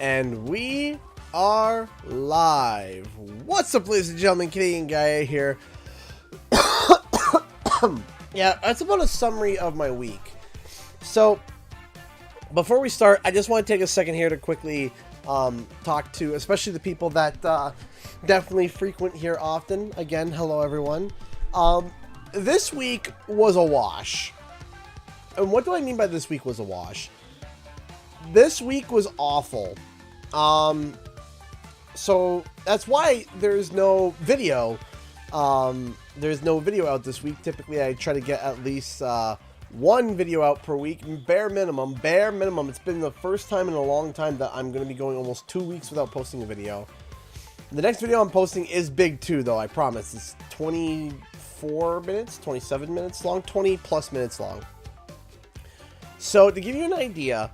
And we are live. What's up, ladies and gentlemen? Canadian Guy here. Yeah, that's about a summary of my week. So, before we start, I just want to take a second here to quickly talk to, especially the people that definitely frequent here often. Again, hello everyone. This week was a wash. And what do I mean by this week was a wash? This week was awful. So that's why there's no video. There's no video out this week. Typically, I try to get at least one video out per week. Bare minimum. It's been the first time in a long time that I'm going to be going almost 2 weeks without posting a video. The next video I'm posting is big too, though, I promise. It's 24 minutes, 27 minutes long, 20 plus minutes long. So, to give you an idea,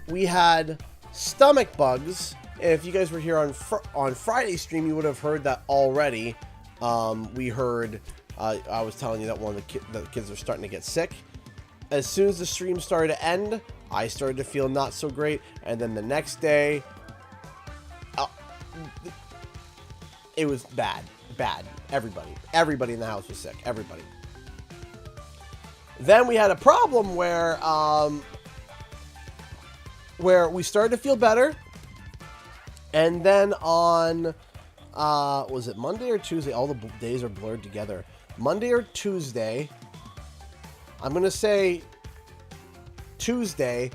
we had stomach bugs. If you guys were here on Friday's stream, you would have heard that already. We heard, I was telling you that one of the kids are starting to get sick. As soon as the stream started to end, I started to feel not so great. And then the next day, it was bad. Everybody in the house was sick. Everybody. Then we had a problem where we started to feel better. And then on, was it Monday or Tuesday? All the days are blurred together. Monday or Tuesday, I'm going to say Tuesday,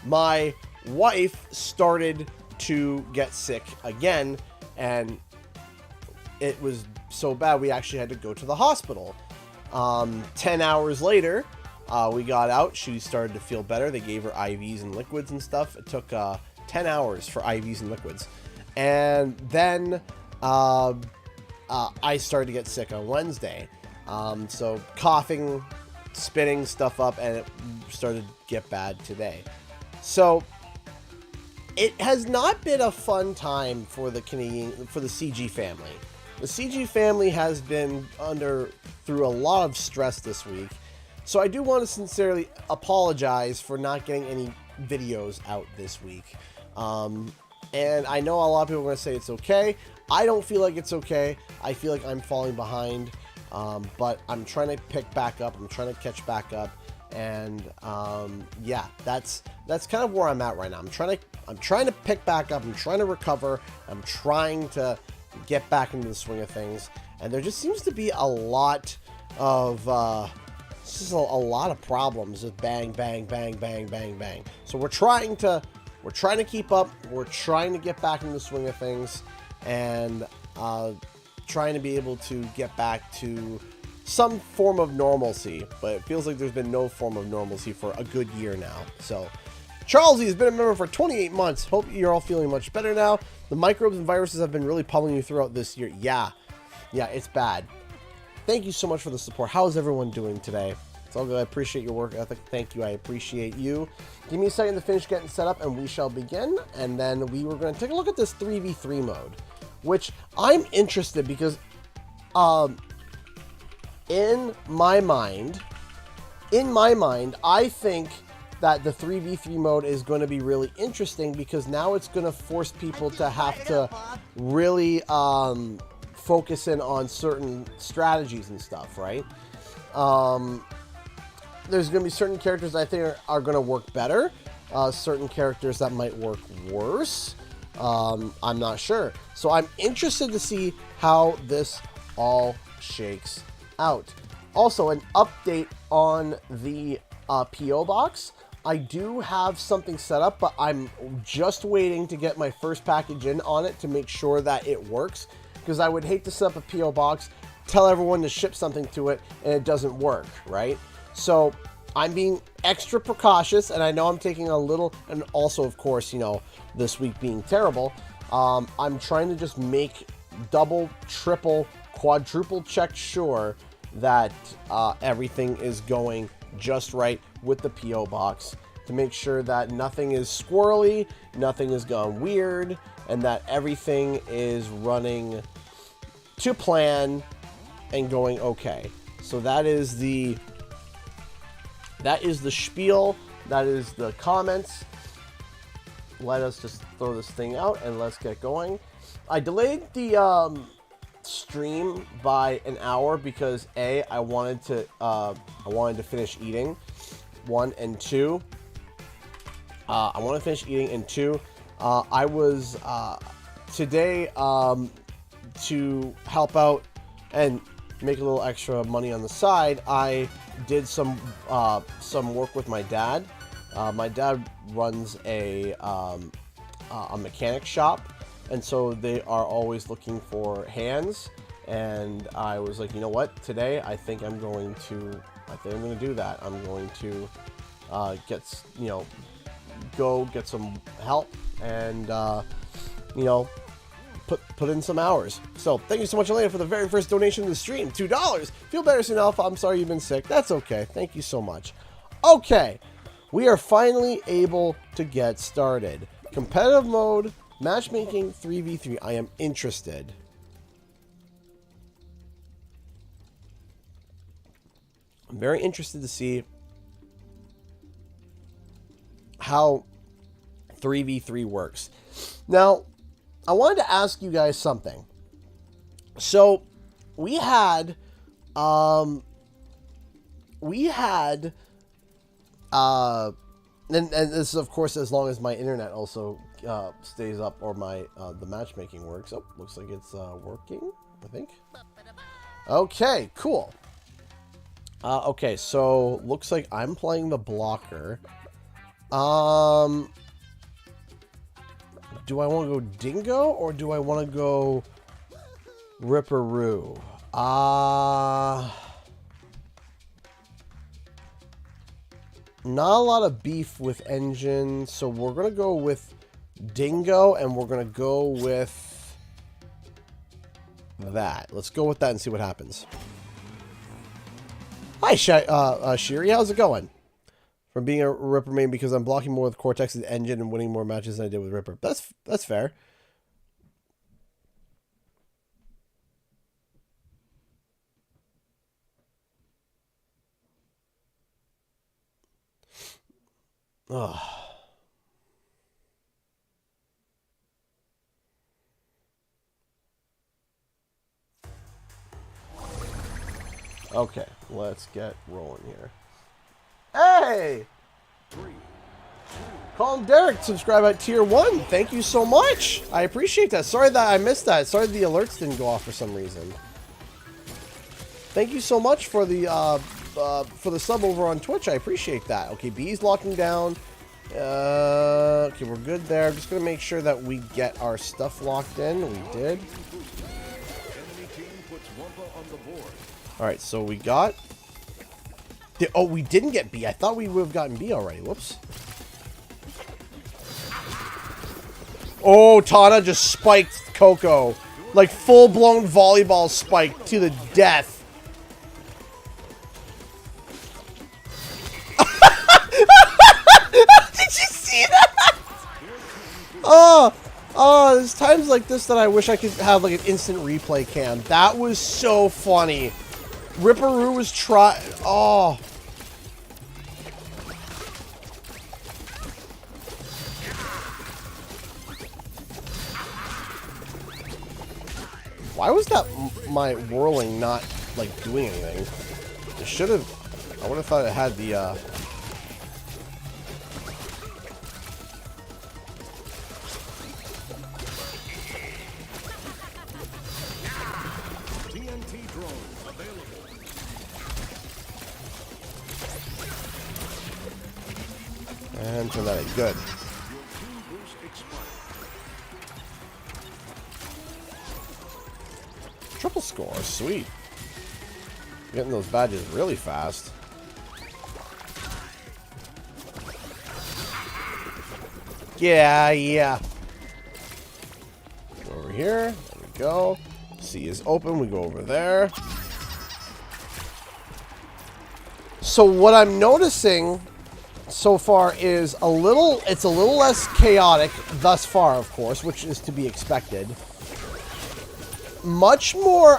my wife started to get sick again. And it was so bad, we actually had to go to the hospital. 10 hours later, we got out. She started to feel better. They gave her IVs and liquids and stuff. It took 10 hours for IVs and liquids. And then I started to get sick on Wednesday. So coughing, spitting stuff up, and it started to get bad today. So it has not been a fun time for the CG family. The CG family has been through a lot of stress this week. So I do want to sincerely apologize for not getting any videos out this week. And I know a lot of people are going to say it's okay. I don't feel like it's okay. I feel like I'm falling behind. But I'm trying to pick back up. I'm trying to catch back up. And yeah, that's kind of where I'm at right now. I'm trying to pick back up. I'm trying to recover. I'm trying to get back into the swing of things. And there just seems to be a lot of just a lot of problems. Just bang, bang, bang, bang, bang, bang. So we're trying to keep up. We're trying to get back into the swing of things, and trying to be able to get back to some form of normalcy. But it feels like there's been no form of normalcy for a good year now. So Charlesy has been a member for 28 months. Hope you're all feeling much better now. The microbes and viruses have been really pummeling you throughout this year. Yeah, it's bad. Thank you so much for the support. How's everyone doing today? It's all good. I appreciate your work ethic. Thank you. I appreciate you. Give me a second to finish getting set up, and we shall begin. And then we were going to take a look at this 3v3 mode, which I'm interested because in my mind, I think that the 3v3 mode is going to be really interesting, because now it's going to force people to have to really focus in on certain strategies and stuff, right? There's going to be certain characters I think are going to work better, certain characters that might work worse. I'm not sure. So I'm interested to see how this all shakes out. Also, an update on the PO box. I do have something set up, but I'm just waiting to get my first package in on it to make sure that it works, because I would hate to set up a PO box, tell everyone to ship something to it, and it doesn't work, right? So I'm being extra precautious, and I know I'm taking a little, and also, of course, you know, this week being terrible, I'm trying to just make double, triple, quadruple check sure that everything is going just right with the PO box, to make sure that nothing is squirrely, nothing has gone weird, and that everything is running to plan and going okay. So that is the spiel, that is the comments. let us just throw this thing out and let's get going. I delayed the stream by an hour because I wanted to finish eating, 1 and 2. I want to finish eating, and 2, I was today to help out and make a little extra money on the side. I did some work with my dad. My dad runs a mechanic shop, and so they are always looking for hands. And I was like, you know what? Today, I think I'm going to do that. I'm going to go get some help and put in some hours. So thank you so much, Elena, for the very first donation to the stream. $2. Feel better soon, Alpha. I'm sorry you've been sick. That's okay. Thank you so much. Okay, we are finally able to get started. Competitive mode, matchmaking 3v3. I am interested. I'm very interested to see how 3v3 works. Now, I wanted to ask you guys something. So, we had, and this is, of course, as long as my internet also stays up, or my the matchmaking works. Oh, looks like it's working, I think. Okay, cool. Okay, so looks like I'm playing the blocker. Do I want to go Dingo or do I want to go Ripperoo? Not a lot of beef with Engine, so we're going to go with Dingo, and we're going to go with that. Let's go with that and see what happens. Hi, Shiri. How's it going? From being a Ripper main because I'm blocking more with Cortex's Engine and winning more matches than I did with Ripper. That's fair. Oh. Okay, let's get rolling here. Hey! Colin Derek, subscribe at tier 1. Thank you so much. I appreciate that. Sorry that I missed that. Sorry the alerts didn't go off for some reason. Thank you so much for the sub over on Twitch. I appreciate that. Okay, B's locking down. Okay, we're good there. I'm just gonna make sure that we get our stuff locked in. We did. All right, so we got. Oh, we didn't get B. I thought we would have gotten B already. Whoops. Oh, Tana just spiked Coco. Like full-blown volleyball spike to the death. Did you see that? Oh, there's times like this that I wish I could have like an instant replay cam. That was so funny. Ripperoo was oh. Why was that my whirling not like doing anything? It should have. I would have thought it had the TNT drone available. and turn that in. Good. Triple score, sweet. Getting those badges really fast. Yeah. Go over here. There we go. C is open. We go over there. So what I'm noticing so far is it's a little less chaotic thus far, of course, which is to be expected. Much more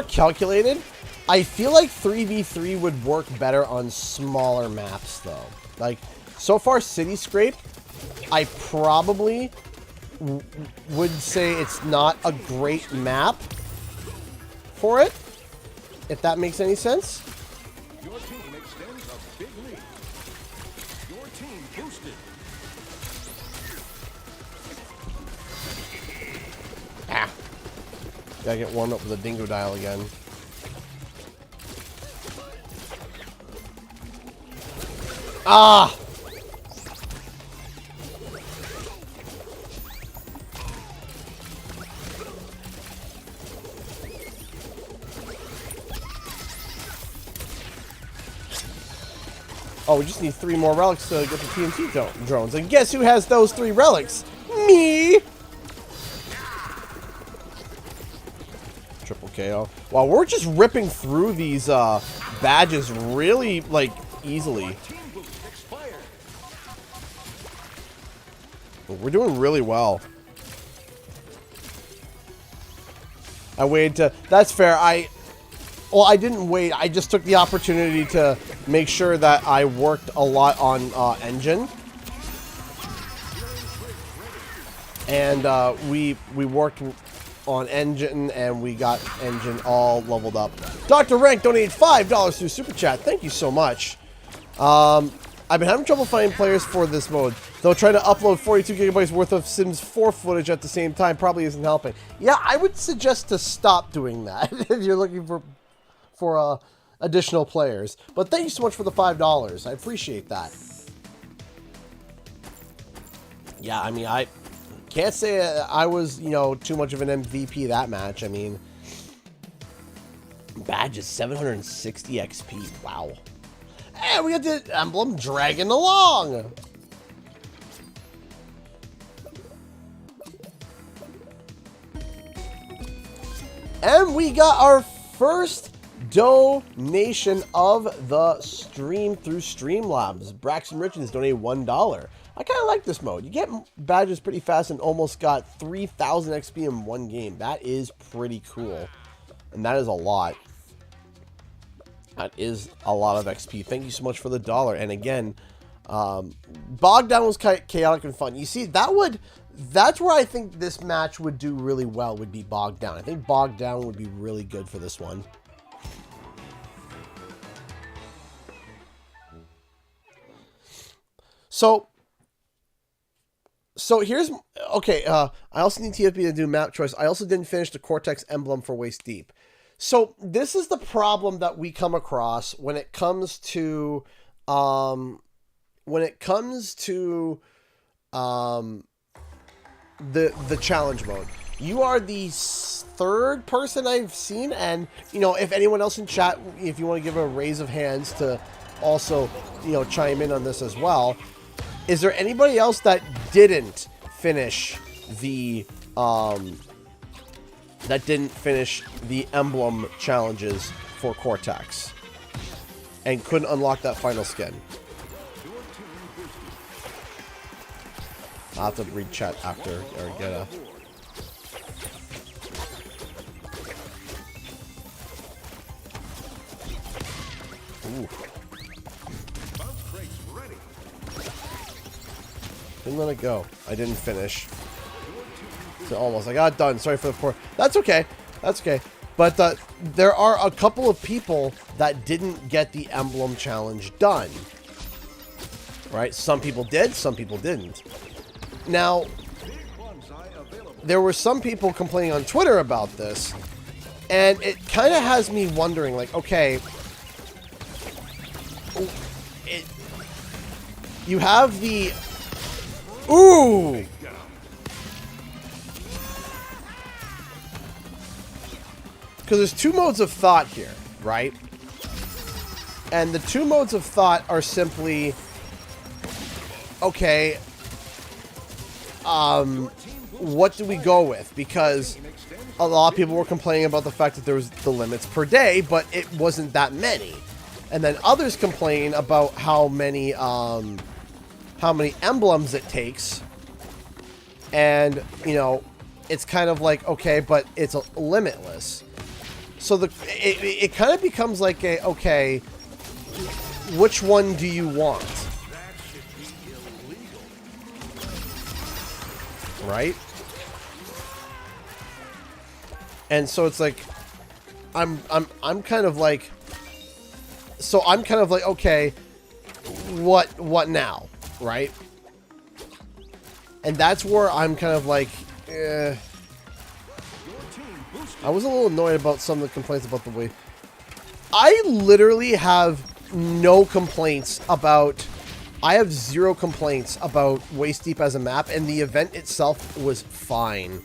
calculated, I feel like 3v3 would work better on smaller maps, though. Like, so far, Cityscape, I probably would say it's not a great map for it, if that makes any sense. Your team extends a big lead. Your team boosted. Ah. Gotta get warmed up with a dingo dial again. Ah! Oh, we just need 3 more relics to get the TNT drones. And guess who has those 3 relics? Me! Triple KO. Wow, we're just ripping through these badges really, like, easily. We're doing really well. I waited to... That's fair. Well, I didn't wait. I just took the opportunity to make sure that I worked a lot on engine. And we worked on engine, and we got engine all leveled up. Dr. Rank donated $5 through Super Chat. Thank you so much. I've been having trouble finding players for this mode, though trying to upload 42 gigabytes worth of Sims 4 footage at the same time probably isn't helping. Yeah, I would suggest to stop doing that if you're looking for additional players. But thank you so much for the $5. I appreciate that. Yeah, I mean, I can't say I was, you know, too much of an MVP that match. I mean, badges 760 XP. Wow. And we got the emblem dragging along. And we got our first donation of the stream through Streamlabs. Braxton Richards donated $1. I kind of like this mode. You get badges pretty fast and almost got 3,000 XP in one game. That is pretty cool. And that is a lot. That is a lot of XP. Thank you so much for the $1. And again, Bogged Down was chaotic and fun. You see, that's where I think this match would do really well, would be Bogged Down. I think Bogged Down would be really good for this one. So here's, okay, I also need TFB to do map choice. I also didn't finish the Cortex Emblem for Waist Deep. So this is the problem that we come across when it comes to the challenge mode. You are the 3rd person I've seen, and you know, if anyone else in chat, if you want to give a raise of hands to also, you know, chime in on this as well. Is there anybody else that didn't finish the emblem challenges for Cortex and couldn't unlock that final skin? I'll have to read chat after or get a... Ooh. Didn't let it go. I didn't finish. So almost. I got it done. Sorry for the poor... That's okay. That's okay. But there are a couple of people that didn't get the emblem challenge done. Right? Some people did. Some people didn't. Now, there were some people complaining on Twitter about this. And it kind of has me wondering, like, okay... You have the... Ooh! Because there's 2 modes of thought here, right? And the 2 modes of thought are simply... Okay... what do we go with? Because a lot of people were complaining about the fact that there was the limits per day, but it wasn't that many. And then others complain about how many emblems it takes. And, you know, it's kind of like, okay, but it's limitless. So it kind of becomes like a, okay, which one do you want? That should be illegal. Right? And so it's like, I'm kind of like, so I'm kind of like, okay, what now? Right? And that's where I'm kind of like, Your team boosted. I was a little annoyed about some of the complaints about the way. I literally have no complaints about, I have zero complaints about Waist Deep as a map, and the event itself was fine.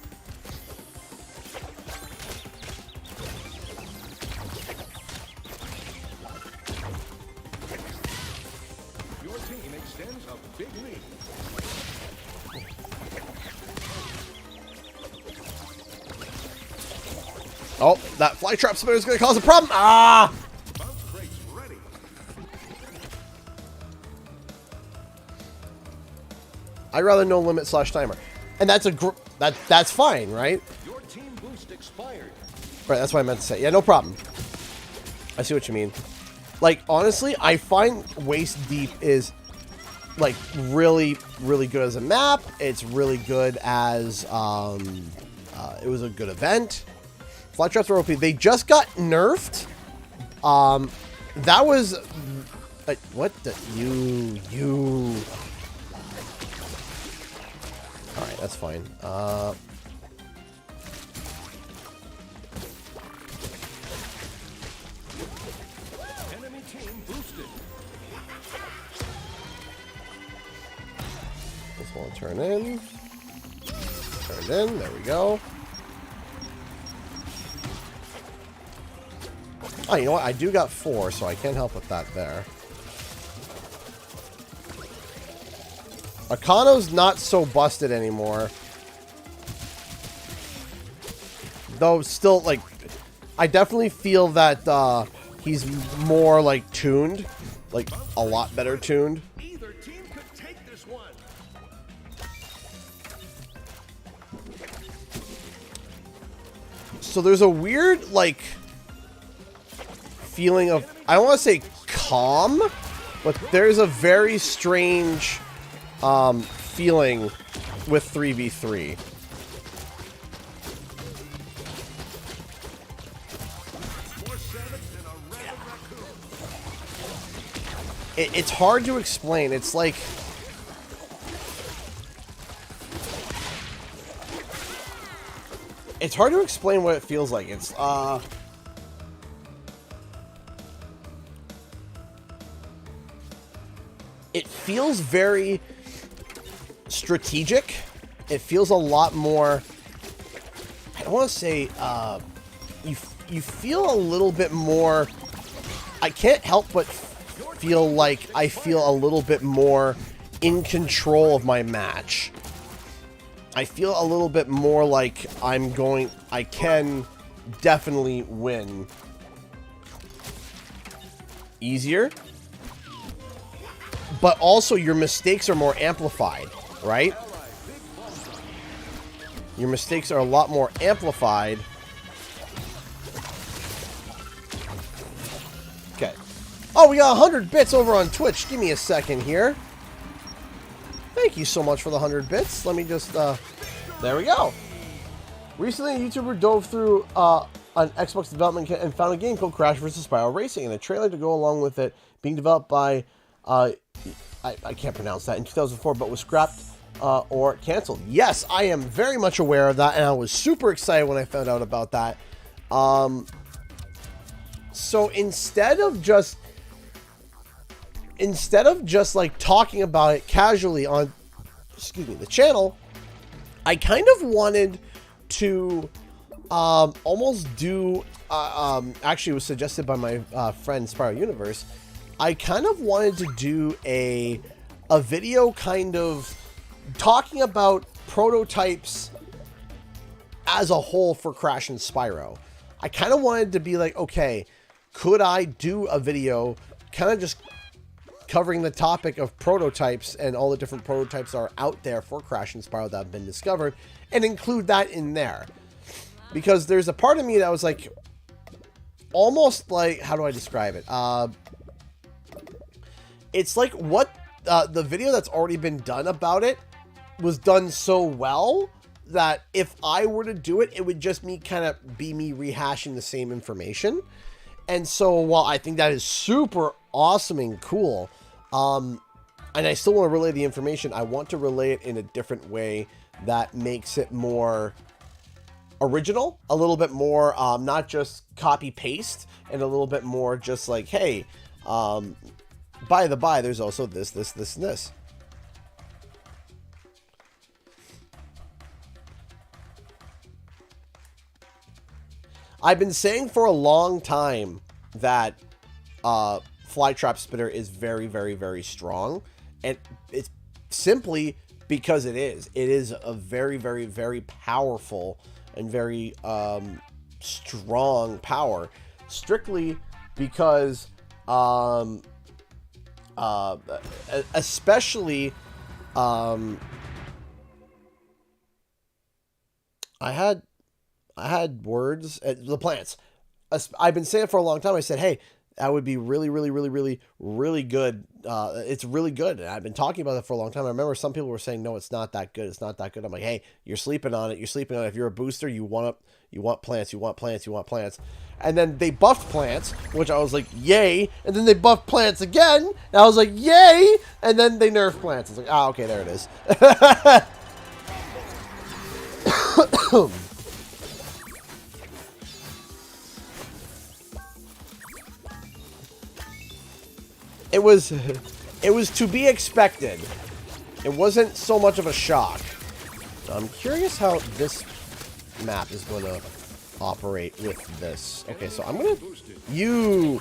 Your team extends a big lead. Oh, that fly trap spinner is going to cause a problem. Ah! Bounce crates ready. I'd rather no limit / timer. And that's that's fine, right? Your team boost expired. Right, that's what I meant to say. Yeah, no problem. I see what you mean. Like, honestly, I find Waist Deep is, like, really, really good as a map. It's really good as, it was a good event. Fly traps are OP. They just got nerfed. That was, what the, you. All right, that's fine. Enemy team boosted. This one will turn in. Turned in. There we go. Oh, you know what? I do got 4, so I can't help with that there. Akano's not so busted anymore. Though still, like, I definitely feel that he's more, like, tuned. Like, a lot better tuned. Either team could take this one. So there's a weird, like, feeling of, I don't want to say calm, but there's a very strange feeling with 3v3. More savage than a rabid raccoon. It's hard to explain. It's like, it's hard to explain what it feels like. It's it feels very strategic. It feels a lot more, I don't want to say, you feel a little bit more, I can't help but feel like I feel a little bit more in control of my match. I feel a little bit more like I can definitely win. Easier. But also your mistakes are more amplified, right? Your mistakes are a lot more amplified. Okay. Oh, we got 100 bits over on Twitch. Give me a second here. Thank you so much for the 100 bits. Let me just, there we go. Recently, a YouTuber dove through an Xbox development kit and found a game called Crash vs. Spyro Racing and a trailer to go along with it, being developed by, I can't pronounce that, in 2004, but was scrapped or canceled. Yes, I am very much aware of that, and I was super excited when I found out about that. So instead of just like talking about it casually on, the channel, I kind of wanted to almost do, actually it was suggested by my friend Spyro Universe. I kind of wanted to do a video kind of talking about prototypes as a whole for Crash and Spyro. I kind of wanted to be like, okay, could I do a video kind of just covering the topic of prototypes and all the different prototypes that are out there for Crash and Spyro that have been discovered, and include that in there? Because there's a part of me that was like, almost like, how do I describe it? It's like what the video that's already been done about it was done so well that if I were to do it, it would just kind of be me rehashing the same information. And so while I think that is super awesome and cool, and I still want to relay the information, I want to relay it in a different way that makes it more original, a little bit more, not just copy paste, and a little bit more just like, hey, by the by, there's also this, and this. I've been saying for a long time that Flytrap Spitter is very, very, very strong. And it's simply because it is. It is a very, very, very powerful and very strong power. Strictly because, especially, I had words, the plants. I've been saying for a long time, I said, hey, that would be really, really, really, really, really good. It's really good. And I've been talking about it for a long time. I remember some people were saying, no, it's not that good. It's not that good. I'm like, hey, you're sleeping on it. You're sleeping on it. If you're a booster, you want plants. You want plants. You want plants. And then they buffed plants, which I was like, yay. And then they buffed plants again. And I was like, yay. And then they nerfed plants. I was like, okay, there it is. It was to be expected. It wasn't so much of a shock. I'm curious how this map is going to operate with this. Okay, so I'm going to... You...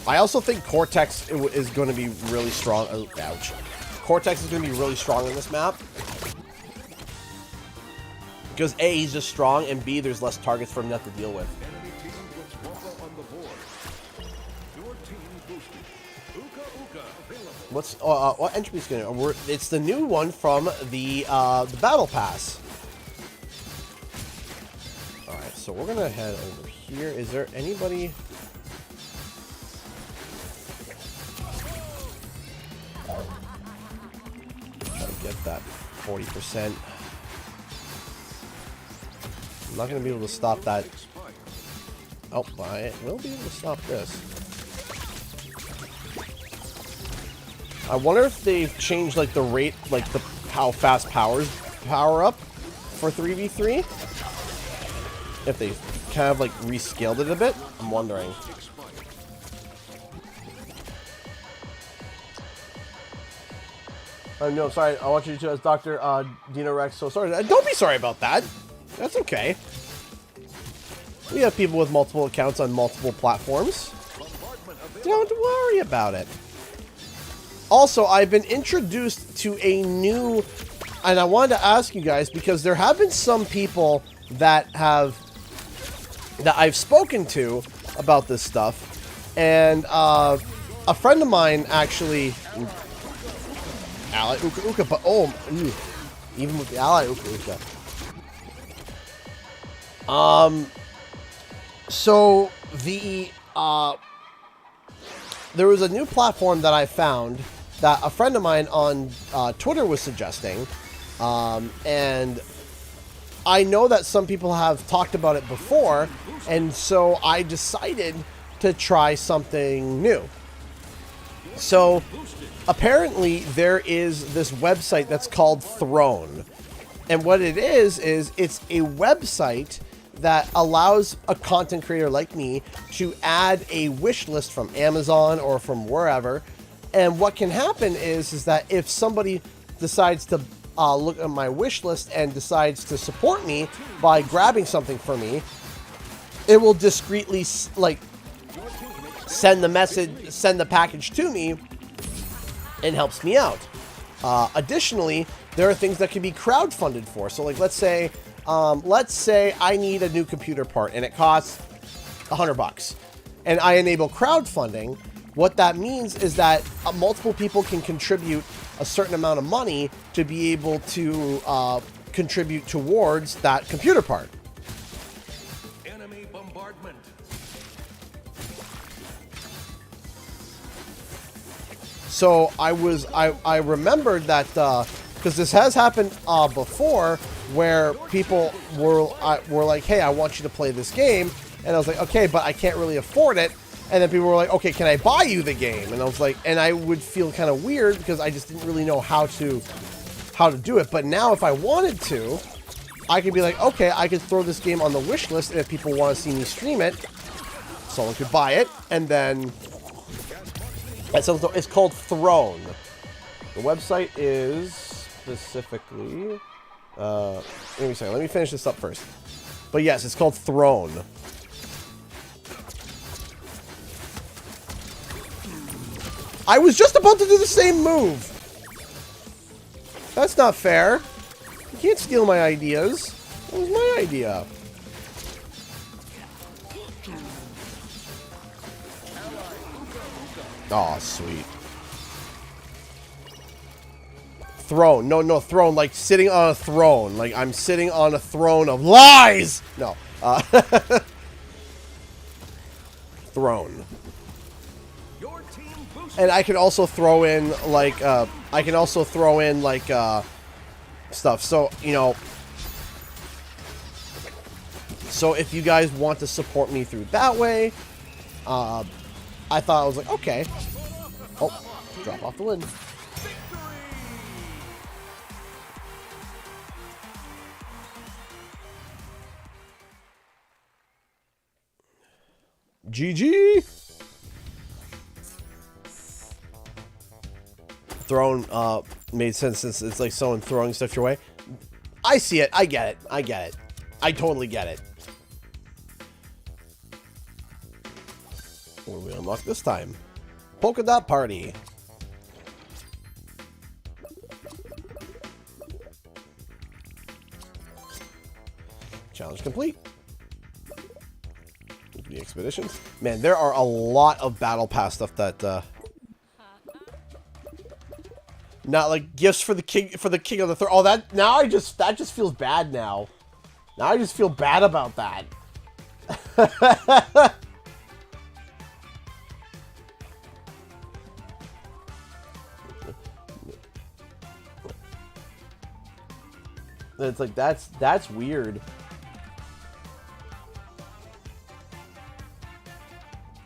I also think Cortex is going to be really strong. Oh, ouch. Cortex is going to be really strong in this map. Because A, he's just strong, and B, there's less targets for him to have to deal with. Enemy team puts Wumpa on the board. Your team boosted. Uka Uka available. What's what entropy's gonna? It's the new one from the battle pass. All right, so we're gonna head over here. Is there anybody? Try to get that 40%. I'm not gonna be able to stop that. Oh, I will be able to stop this. I wonder if they've changed like the rate, like how fast powers power up for 3v3. If they kind of like rescaled it a bit, I'm wondering. No, sorry. I want you to as Dr. Dino Rex. So sorry. Don't be sorry about that. That's okay. We have people with multiple accounts on multiple platforms. Don't worry about it. Also, I've been introduced to a new, and I wanted to ask you guys because there have been some people that I've spoken to about this stuff, and a friend of mine actually, Ally Uka Uka, but oh, even with the Ally Uka Uka. So there was a new platform that I found that a friend of mine on Twitter was suggesting, and I know that some people have talked about it before, and so I decided to try something new. So apparently there is this website that's called Throne, and what it is it's a website that allows a content creator like me to add a wish list from Amazon or from wherever. And what can happen is that if somebody decides to look at my wish list and decides to support me by grabbing something for me, it will discreetly like send the package to me and helps me out. Additionally, there are things that can be crowdfunded for. So like let's say I need a new computer part and it costs $100. and I enable crowdfunding, what that means is that multiple people can contribute a certain amount of money to be able to contribute towards that computer part. Enemy bombardment. So I remembered that because this has happened before, where people were like, hey, I want you to play this game, and I was like, okay, but I can't really afford it. And then people were like, okay, can I buy you the game? And I was like, and I would feel kind of weird because I just didn't really know how to do it. But now if I wanted to, I could be like, okay, I could throw this game on the wish list, and if people want to see me stream it, someone could buy it, and then it's called Throne. The website is specifically, give me a second, let me finish this up first. But yes, it's called Throne. I was just about to do the same move. That's not fair. You can't steal my ideas. That was my idea. Aw, sweet. Throne. No, throne. Like sitting on a throne. Like I'm sitting on a throne of lies! No. Throne. And I can also throw in, like, stuff. So, you know, so if you guys want to support me through that way, I thought I was like, okay. Oh, drop off the lid. GG! Throne made sense since it's like someone throwing stuff your way. I see it. I get it. I get it. I totally get it. What do we unlock this time? Polka Dot Party. Challenge complete. The expeditions. Man, there are a lot of battle pass stuff that not like gifts for the king of the throne. Oh, that just feels bad now. Now I just feel bad about that. It's like that's weird.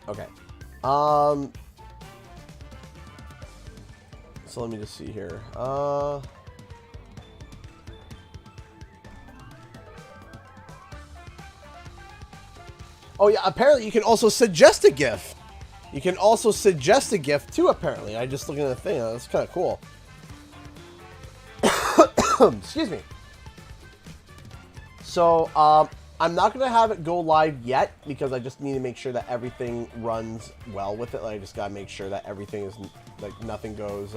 Okay. So let me just see here. Oh yeah, apparently you can also suggest a GIF. You can also suggest a GIF too, apparently. I just looked at the thing. That's kind of cool. Excuse me. So, I'm not going to have it go live yet because I just need to make sure that everything runs well with it. Like, I just got to make sure that everything is, like, nothing goes,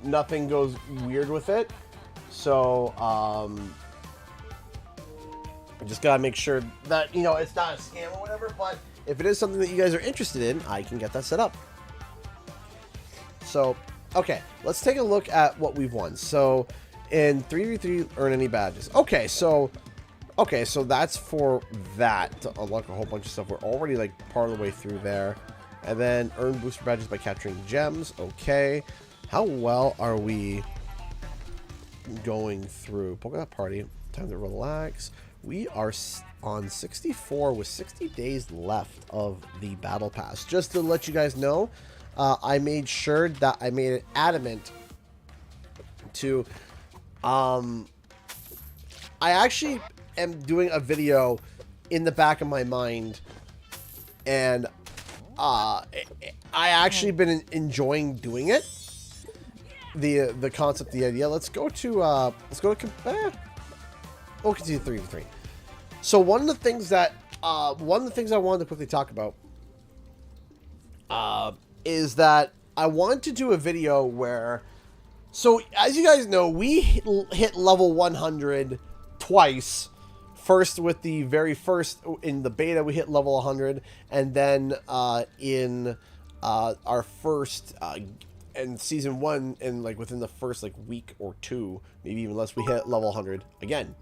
nothing goes weird with it. So, I just got to make sure that, you know, it's not a scam or whatever, but if it is something that you guys are interested in, I can get that set up. So, okay, let's take a look at what we've won. So, in 3v3, earn any badges. Okay, so that's for that. To unlock a whole bunch of stuff. We're already, like, part of the way through there. And then earn booster badges by capturing gems. Okay. How well are we going through? Polka Dot Party. Time to relax. We are on 64 with 60 days left of the battle pass. Just to let you guys know, I made sure that I made it adamant to... I actually am doing a video in the back of my mind, and I actually been enjoying doing it. The concept, the idea. Let's go to we'll continue 3v3. So one of the things I wanted to quickly talk about is that I wanted to do a video where. So, as you guys know, we hit level 100 twice First with the very first, in the beta, we hit level 100. And then in our first, in Season 1, and like within the first like week or two, maybe even less, we hit level 100 again.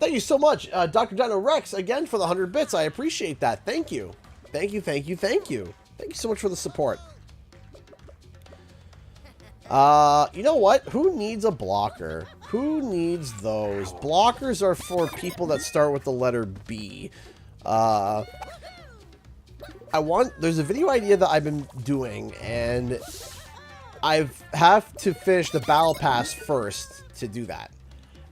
Thank you so much, Dr. Dino Rex, again for the 100 bits. I appreciate that. Thank you. Thank you, thank you, thank you. Thank you so much for the support. You know what? Who needs a blocker? Who needs those? Blockers are for people that start with the letter B. There's a video idea that I've been doing, and I have to finish the battle pass first to do that.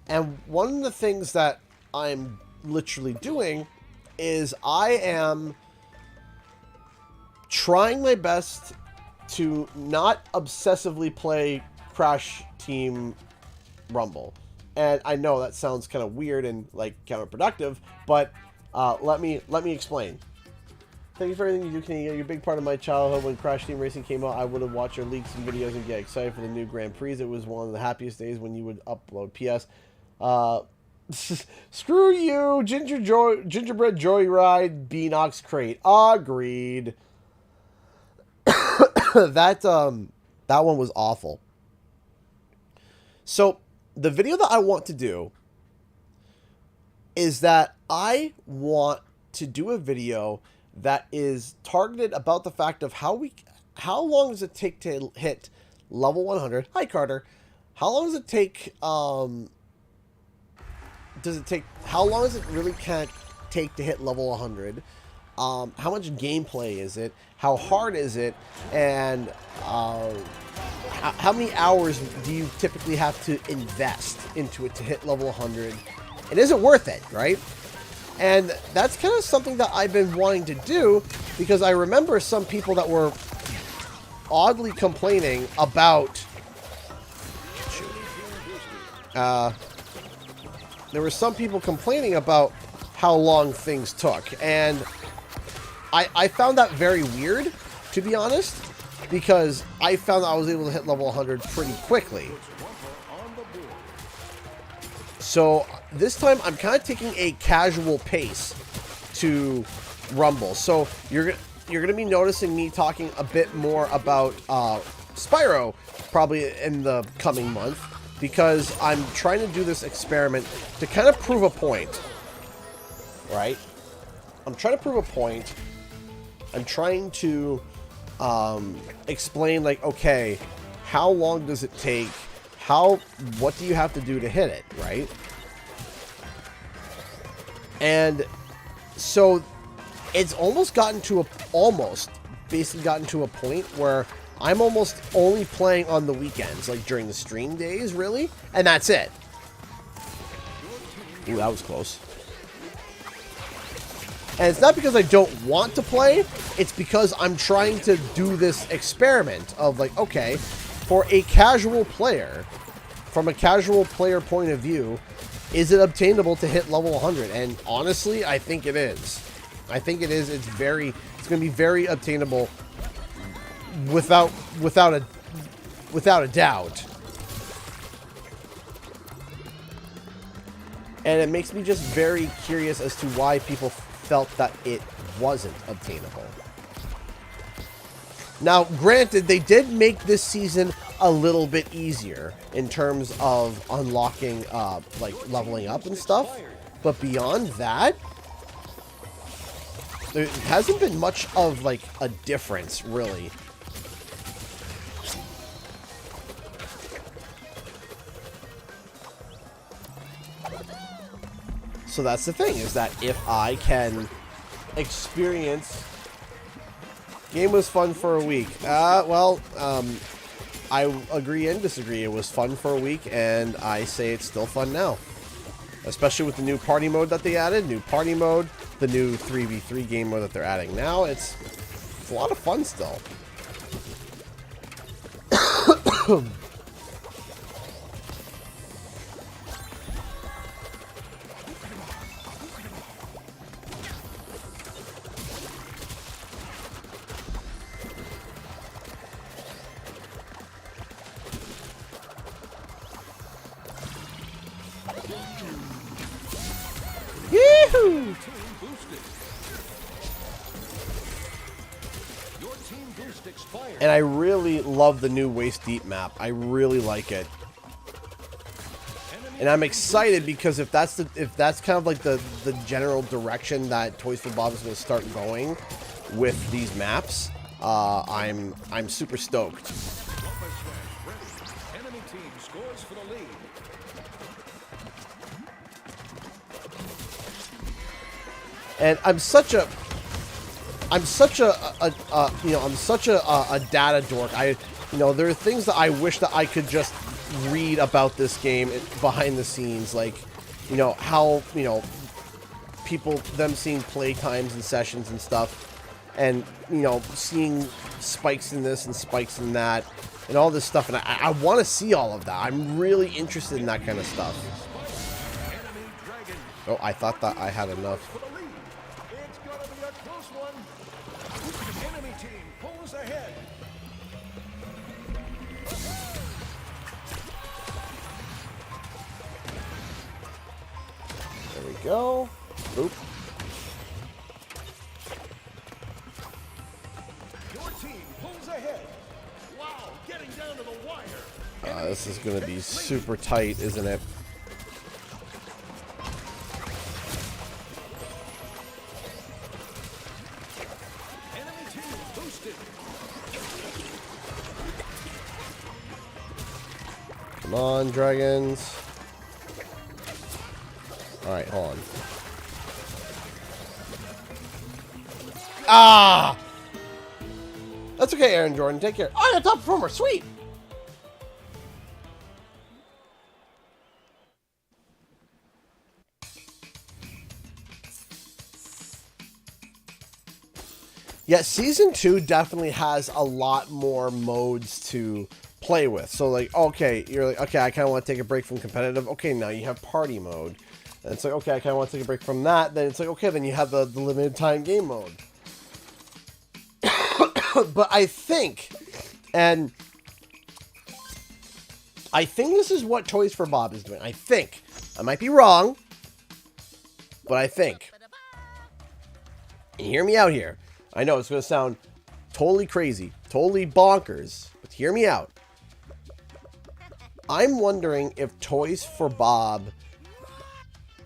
And one of the things that I'm literally doing is I am trying my best to not obsessively play Crash Team Rumble. And I know that sounds kind of weird and like counterproductive, but let me explain. Thank you for everything you do, Kenny. You're a big part of my childhood. When Crash Team Racing came out, I would have watched your leaks and videos and get excited for the new Grand Prix. It was one of the happiest days when you would upload. P.S. Screw you, Gingerbread Joyride, Beanox Crate. Agreed. that one was awful. So the video that I want to do is that I want to do a video that is targeted about the fact of how long does it take to hit level 100? Hi, Carter. How long does it take? How long does it really take to hit level 100? How much gameplay is it? How hard is it? And how many hours do you typically have to invest into it to hit level 100? And is it worth it, right? And that's kind of something that I've been wanting to do, because I remember some people that were oddly complaining about... there were some people complaining about how long things took. And I found that very weird, to be honest, because I found that I was able to hit level 100 pretty quickly. So this time I'm kind of taking a casual pace to Rumble. So you're gonna be noticing me talking a bit more about Spyro probably in the coming month, because I'm trying to do this experiment to kind of prove a point, right? I'm trying to prove a point. I'm trying to explain, like, okay, how long does it take? What do you have to do to hit it, right? And so it's almost basically gotten to a point where I'm almost only playing on the weekends, like during the stream days, really, and that's it. Ooh, that was close. And it's not because I don't want to play, it's because I'm trying to do this experiment of, like, okay, for a casual player, from a casual player point of view, is it obtainable to hit level 100? And honestly, I think it is. I think it is. It's going to be very obtainable without a doubt. And it makes me just very curious as to why people felt that it wasn't obtainable. Now, granted, they did make this season a little bit easier in terms of unlocking, like, leveling up and stuff. But beyond that, there hasn't been much of, like, a difference, really. So that's the thing, is that if I can experience... Game was fun for a week. I agree and disagree. It was fun for a week, and I say it's still fun now. Especially with the new party mode that they added. New party mode, the new 3v3 game mode that they're adding now. It's a lot of fun still. Team boosted. Your team boost expired. And I really love the new Waist Deep map. I really like it. And I'm excited because if that's kind of like the general direction that Toys for Bob is going to start going with these maps, I'm super stoked. Enemy team scores for the lead. And I'm such a data dork. There are things that I wish that I could just read about this game behind the scenes, like, how, them seeing play times and sessions and stuff, and, seeing spikes in this and spikes in that, and all this stuff, and I want to see all of that. I'm really interested in that kind of stuff. Oh, I thought that I had enough. It's gonna be a close one. Enemy team pulls ahead. There we go. Oop. Your team pulls ahead. Wow, getting down to the wire. This is going to be super tight, isn't it? Enemy team boosted. Come on, dragons. Alright, hold on. Ah! That's okay, Aaron Jordan. Take care. Oh, yeah, top performer. Sweet! Yeah, Season 2 definitely has a lot more modes to play with. So, like, okay, you're like, okay, I kind of want to take a break from competitive. Okay, now you have party mode. And it's like, okay, I kind of want to take a break from that. Then it's like, okay, then you have the limited time game mode. But I think this is what Toys for Bob is doing. I think. I might be wrong, but I think. And hear me out here. I know it's going to sound totally crazy, totally bonkers, but hear me out. I'm wondering if Toys for Bob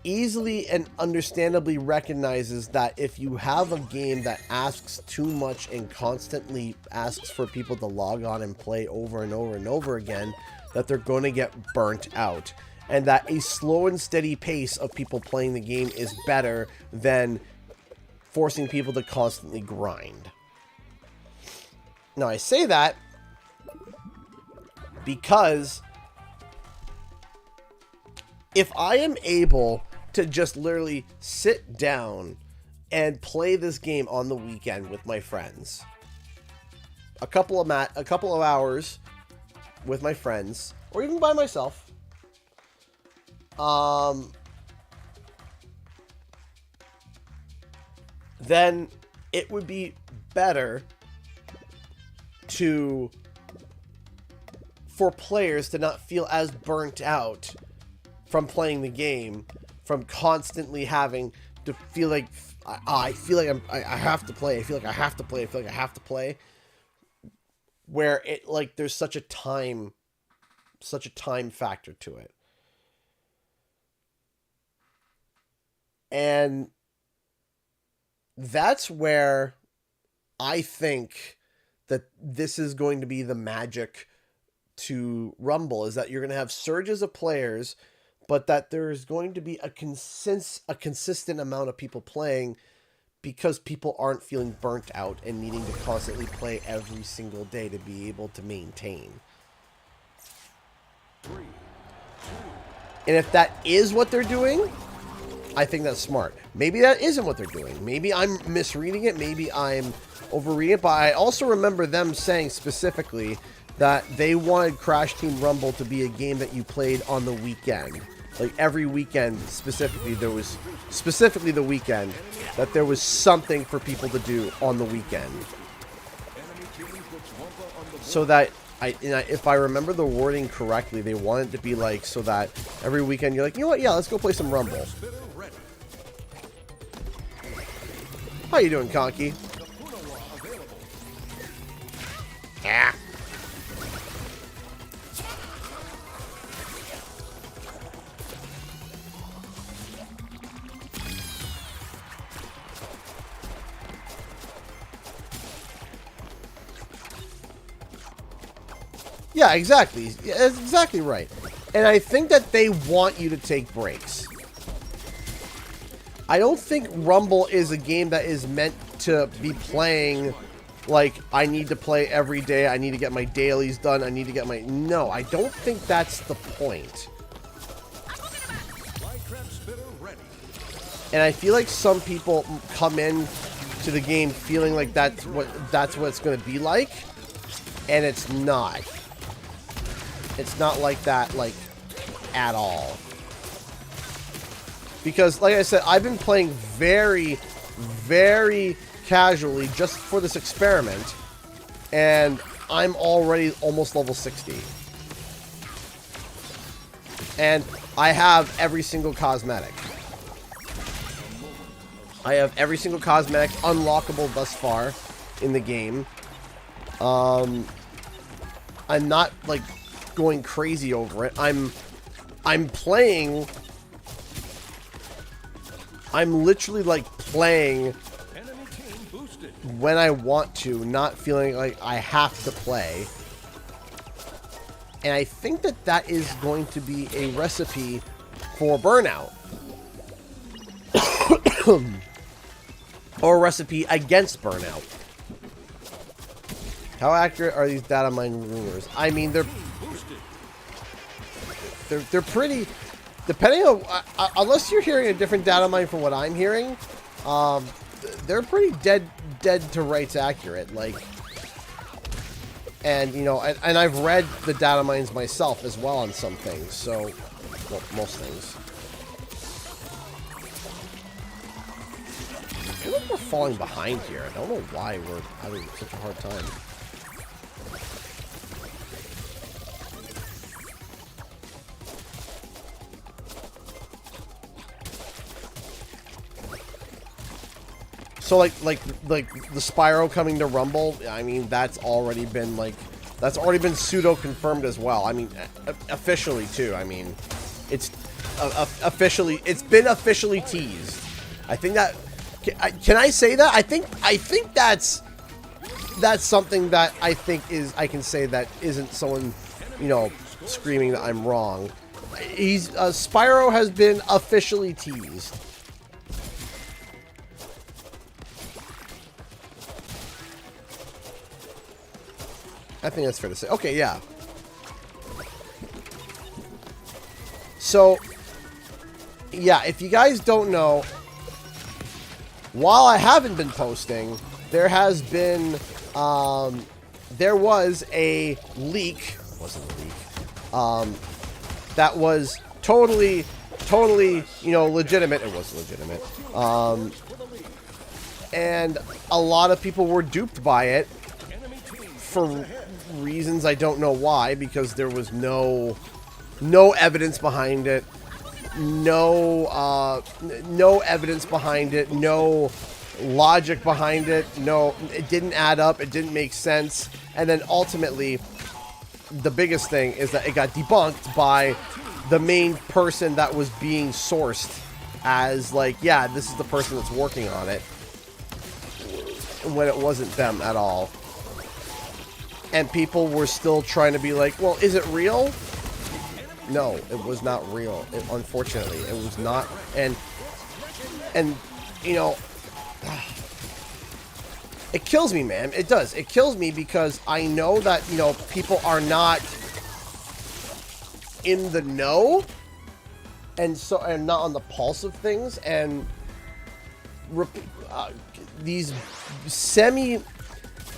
easily and understandably recognizes that if you have a game that asks too much and constantly asks for people to log on and play over and over and over again, that they're going to get burnt out. And that a slow and steady pace of people playing the game is better than forcing people to constantly grind. Now, I say that because if I am able to just literally sit down and play this game on the weekend with my friends, a couple of hours with my friends, or even by myself, then it would be better for players to not feel as burnt out from playing the game, from constantly having to feel like I have to play. I feel like I have to play. I feel like I have to play. Where it, like, there's such a time factor to it. And that's where I think that this is going to be the magic to Rumble, is that you're going to have surges of players, but that there's going to be a consistent amount of people playing, because people aren't feeling burnt out and needing to constantly play every single day to be able to maintain. And if that is what they're doing, I think that's smart. Maybe that isn't what they're doing. Maybe I'm misreading it. Maybe I'm overreading it. But I also remember them saying specifically that they wanted Crash Team Rumble to be a game that you played on the weekend. Like every weekend, specifically the weekend, that there was something for people to do on the weekend. So that, if I remember the wording correctly, they wanted to be like, so that every weekend you're like, you know what, yeah, let's go play some Rumble. How you doing, Conky? Yeah. Yeah, exactly. Yeah, that's exactly right. And I think that they want you to take breaks. I don't think Rumble is a game that is meant to be playing like, I need to play every day, I need to get my dailies done, I need to get my... No, I don't think that's the point. And I feel like some people come in to the game feeling like that's what it's going to be like, and it's not. It's not like that, like, at all. Because, like I said, I've been playing very, very casually just for this experiment, and I'm already almost level 60. And I have every single cosmetic. I have every single cosmetic unlockable thus far in the game. I'm not, like, going crazy over it. I'm playing... I'm literally, like, playing when I want to, not feeling like I have to play. And I think that that is going to be a recipe for Burnout. Or a recipe against Burnout. How accurate are these data mine rumors? I mean, they're pretty... Depending on... unless you're hearing a different data mine from what I'm hearing, they're pretty dead to rights accurate. Like... And, you know, and I've read the data mines myself as well on some things, so... Well, most things. I feel like we're falling behind here. I don't know why we're having such a hard time. So like the Spyro coming to Rumble, I mean, that's already been pseudo confirmed as well. I mean, officially too. I mean, it's been officially teased. I think that can I say that? I think that's something that I can say that isn't someone, you know, screaming that I'm wrong. Spyro has been officially teased. I think that's fair to say. Okay, yeah. So, yeah, if you guys don't know, while I haven't been posting, there has been, there was a leak. It wasn't a leak. That was totally, you know, legitimate. It was legitimate. And a lot of people were duped by it for reasons I don't know why, because there was no evidence behind it, no evidence behind it, no logic behind it, it didn't add up, it didn't make sense, and then ultimately the biggest thing is that it got debunked by the main person that was being sourced as, like, yeah, this is the person that's working on it, when it wasn't them at all. And people were still trying to be like, well, is it real? No, it was not real. Unfortunately, it was not. And you know, it kills me, man. It does. It kills me because I know that, you know, people are not in the know, and not on the pulse of things, and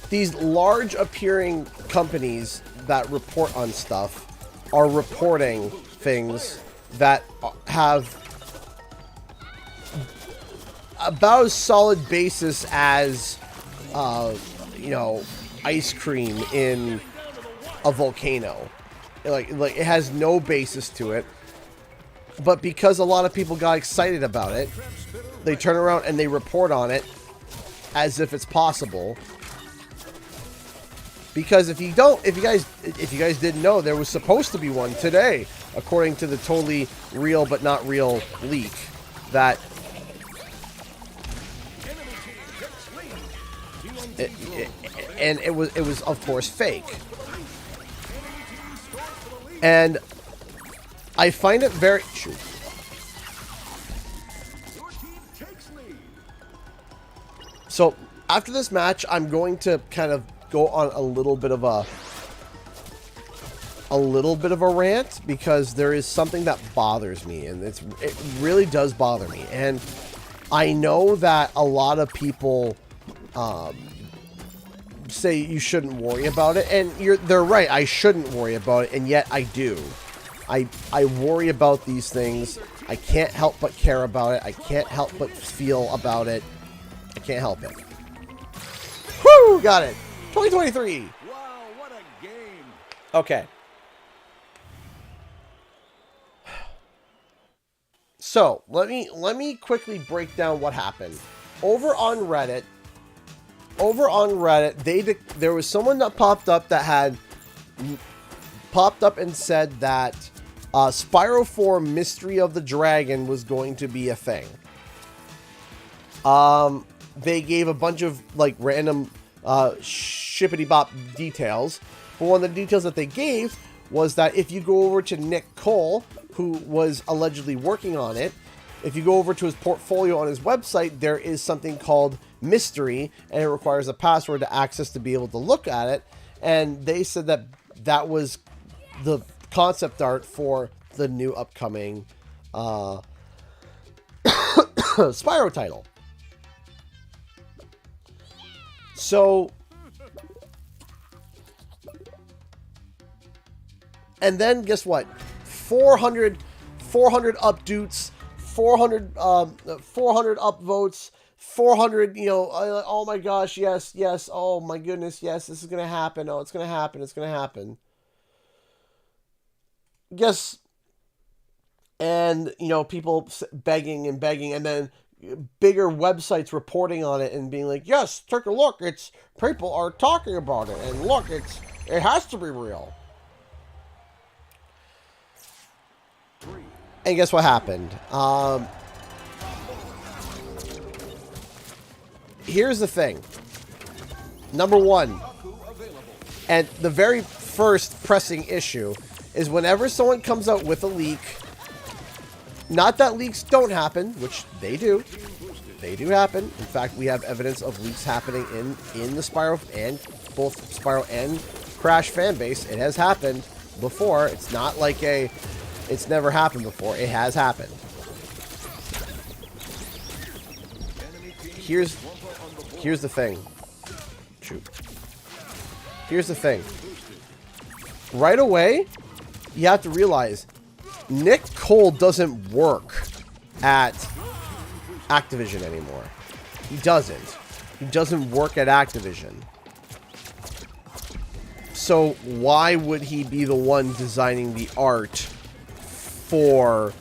these large appearing companies that report on stuff are reporting things that have about as solid basis as, you know, ice cream in a volcano. Like it has no basis to it. But because a lot of people got excited about it, they turn around and they report on it. as if it's possible. Because if you guys didn't know, there was supposed to be one today, according to the totally real but not real leak, that it was of course fake. And I find it very true. So after this match, I'm going to kind of go on a little bit of a rant, because there is something that bothers me, and it really does bother me. And I know that a lot of people say you shouldn't worry about it, and they're right. I shouldn't worry about it, and yet I do. I worry about these things. I can't help but care about it. I can't help but feel about it. I can't help it. Whoo! Got it. 2023. Wow, what a game. Okay. So, let me quickly break down what happened. Over on Reddit, there was someone that popped up and said that Spyro 4 Mystery of the Dragon was going to be a thing. They gave a bunch of like random shippity bop details, but one of the details that they gave was that if you go over to Nick Cole, who was allegedly working on it, if you go over to his portfolio on his website, there is something called Mystery, and it requires a password to access to be able to look at it. And they said that that was the concept art for the new upcoming Spyro title. So, and then guess what? 400 upvotes, 400 upvotes, 400, oh my gosh, yes, oh my goodness, yes, this is going to happen. Oh, it's going to happen. It's going to happen. Guess, and, people begging, and then bigger websites reporting on it and being like, yes, take a look, people are talking about it, and look, it has to be real. And guess what happened? Here's the thing. Number one, and the very first pressing issue, is whenever someone comes out with a leak, not that leaks don't happen, which they do. They do happen. In fact, we have evidence of leaks happening in the Spyro and both Spyro and Crash fan base. It has happened before. It's not like it's never happened before. It has happened. Here's the thing. Shoot. Here's the thing. Right away, you have to realize Nick Cole doesn't work at Activision anymore. He doesn't. He doesn't work at Activision. So why would he be the one designing the art for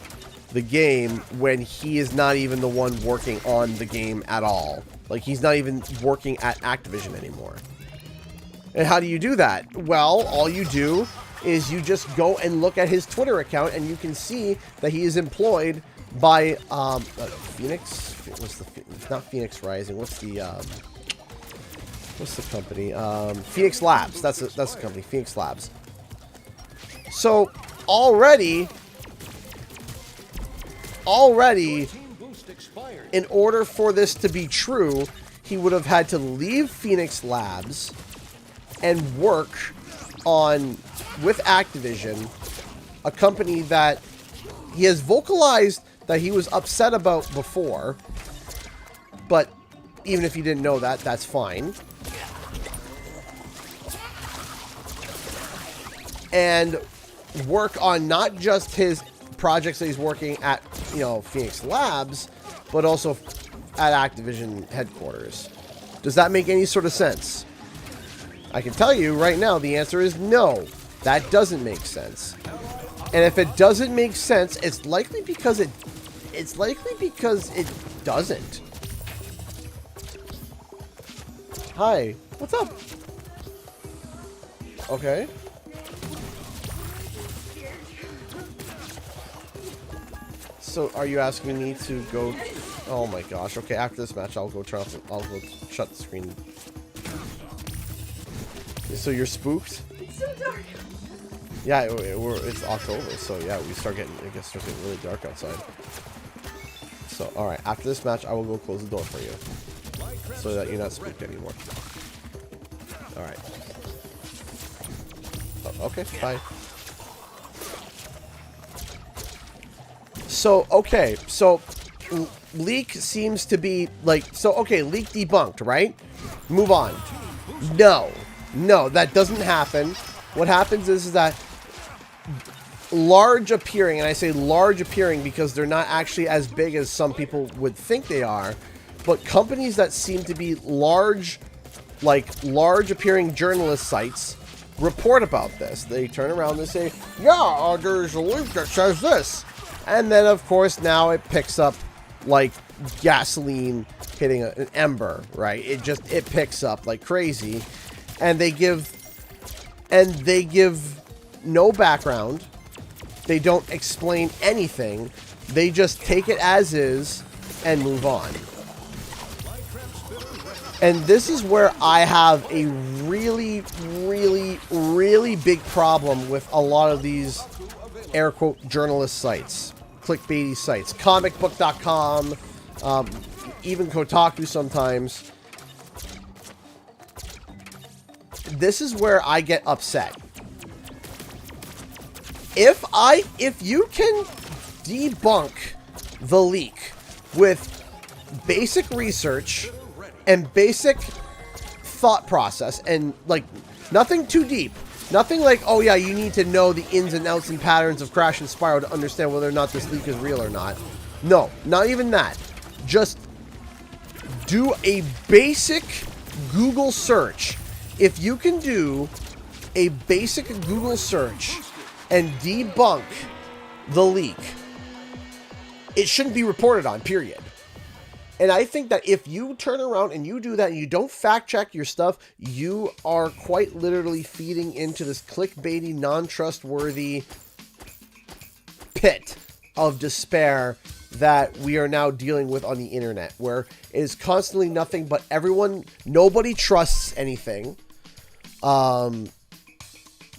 the game when he is not even the one working on the game at all? Like, he's not even working at Activision anymore. And how do you do that? Well, all you do is you just go and look at his Twitter account, and you can see that he is employed by Phoenix. It's not Phoenix Rising. What's the company? Phoenix Labs. That's the company. Phoenix Labs. So already, in order for this to be true, he would have had to leave Phoenix Labs and work with Activision, a company that he has vocalized that he was upset about before, but even if you didn't know that, that's fine. And work on not just his projects that he's working at, Phoenix Labs, but also at Activision headquarters. Does that make any sort of sense? I can tell you right now, the answer is no. That doesn't make sense. And if it doesn't make sense, it's likely because it doesn't. Hi. What's up? Okay. So, are you asking me to go? Oh my gosh. Okay, after this match, I'll go shut the screen. So you're spooked? It's so dark. Yeah, it's October, so yeah, we start getting, I guess, starts getting really dark outside. So, all right, after this match, I will go close the door for you, so that you're not spooked anymore. All right. Oh, okay, bye. So, okay, so leak seems to be like, so, okay, leak debunked, right? Move on. No, that doesn't happen. What happens is that large appearing, and I say large appearing because they're not actually as big as some people would think they are, but companies that seem to be large, like large appearing journalist sites, report about this. They turn around and say, yeah, there's a leak that says this. And then, of course, now it picks up like gasoline hitting an ember, right? It picks up like crazy. And they give no background. They don't explain anything. They just take it as is and move on. And this is where I have a really, really, really big problem with a lot of these air quote journalist sites, clickbaity sites, comicbook.com, even Kotaku sometimes. This is where I get upset. If you can debunk the leak with basic research and basic thought process and like nothing too deep, nothing like, oh yeah, you need to know the ins and outs and patterns of Crash and Spyro to understand whether or not this leak is real or not. No, not even that. Just do a basic Google search. If you can do a basic Google search and debunk the leak, it shouldn't be reported on, period. And I think that if you turn around and you do that and you don't fact check your stuff, you are quite literally feeding into this clickbaity, non-trustworthy pit of despair that we are now dealing with on the internet, where it is constantly nothing but nobody trusts anything.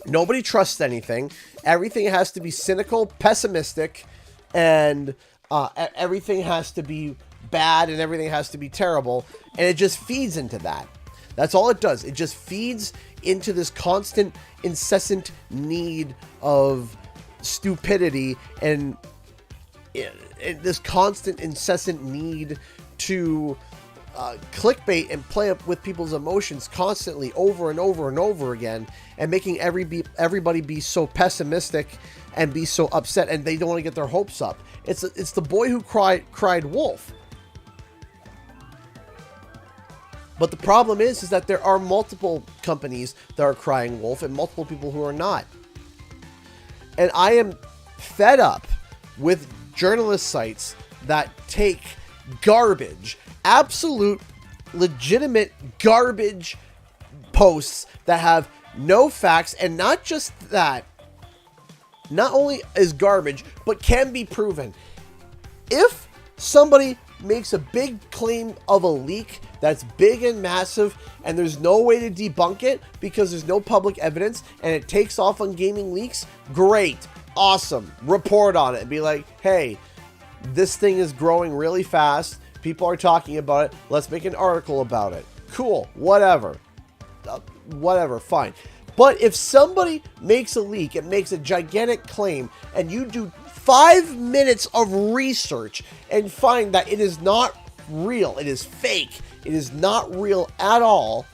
Nobody trusts anything. Everything has to be cynical, pessimistic, and everything has to be bad and everything has to be terrible. And it just feeds into that. That's all it does. It just feeds into this constant, incessant need of stupidity and this constant, incessant need to clickbait and play up with people's emotions constantly over and over and over again, and making everybody be so pessimistic and be so upset, and they don't want to get their hopes up. It's the boy who cried wolf. But the problem is that there are multiple companies that are crying wolf and multiple people who are not. And I am fed up with journalist sites that take garbage, absolute legitimate garbage posts that have no facts, and not just that, not only is garbage, but can be proven. If somebody makes a big claim of a leak that's big and massive, and there's no way to debunk it because there's no public evidence, and it takes off on gaming leaks, great, awesome, report on it and be like, hey, this thing is growing really fast, people are talking about it, let's make an article about it. Cool, whatever, fine. But if somebody makes a leak and makes a gigantic claim, and you do 5 minutes of research and find that it is not real, it is fake, it is not real at all,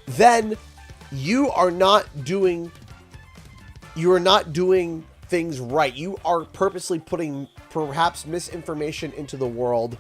then you are not doing things right. You are purposely putting perhaps misinformation into the world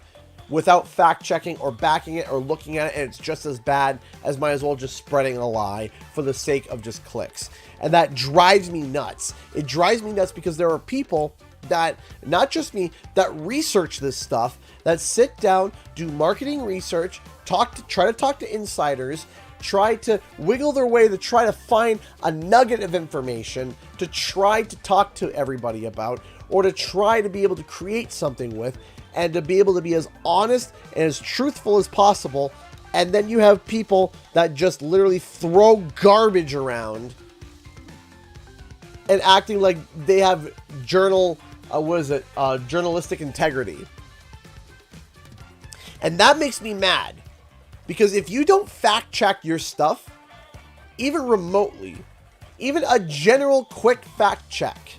without fact checking or backing it or looking at it, and it's just as bad as might as well just spreading a lie for the sake of just clicks. And that drives me nuts. It drives me nuts because there are people that, not just me, that research this stuff, that sit down, do marketing research, try to talk to insiders, try to wiggle their way to try to find a nugget of information to try to talk to everybody about, or to try to be able to create something with, and to be able to be as honest and as truthful as possible. And then you have people that just literally throw garbage around and acting like they have journalistic integrity. And that makes me mad, because if you don't fact check your stuff, even remotely, even a general quick fact check,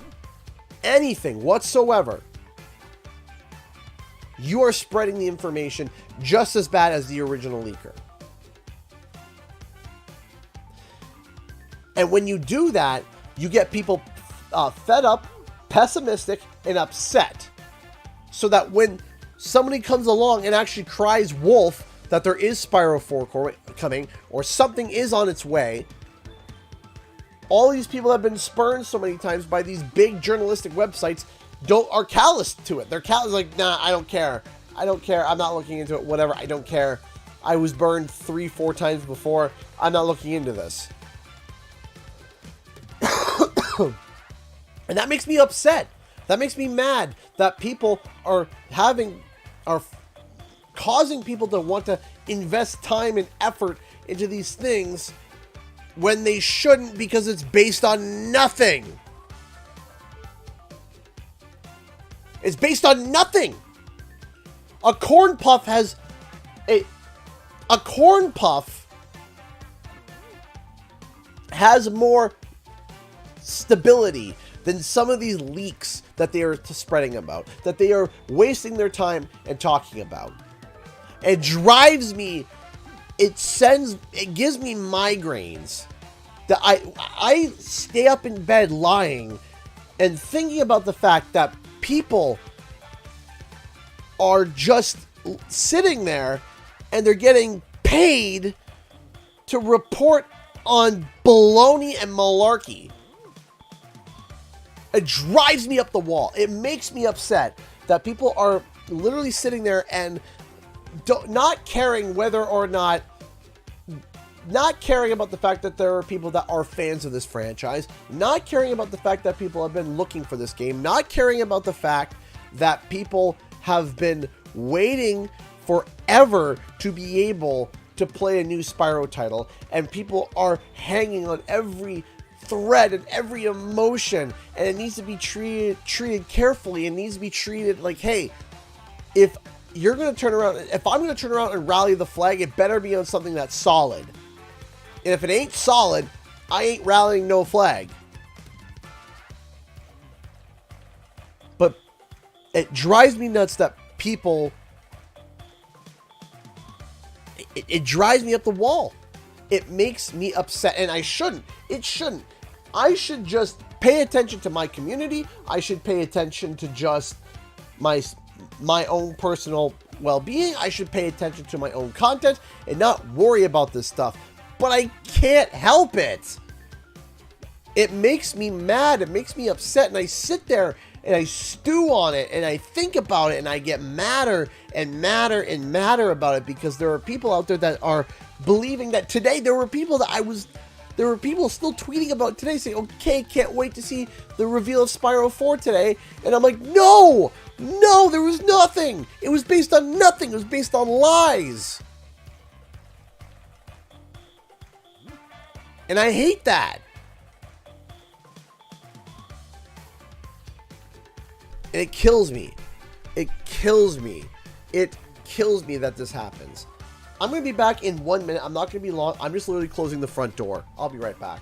anything whatsoever, you are spreading the information just as bad as the original leaker. And when you do that, you get people fed up, pessimistic, and upset. So that when somebody comes along and actually cries wolf that there is Spyro 4 coming, or something is on its way, all these people have been spurned so many times by these big journalistic websites are callous to it. They're callous, like, nah, I don't care. I don't care. I'm not looking into it. Whatever. I don't care. I was burned 3-4 times before. I'm not looking into this. And that makes me upset. That makes me mad that people are causing people to want to invest time and effort into these things when they shouldn't, because it's based on nothing. It's based on nothing. A corn puff has more stability than some of these leaks that they are spreading about, that they are wasting their time and talking about. It drives me, it gives me migraines that I stay up in bed lying and thinking about the fact that people are just sitting there and they're getting paid to report on baloney and malarkey. It drives me up the wall. It makes me upset that people are literally sitting there and not caring whether or not caring about the fact that there are people that are fans of this franchise, not caring about the fact that people have been looking for this game, not caring about the fact that people have been waiting forever to be able to play a new Spyro title, and people are hanging on every thread and every emotion, and it needs to be treated carefully. It needs to be treated like, hey, if I'm going to turn around and rally the flag, it better be on something that's solid. And if it ain't solid, I ain't rallying no flag. But it drives me nuts that people, it drives me up the wall. It makes me upset, and I shouldn't. It shouldn't. I should just pay attention to my community. I should pay attention to just my own personal well-being. I should pay attention to my own content and not worry about this stuff. But I can't help it. It makes me mad. It makes me upset, and I sit there and I stew on it, and I think about it, and I get madder and madder and madder about it, because there are people out there that are believing that today there were people still tweeting about today saying, okay, can't wait to see the reveal of Spyro 4 today. And I'm like, no, there was nothing. It was based on nothing. It was based on lies. And I hate that. And it kills me. It kills me. It kills me that this happens. I'm going to be back in 1 minute. I'm not going to be long. I'm just literally closing the front door. I'll be right back.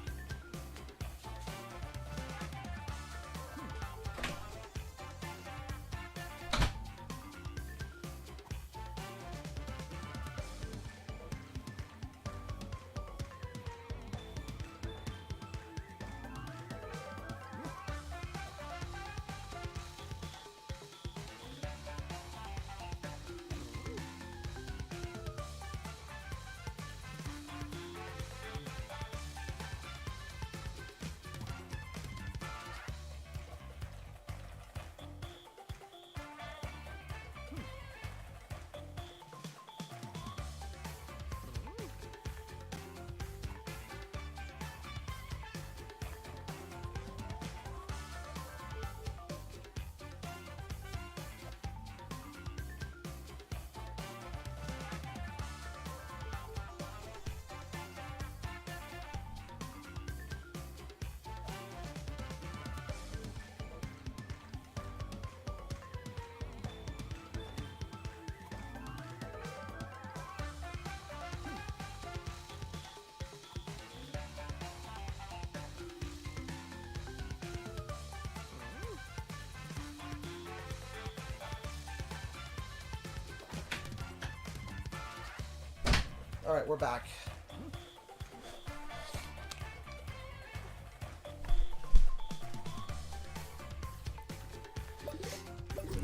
All right, we're back.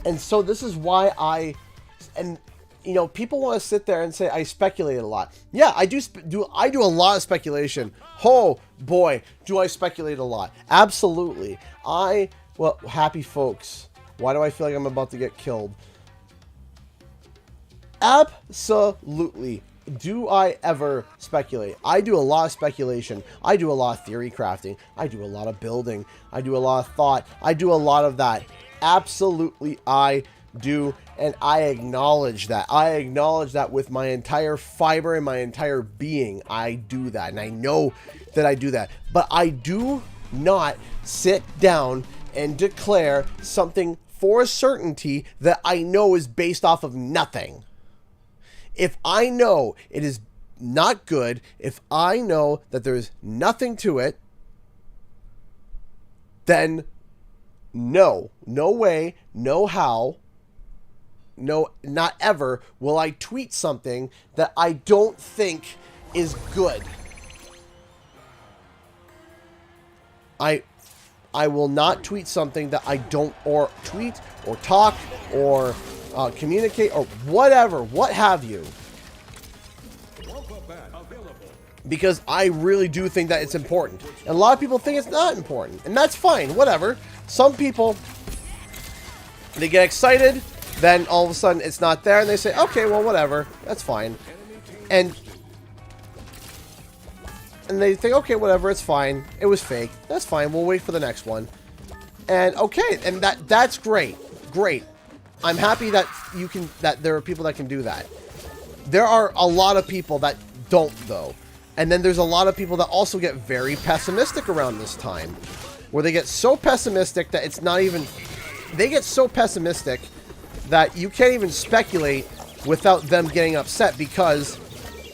And so this is why you know, people want to sit there and say I speculate a lot. Yeah, I do a lot of speculation. Oh boy, do I speculate a lot. Absolutely. Well, happy folks. Why do I feel like I'm about to get killed? Absolutely. Do I ever speculate? I do a lot of speculation. I do a lot of theory crafting. I do a lot of building. I do a lot of thought. I do a lot of that. Absolutely, I do, and I acknowledge that. I acknowledge that with my entire fiber and my entire being. I do that, and I know that I do that. But I do not sit down and declare something for a certainty that I know is based off of nothing. If I know it is not good, if I know that there's nothing to it, then no way, no how, no, not ever will I tweet something that I don't think is good. I will not tweet something that I don't, or tweet, or talk, or communicate, or whatever, what have you. Because I really do think that it's important. And a lot of people think it's not important. And that's fine, whatever. Some people, they get excited, then all of a sudden it's not there, and they say, okay, well, whatever, that's fine. And they think, okay, whatever, it's fine. It was fake. That's fine. We'll wait for the next one. And okay, and that's great. Great. I'm happy that that there are people that can do that. There are a lot of people that don't, though. And then there's a lot of people that also get very pessimistic around this time, where they get so pessimistic that it's not even, they get so pessimistic that you can't even speculate without them getting upset, because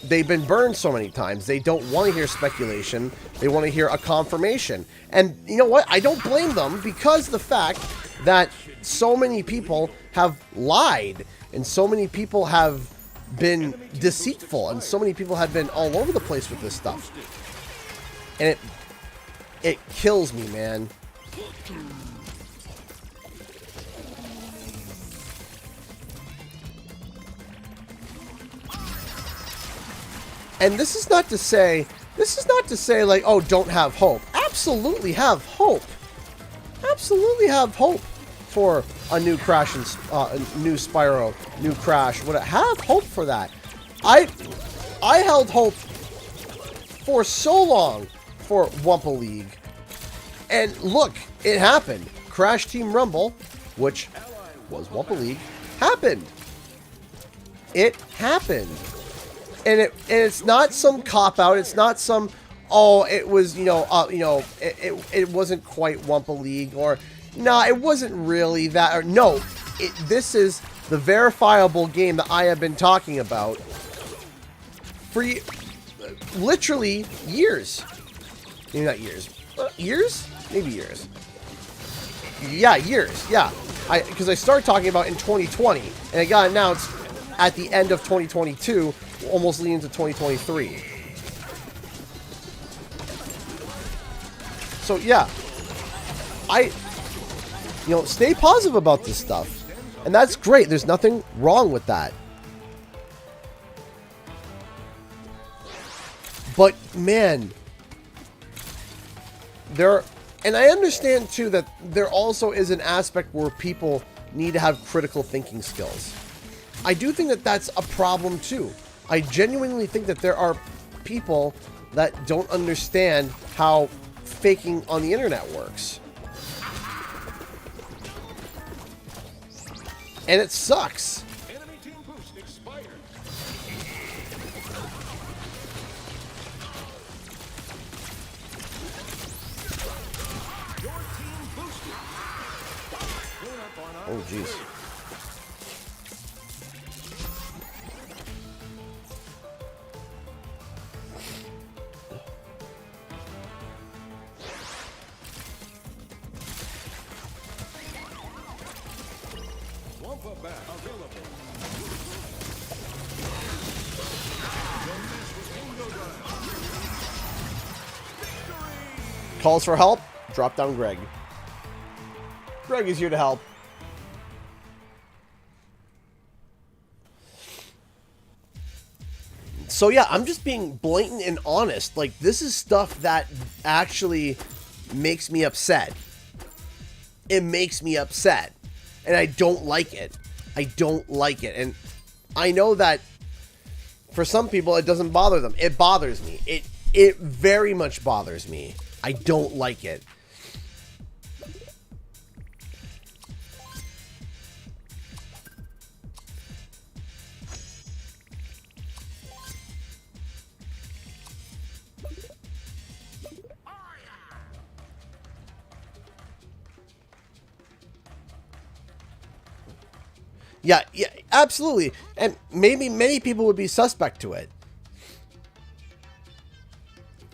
they've been burned so many times. They don't want to hear speculation. They want to hear a confirmation. And you know what? I don't blame them, because the fact that so many people have lied, and so many people have been deceitful, and so many people have been all over the place with this stuff. And it kills me, man. And this is not to say like, oh, don't have hope. Absolutely have hope. Absolutely have hope for a new Crash and a new Spyro, new Crash. Whatever. Have hope for that. I held hope for so long for Wumpa League, and look, it happened. Crash Team Rumble, which was Wumpa League, happened. It happened. And it's not some cop-out. It's not some, oh, it was, it wasn't quite Wumpa League, or, no, it wasn't really that, or, no, this is the verifiable game that I have been talking about for literally years. Maybe not years. Years? Maybe years. Yeah, years, yeah. Because I started talking about in 2020, and it got announced at the end of 2022, almost leading to 2023. So yeah, stay positive about this stuff, and that's great. There's nothing wrong with that. But man, and I understand too that there also is an aspect where people need to have critical thinking skills. I do think that that's a problem too. I genuinely think that there are people that don't understand how faking on the internet works. And it sucks. Enemy team boost expired. Your team boosted. Oh, jeez. Wumpa bat available. calls for help, drop down Greg. Greg is here to help. So yeah, I'm just being blatant and honest. Like, this is stuff that actually makes me upset. It makes me upset. And I don't like it. I don't like it. And I know that for some people it doesn't bother them. It bothers me. It very much bothers me. I don't like it. Yeah, absolutely. And maybe many people would be suspect to it.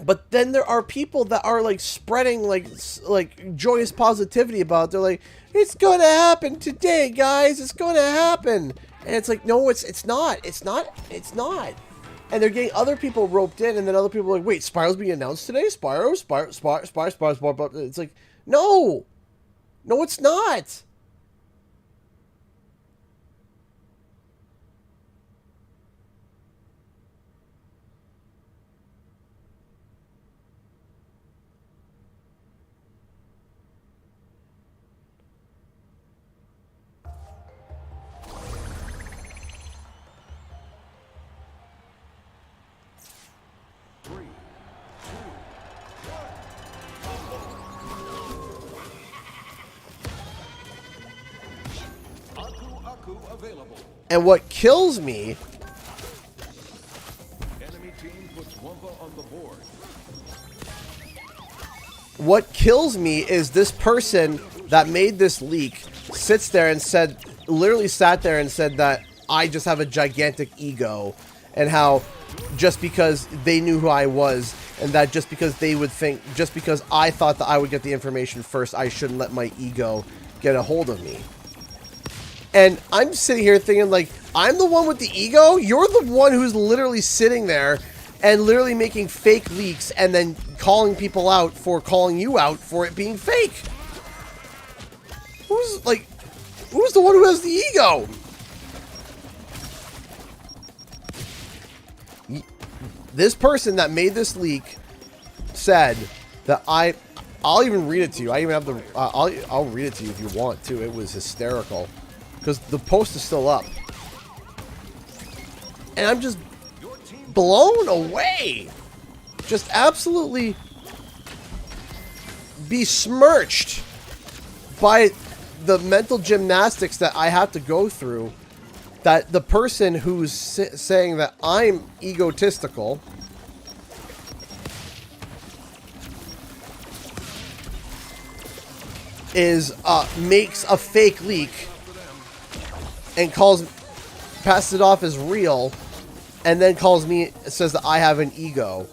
But then there are people that are like spreading like joyous positivity about it. They're like, it's going to happen today, guys. It's going to happen. And it's like, no, it's not. It's not. It's not. And they're getting other people roped in, and then other people are like, wait, Spyro's being announced today? Spyro. It's like, no. No, it's not. And what kills me, Enemy team puts Wumpa on the board. What kills me is this person that made this leak sits there and said, literally sat there and said that I just have a gigantic ego, and how just because they knew who I was, and that just because they would think, just because I thought that I would get the information first, I shouldn't let my ego get a hold of me. And I'm sitting here thinking, like, I'm the one with the ego? You're the one who's literally sitting there and literally making fake leaks and then calling people out for calling you out for it being fake. Who's the one who has the ego? This person that made this leak said that I'll even read it to you. I even have the, I'll read it to you if you want to. It was hysterical. Because the post is still up. And I'm just blown away. Just absolutely besmirched by the mental gymnastics that I have to go through. That the person who's saying that I'm egotistical is makes a fake leak and passes it off as real, and then calls me, says that I have an ego.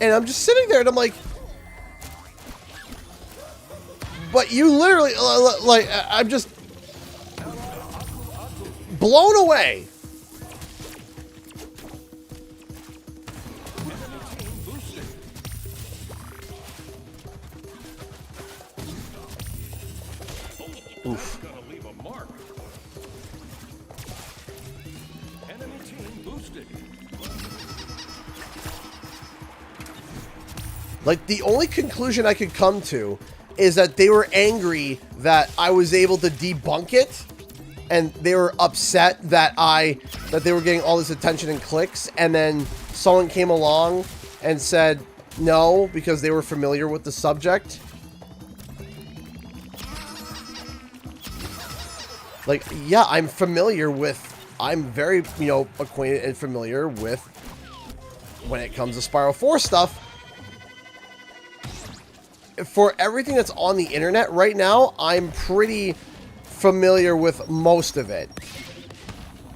And I'm just sitting there and I'm like, but you literally, like, I'm just blown away. Oof. Gonna leave a mark. Enemy team boosted. Like, the only conclusion I could come to is that they were angry that I was able to debunk it, and they were upset that they were getting all this attention and clicks, and then someone came along and said no because they were familiar with the subject. Like, yeah, I'm very, acquainted and familiar with when it comes to Spyro 4 stuff. For everything that's on the internet right now, I'm pretty familiar with most of it.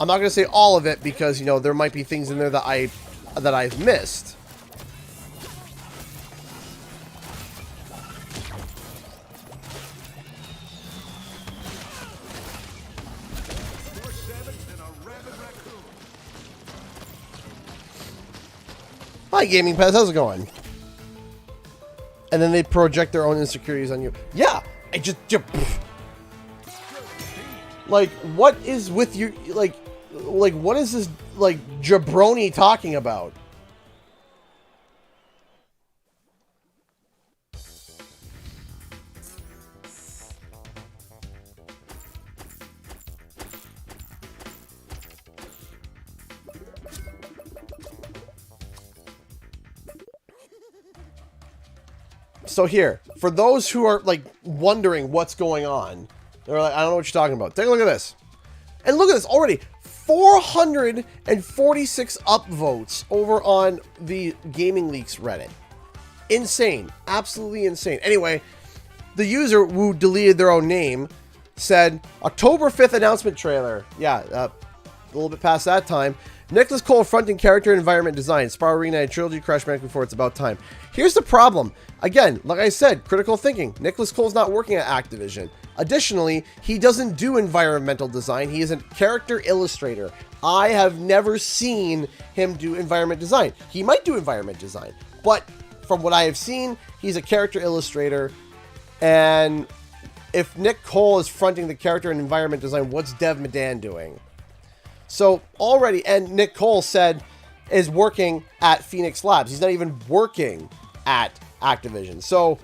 I'm not going to say all of it because, there might be things in there that I've missed. Hi, Gaming Pets. How's it going? And then they project their own insecurities on you. Yeah, I just like, what is with you? Like, what is this like jabroni talking about? So here, for those who are like wondering what's going on, they're like, I don't know what you're talking about. Take a look at this. And look at this already. 446 upvotes over on the Gaming Leaks Reddit. Insane. Absolutely insane. Anyway, the user who deleted their own name said, October 5th announcement trailer. Yeah, a little bit past that time. Nicholas Cole fronting character and environment design. Spyro Reignited Trilogy, Crash Bandicoot 4, it's about time. Here's the problem. Again, like I said, critical thinking. Nicholas Cole's not working at Activision. Additionally, he doesn't do environmental design. He is a character illustrator. I have never seen him do environment design. He might do environment design, but from what I have seen, he's a character illustrator. And if Nick Cole is fronting the character and environment design, what's Dev Madan doing? So already, and Nick Cole said is working at Phoenix Labs. He's not even working at Activision. So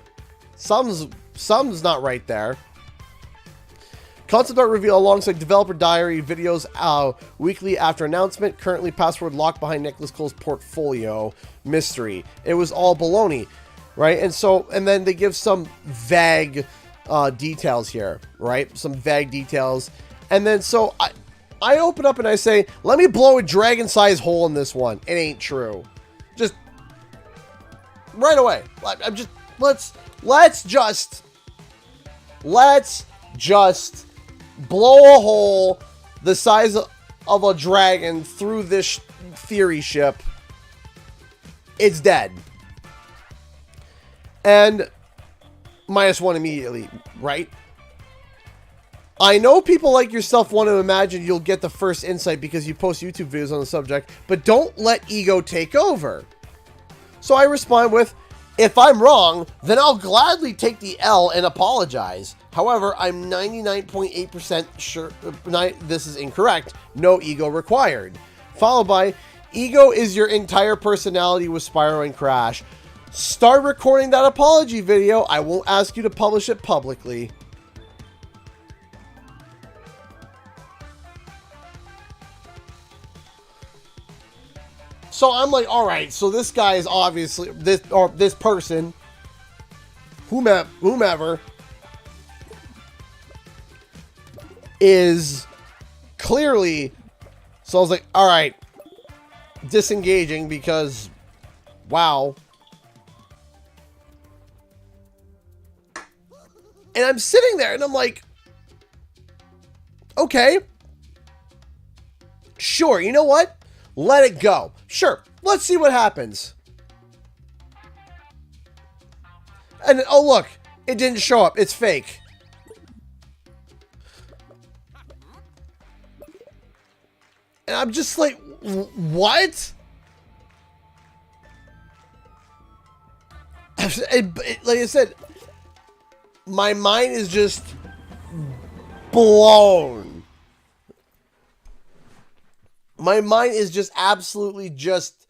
something's not right there. Concept art reveal alongside developer diary videos weekly after announcement. Currently password locked behind Nicholas Cole's portfolio. Mystery. It was all baloney, right? And so, and then they give some vague details here, right? Some vague details. And then so I open up and I say, let me blow a dragon-sized hole in this one. It ain't true. Just right away. I'm just let's just blow a hole the size of a dragon through this theory ship. It's dead. And -1 immediately, right? I know people like yourself want to imagine you'll get the first insight because you post YouTube videos on the subject, but don't let ego take over. So I respond with, if I'm wrong, then I'll gladly take the L and apologize. However, I'm 99.8% sure this is incorrect. No ego required. Followed by, ego is your entire personality with Spyro and Crash. Start recording that apology video. I won't ask you to publish it publicly. So I'm like, all right, so this guy is obviously this person, whomever, is clearly. So I was like, all right, disengaging because, wow. And I'm sitting there and I'm like, okay, sure, you know what? Let it go. Sure, let's see what happens. And oh look, it didn't show up. It's fake. And I'm just like, what? Like I said, my mind is just blown. My mind is just absolutely just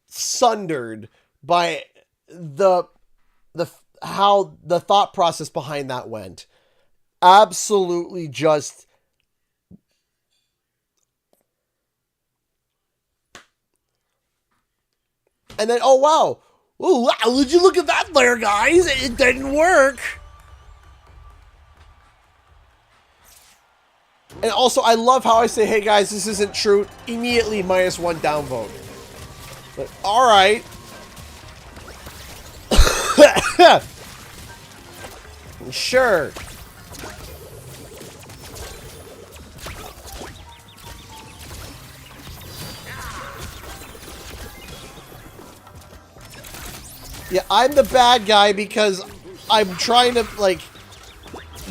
sundered by how the thought process behind that went. Absolutely just and then, oh wow. Oh wow, would you look at that there, guys? It didn't work. And also, I love how I say, hey guys, this isn't true. Immediately -1 downvote. But, alright. Sure. Yeah, I'm the bad guy because I'm trying to, like,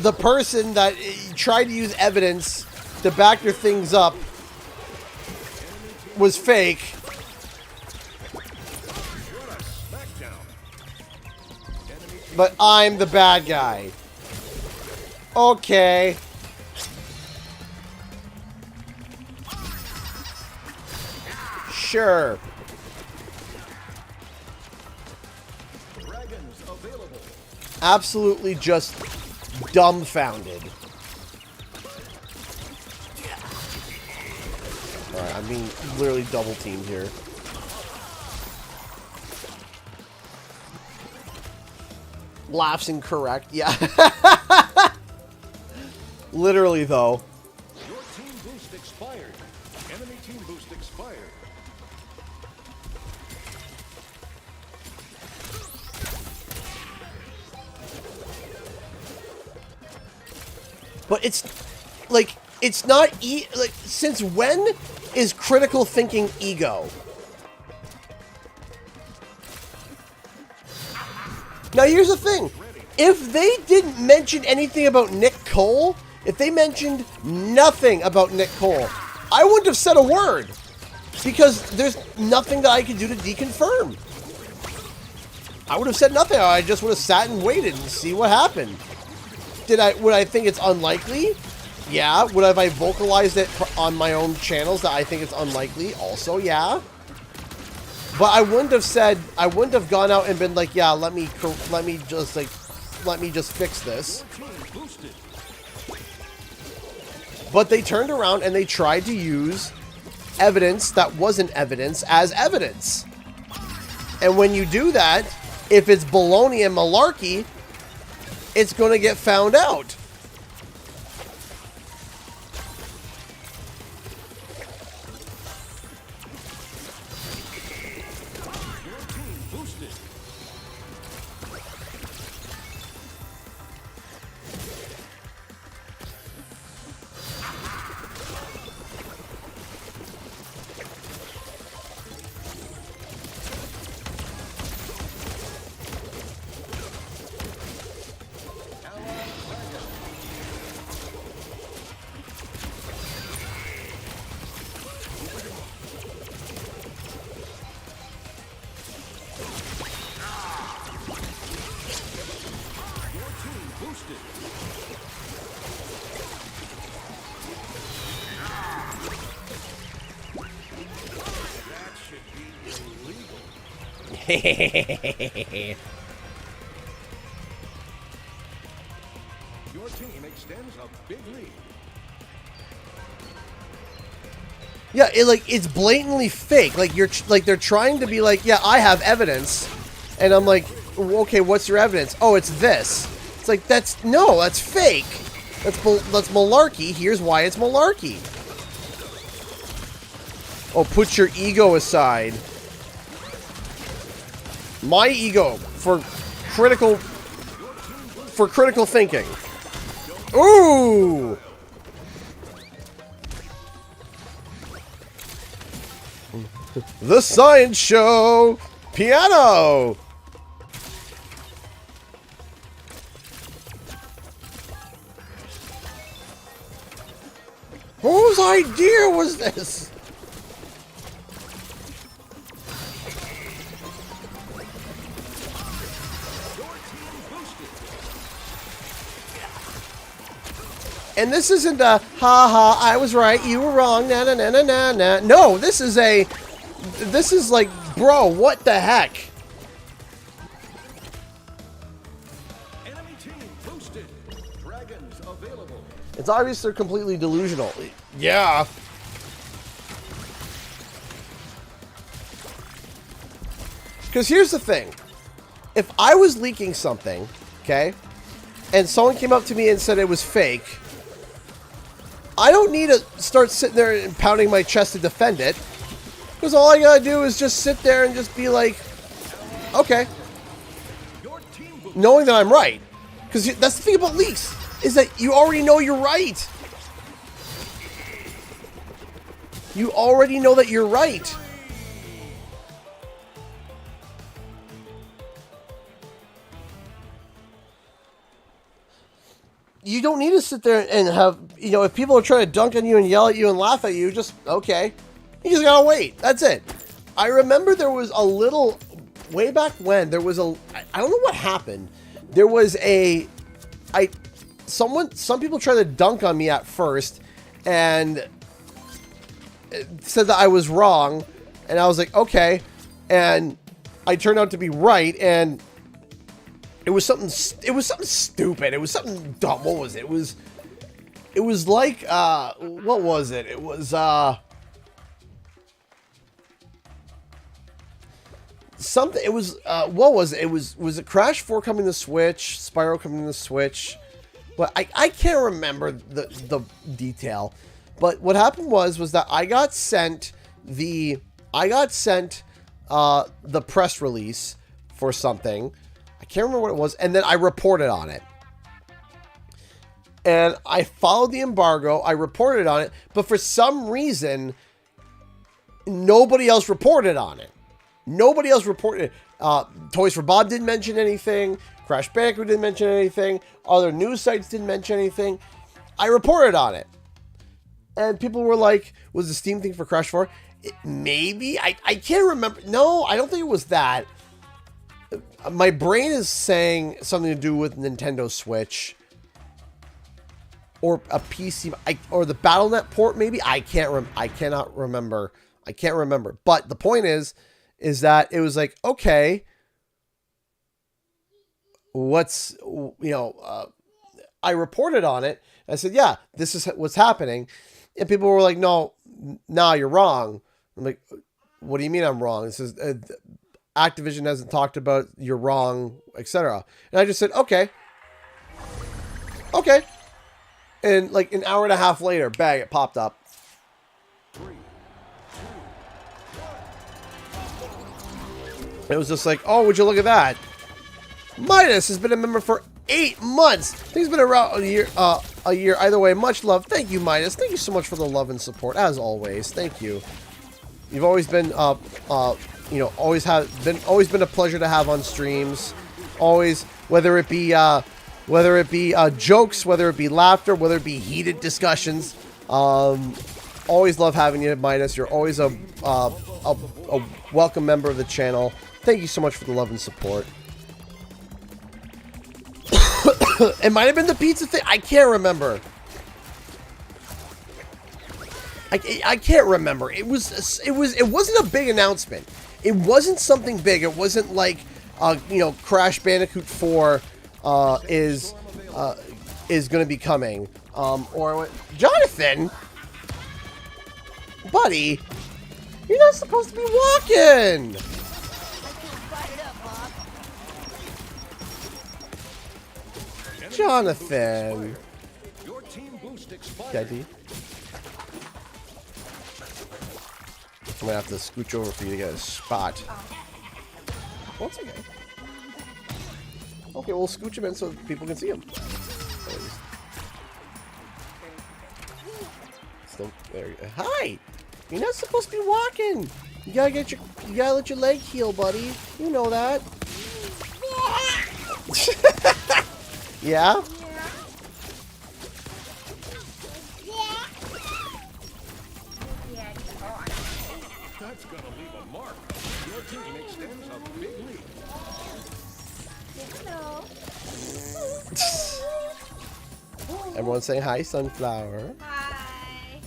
the person that tried to use evidence to back their things up was fake. But I'm the bad guy. Okay. Sure. Dragons available. Absolutely just dumbfounded. Alright, I'm being literally double teamed here. Laughs incorrect. Yeah. Literally, though. Your team boost expired. Enemy team boost expired. But it's like it's not like since when is critical thinking ego? Now here's the thing. If they didn't mention anything about Nick Cole, if they mentioned nothing about Nick Cole, I wouldn't have said a word. Because there's nothing that I could do to deconfirm. I would have said nothing. I just would have sat and waited and see what happened. Would I think it's unlikely? Yeah. Would have I vocalized it on my own channels that I think it's unlikely? Also, yeah. But I wouldn't have gone out and been like, yeah, let me just fix this. But they turned around and they tried to use evidence that wasn't evidence as evidence. And when you do that, if it's baloney and malarkey, it's going to get found out. Your team extends a big lead. Yeah, it's blatantly fake. Like they're trying to be like, yeah, I have evidence, and I'm like, okay, what's your evidence? Oh, it's this. It's like that's fake. That's malarkey. Here's why it's malarkey. Oh, put your ego aside. My ego for critical thinking. Ooh. The Science Show piano. Whose idea was this? And this isn't a, ha, I was right, you were wrong, na na na na na na. No, this is like, bro, what the heck? Enemy team boosted. Dragons available. It's obvious they're completely delusional. Yeah. Because here's the thing. If I was leaking something, okay, and someone came up to me and said it was fake, I don't need to start sitting there and pounding my chest to defend it. Because all I gotta do is just sit there and just be like, okay. Knowing that I'm right. Because that's the thing about leaks, is that you already know you're right. You already know that you're right. You don't need to sit there and have, if people are trying to dunk on you and yell at you and laugh at you, just, okay. You just gotta wait. That's it. I remember there was a little, way back when, there was I don't know what happened. there was some people tried to dunk on me at first and said that I was wrong, and I was like, okay, and I turned out to be right, and it was something stupid. It was something dumb. What was it? It was like, what was it? It was, something, it was, what was it? Was it Crash 4 coming to Switch? Spyro coming to Switch? But I can't remember the detail. But what happened was that I got sent the press release for something. I can't remember what it was, and then I reported on it. And I followed the embargo, I reported on it, but for some reason, nobody else reported on it. Nobody else reported. Toys for Bob didn't mention anything. Crash Bandicoot didn't mention anything. Other news sites didn't mention anything. I reported on it. And people were like, was the Steam thing for Crash 4? Maybe. I can't remember. No, I don't think it was that. My brain is saying something to do with Nintendo Switch. Or a PC. Or the Battle.net port, maybe? I cannot remember. I can't remember. But the point is that it was like, okay, what's, I reported on it. I said, yeah, this is what's happening. And people were like, no, you're wrong. I'm like, what do you mean I'm wrong? This is, Activision hasn't talked about you're wrong, etc. And I just said, okay. And like an hour and a half later, bang, it popped up. It was just like, oh, would you look at that? Midas has been a member for 8 months. He's been around a year. Either way, much love. Thank you, Midas. Thank you so much for the love and support, as always. Thank you. You've always been, always been a pleasure to have on streams. Always, whether it be jokes, whether it be laughter, whether it be heated discussions. Always love having you, Midas. You're always a welcome member of the channel. Thank you so much for the love and support. It might have been the pizza thing. I can't remember. I can't remember. It wasn't a big announcement. It wasn't something big. It wasn't like, Crash Bandicoot 4 is going to be coming. Or Jonathan, buddy, you're not supposed to be walking. Jonathan. Daddy. I'm gonna have to scooch over for you to get a spot. Well, it's okay. Okay, we'll scooch him in so people can see him. Still, there you go. Hi! You're not supposed to be walking! You gotta let your leg heal, buddy. You know that. Yeah? That's gonna leave a mark. Your team extends a big lead. Everyone's saying hi, Sunflower. Hi.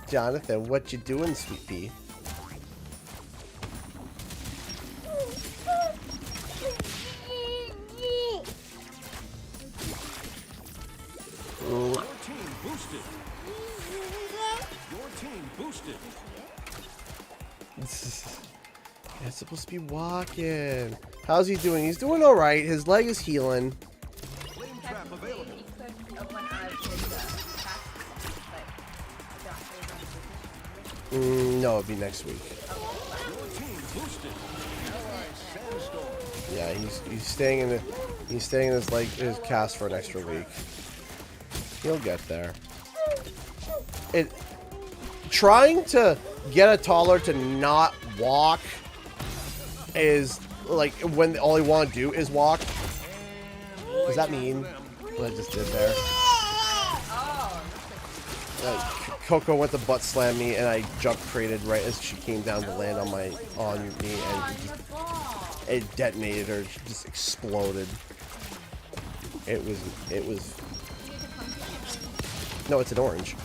Jonathan, what you doing, sweet pea? Your team boosted. Your team boosted. He's supposed to be walking. How's he doing? He's doing all right. His leg is healing. Flame trap available. No, it'll be next week. Your team boosted. Sandstorm. Yeah, he's staying in his cast for an extra week. He'll get there. Trying to get a toddler to not walk is like when all they want to do is walk. Does that mean what I just did there? Coco went to butt slam me, and I jump crated right as she came down to land on me, and it detonated her. She just exploded. It was. You need to pumpkin. No, it's an orange.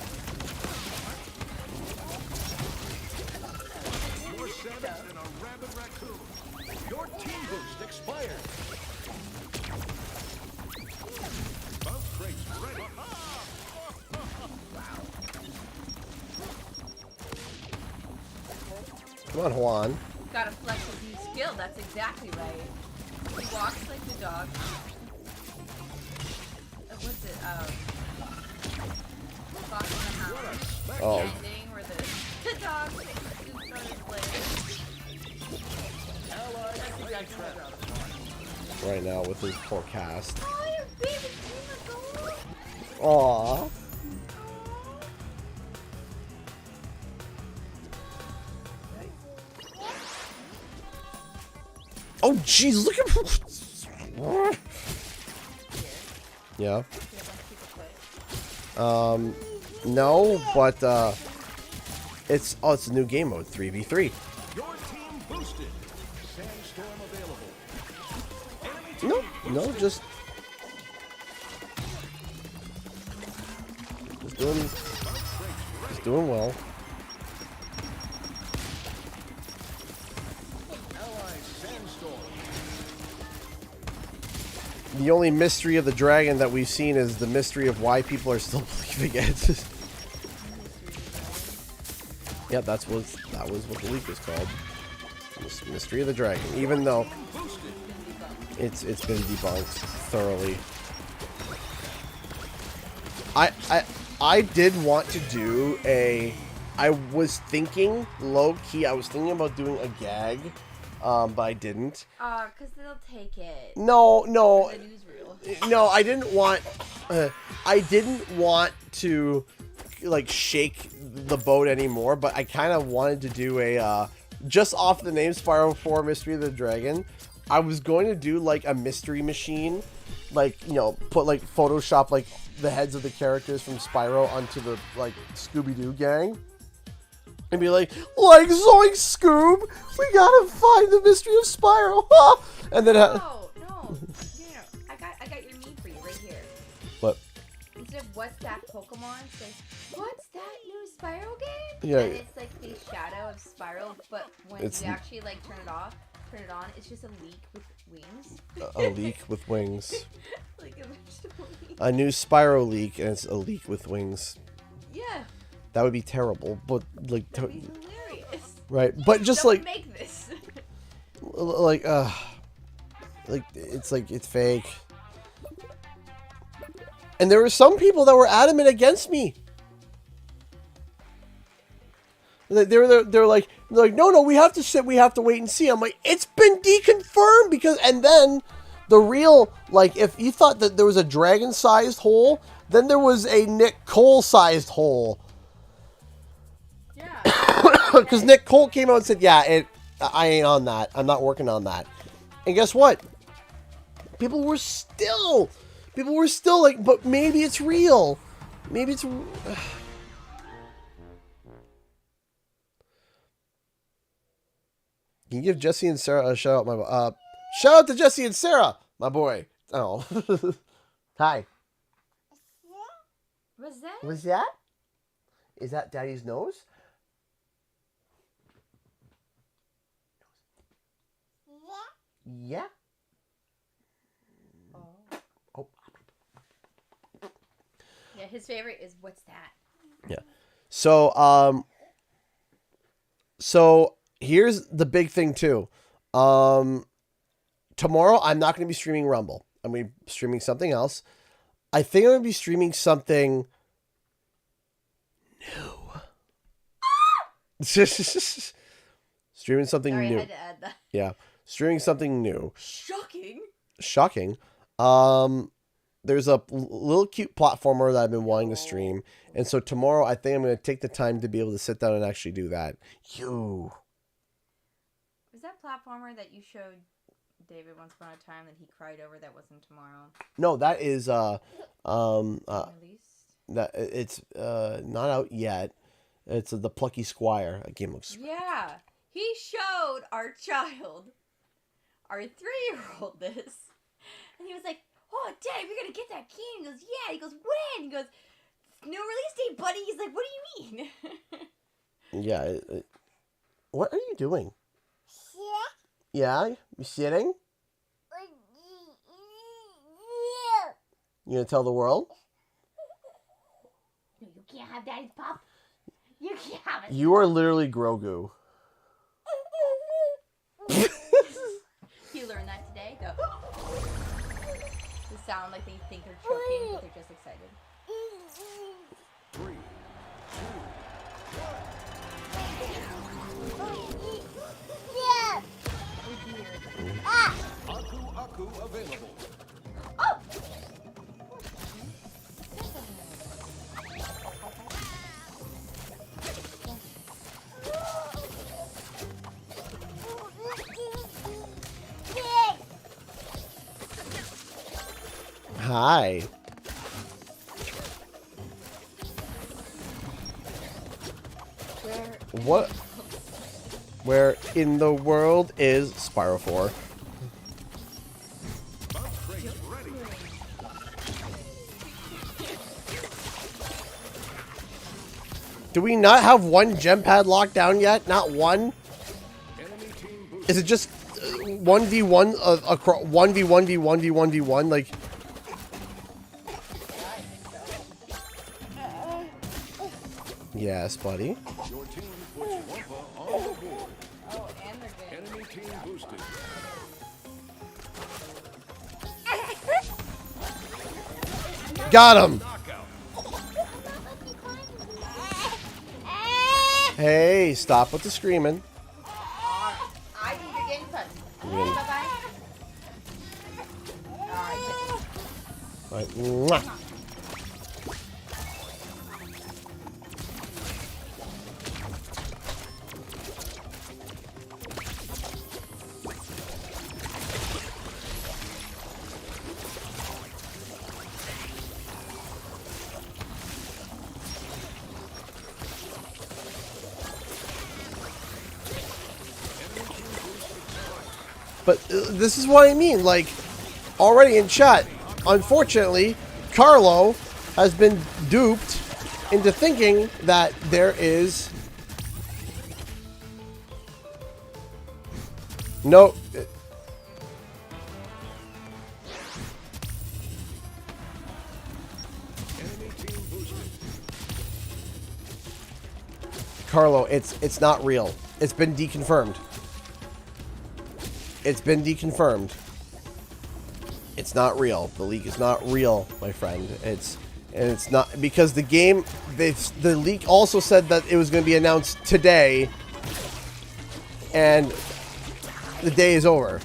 More salmon than a rabid raccoon. Your team boost expired. Bounce crates ready. Come on, Juan. Gotta flex his new skill. That's exactly right. He walks like the dog. What's it? Fox and the Hound. Oh. The ending where the dog takes the soup from his leg. Right now with his poor cast. Oh, your baby dream of gold. Aww. Oh, jeez, look at. Yeah. No, but it's a new game mode, 3v3. Your team boosted. Sandstorm available. No, just doing well. The only mystery of the dragon that we've seen is the mystery of why people are still believing it. Yeah, that was what the leak was called. Mystery of the dragon. Even though it's been debunked thoroughly. I did want to do a. I was thinking low key. I was thinking about doing a gag. But I didn't. Because they'll take it. No. The newsreel. No, I didn't want. I didn't want to, like, shake the boat anymore. But I kind of wanted to do a, just off the name Spyro 4 Mystery of the Dragon. I was going to do like a mystery machine, like, you know, put like Photoshop like the heads of the characters from Spyro onto the like Scooby-Doo gang. And be like Zoink Scoob, we gotta find the mystery of Spyro. And then No. I got your need for you right here. What? Instead of what's that Pokemon, say what's that new Spyro game? Yeah. And it's like the shadow of Spyro, but when It's- you actually like turn it on, it's just a leak with wings. A leak with wings. Like a vegetable leak. A new Spyro leak, and it's a leak with wings. Yeah. That would be terrible, but like, That'd be hilarious. right? But just Don't like, make this. it's fake. And there were some people that were adamant against me. They're like, no, we have to wait and see. I'm like, it's been deconfirmed because, and then the real, like, if you thought that there was a dragon-sized hole, then there was a Nick Cole-sized hole. Yeah. Because Nick Cole came out and said, yeah, I ain't on that. I'm not working on that. And guess what? People were still like, but maybe it's real. Maybe it's... Can you give Jesse and Sarah a shout out? Shout out to Jesse and Sarah, my boy. Oh. Hi. What's that? What's that? Is that Daddy's nose? Yeah. Oh. Yeah, his favorite is what's that? Yeah. So here's the big thing too. Tomorrow I'm not going to be streaming Rumble. I'm going to be streaming something else. I think I'm going to be streaming something new. Streaming something Sorry, new. I had to add that. Yeah. Streaming something new. Shocking. There's a little cute platformer that I've been wanting to stream. And so tomorrow I think I'm going to take the time to be able to sit down and actually do that. Was that platformer that you showed David once upon a time that he cried over that wasn't tomorrow? No, that is Released? that it's not out yet. It's the Plucky Squire. That game looks Yeah. He showed our child, our 3-year-old this. And he was like, oh, Dave, you're going gonna get that key? And he goes, yeah. He goes, when? He goes, no release date, buddy. He's like, what do you mean? Yeah. What are you doing? Yeah, you sitting? You gonna tell the world? No, you can't have Daddy's pop. You can't have it. You are literally Grogu. You learned that today? The sound like they think they're choking, but they're just excited. 3, 2, Aku Aku available. Oh! Hi. What? Where in the world is Spyro 4? Bounce crates ready. Do we not have one gem pad locked down yet? Not one? Enemy team boosted. Is it just 1v1 across 1v1v1v1v1 like? Yes, buddy. Your team puts Wumpa on the board. Oh, and they're good. Enemy team boosted. Got him. Knockout. Hey, stop with the screaming. I think you're getting fun. Really? Bye-bye. Alright, Right. Mwah. But this is what I mean, like, already in chat, unfortunately, Carlo has been duped into thinking that there is no... Enemy team boosted. Carlo, it's not real. It's been deconfirmed. It's been deconfirmed. It's not real. The leak is not real, my friend. It's not because the game. The leak also said that it was going to be announced today, and the day is over.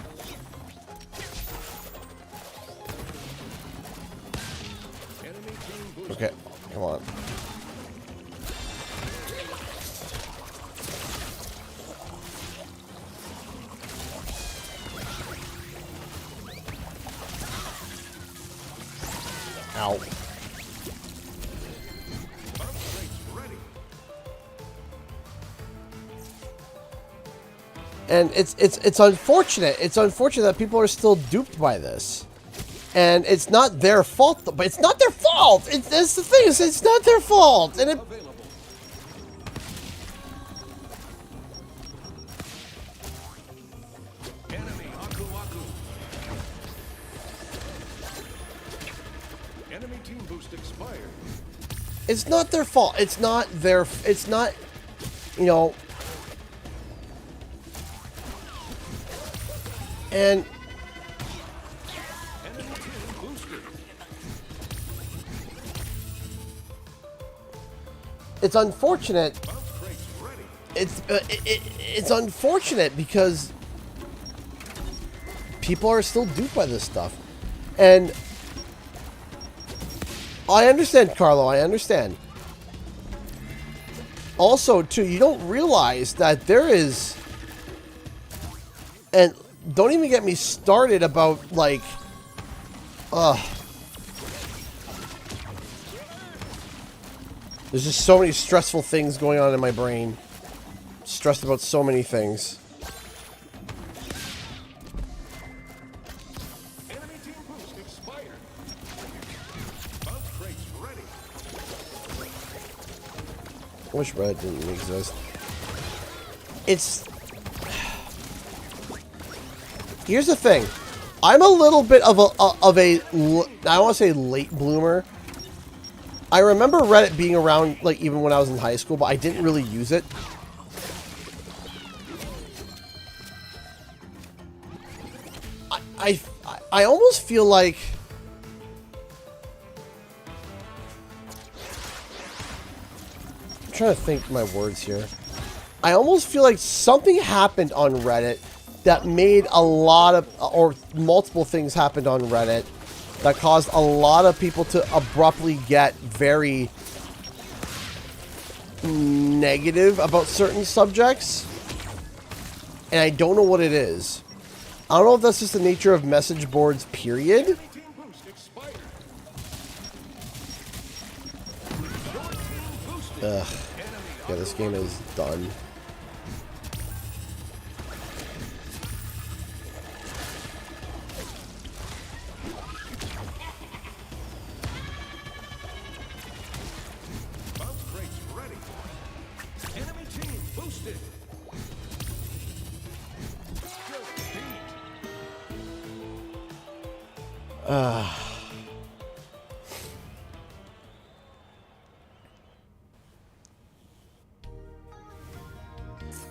Enemy team boosted. Enemy team boosted. Okay, come on. Ow. Bounce crates ready. And it's unfortunate. It's unfortunate that people are still duped by this. And it's not their fault, but it's not their fault. That's the thing. It's not their fault. And it, Available. Enemy Aku Aku. Enemy team boost expired. it's not their fault. It's not their. It's not, you know. And Enemy team boosted. it's unfortunate. Bounce crates ready. It's unfortunate because people are still duped by this stuff, and I understand, Carlo. I understand, also, too, you don't realize that there is... And don't even get me started about, like... There's just so many stressful things going on in my brain. Stressed about so many things. Enemy team boost expired. Bounce crates ready. I wish red didn't exist. It's... Here's the thing. I'm a little bit of a I don't want to say late bloomer. I remember Reddit being around, like, even when I was in high school, but I didn't really use it. I almost feel like... I'm trying to think my words here. I almost feel like something happened on Reddit that made a lot of... Or multiple things happened on Reddit that caused a lot of people to abruptly get very negative about certain subjects. And I don't know what it is. I don't know if that's just the nature of message boards, period. Enemy team boost expired. Your team boosted. Ugh. Enemy Yeah, this game is done. bounce crates ready. Enemy team boosted.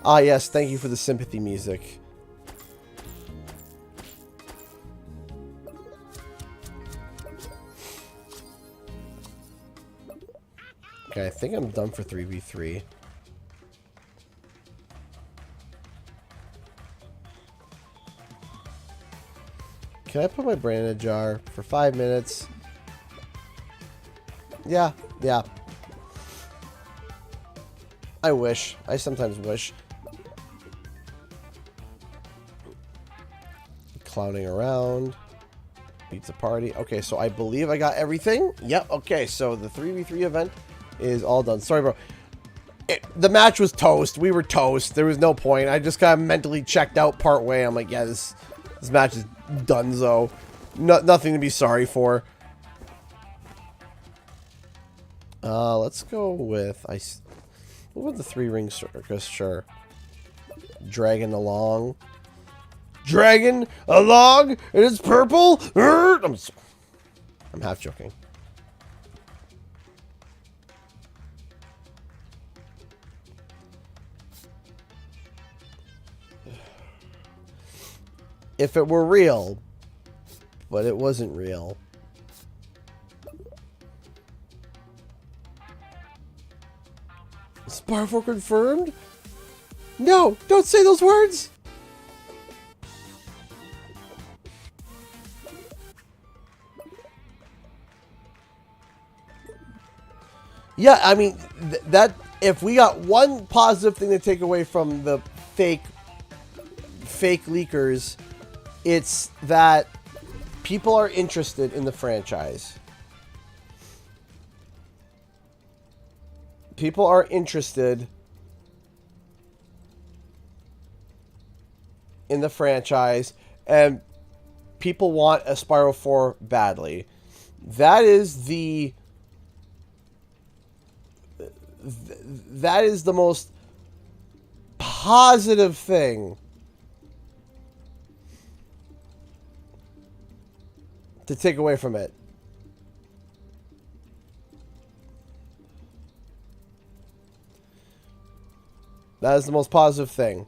Ah, yes, thank you for the sympathy music. Okay, I think I'm done for 3v3. Can I put my brain in a jar for 5 minutes? Yeah. I wish. I sometimes wish. Clowning around. Pizza party. Okay, so I believe I got everything. Yep, okay, so the 3v3 event is all done. Sorry, bro. The match was toast. We were toast. There was no point. I just kind of mentally checked out part way. I'm like, yeah, this match is donezo. Nothing to be sorry for. Let's go with... What would the 3-ring circus? Sure. Dragging along. Dragon along, and it's purple. I'm half joking. If it were real, but it wasn't real. Spyro confirmed? No, don't say those words. Yeah, I mean, that if we got one positive thing to take away from the fake leakers, it's that people are interested in the franchise. People are interested in the franchise, and people want a Spyro 4 badly. That is the most positive thing to take away from it. That is the most positive thing.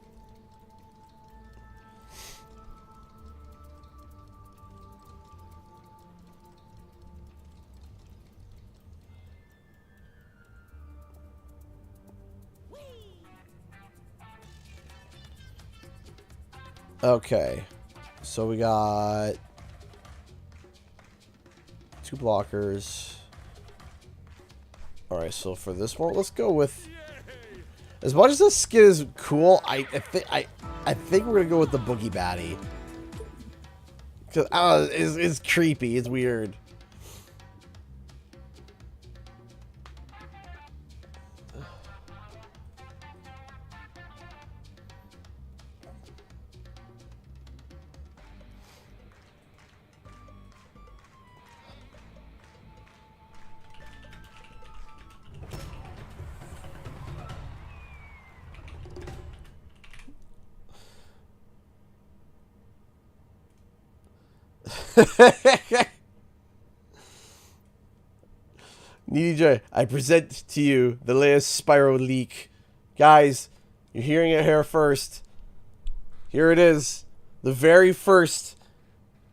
Okay, so we got 2 blockers. All right, so for this one, let's go with As much as this skin is cool, I think we're gonna go with the Boogie Baddie. Cause it's creepy. It's weird. Needy Joy, I present to you the latest Spyro leak. Guys, you're hearing it here first. Here it is. The very first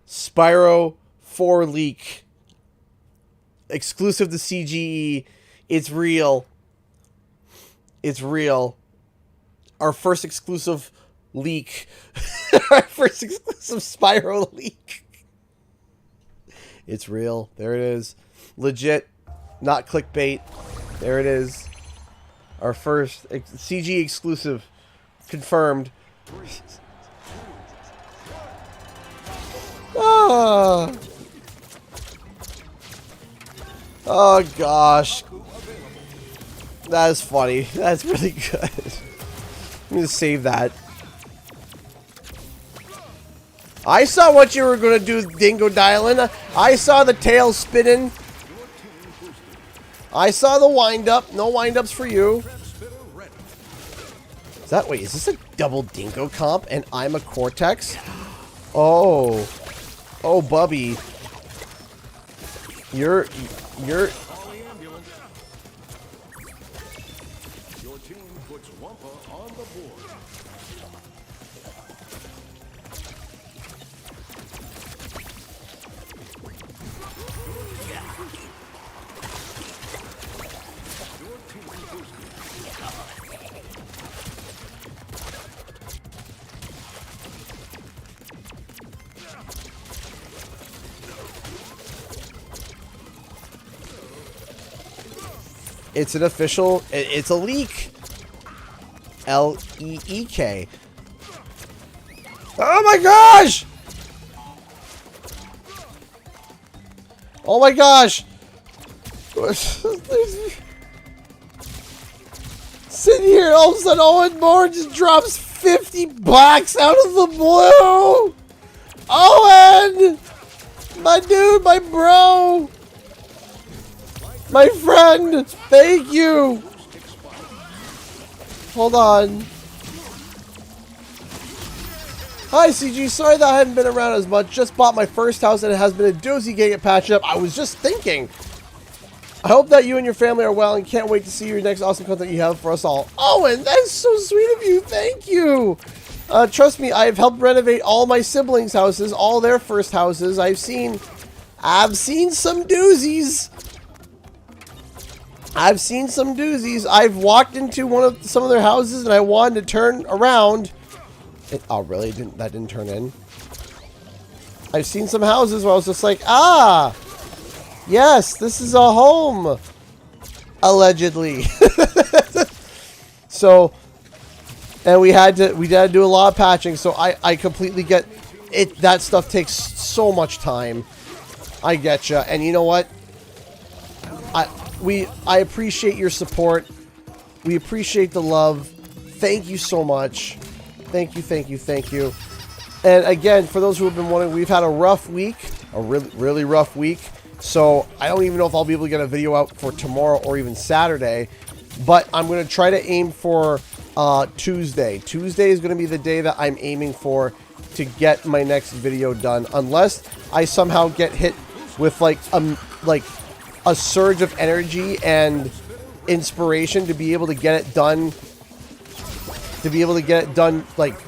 Spyro 4 leak. Exclusive to CGE. It's real. It's real. Our first exclusive leak. Our first exclusive Spyro leak. It's real. There it is. Legit. Not clickbait. There it is. Our first CG exclusive. Confirmed. Ah. Oh gosh. That is funny. That's really good. I'm gonna save that. I saw what you were gonna do, Dingo Dylan. I saw the tail spinning. I saw the wind up. No wind ups for you. Is that, wait, is this a double Dingo comp and I'm a Cortex? Oh. Oh, Bubby. You're Your team puts Wampa on the board. It's an official, it's a leak. L-E-E-K. Oh my gosh! Oh my gosh! Sitting here, all of a sudden Owen Moore just drops $50 out of the blue! Owen! My dude, my bro! My friend! Thank you! Hold on. Hi CG, sorry that I haven't been around as much. Just bought my first house and it has been a doozy getting it patched up. I was just thinking. I hope that you and your family are well and can't wait to see your next awesome content you have for us all. Owen, that's so sweet of you. Thank you. Trust me, I've helped renovate all my siblings' houses, all their first houses. I've seen some doozies. I've seen some doozies. I've walked into some of their houses and I wanted to turn around. Oh, really? That didn't turn in? I've seen some houses where I was just like, ah, yes, this is a home. Allegedly. So, and we had to do a lot of patching. So I completely get it. That stuff takes so much time. I getcha. And you know what? I appreciate your support. We appreciate the love. Thank you so much. Thank you, thank you, thank you. And again, for those who have been wondering, we've had a rough week, a really rough week. So I don't even know if I'll be able to get a video out for tomorrow or even Saturday. But I'm going to try to aim for Tuesday. Tuesday is going to be the day that I'm aiming for to get my next video done. Unless I somehow get hit with like a surge of energy and inspiration to be able to get it done. To be able to get it done like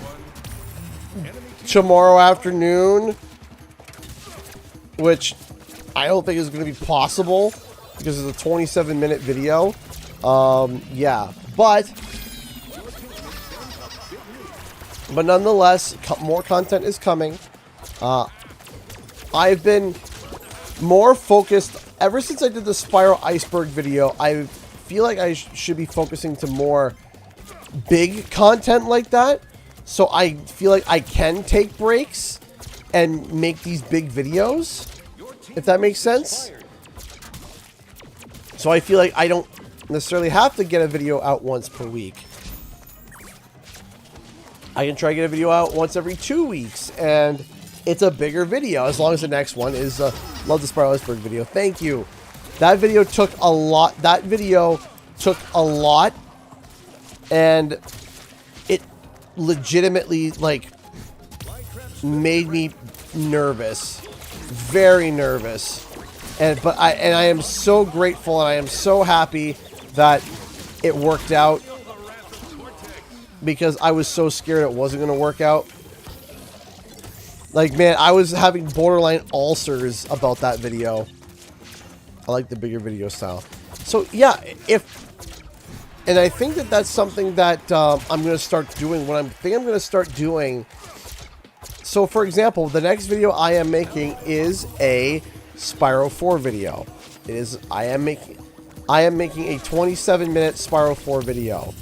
tomorrow afternoon, which I don't think is going to be possible because it's a 27-minute video. Yeah, but nonetheless, more content is coming. I've been more focused ever since I did the Spyro Iceberg video. I feel like I should be focusing to more big content like that. So I feel like I can take breaks and make these big videos, if that makes sense. So I feel like I don't necessarily have to get a video out once per week. I can try to get a video out once every 2 weeks, and it's a bigger video, as long as the next one is love the Spyro Iceberg video. Thank you. That video took a lot. That video took a lot, and it legitimately, like, made me nervous. Very nervous. But I am so grateful, and I am so happy that it worked out, because I was so scared it wasn't going to work out. Like, man, I was having borderline ulcers about that video. I like the bigger video style. So, yeah, and I think that that's something that I'm going to start doing. What I think I'm going to start doing. So, for example, the next video I am making is a Spyro 4 video. I am making a 27-minute Spyro 4 video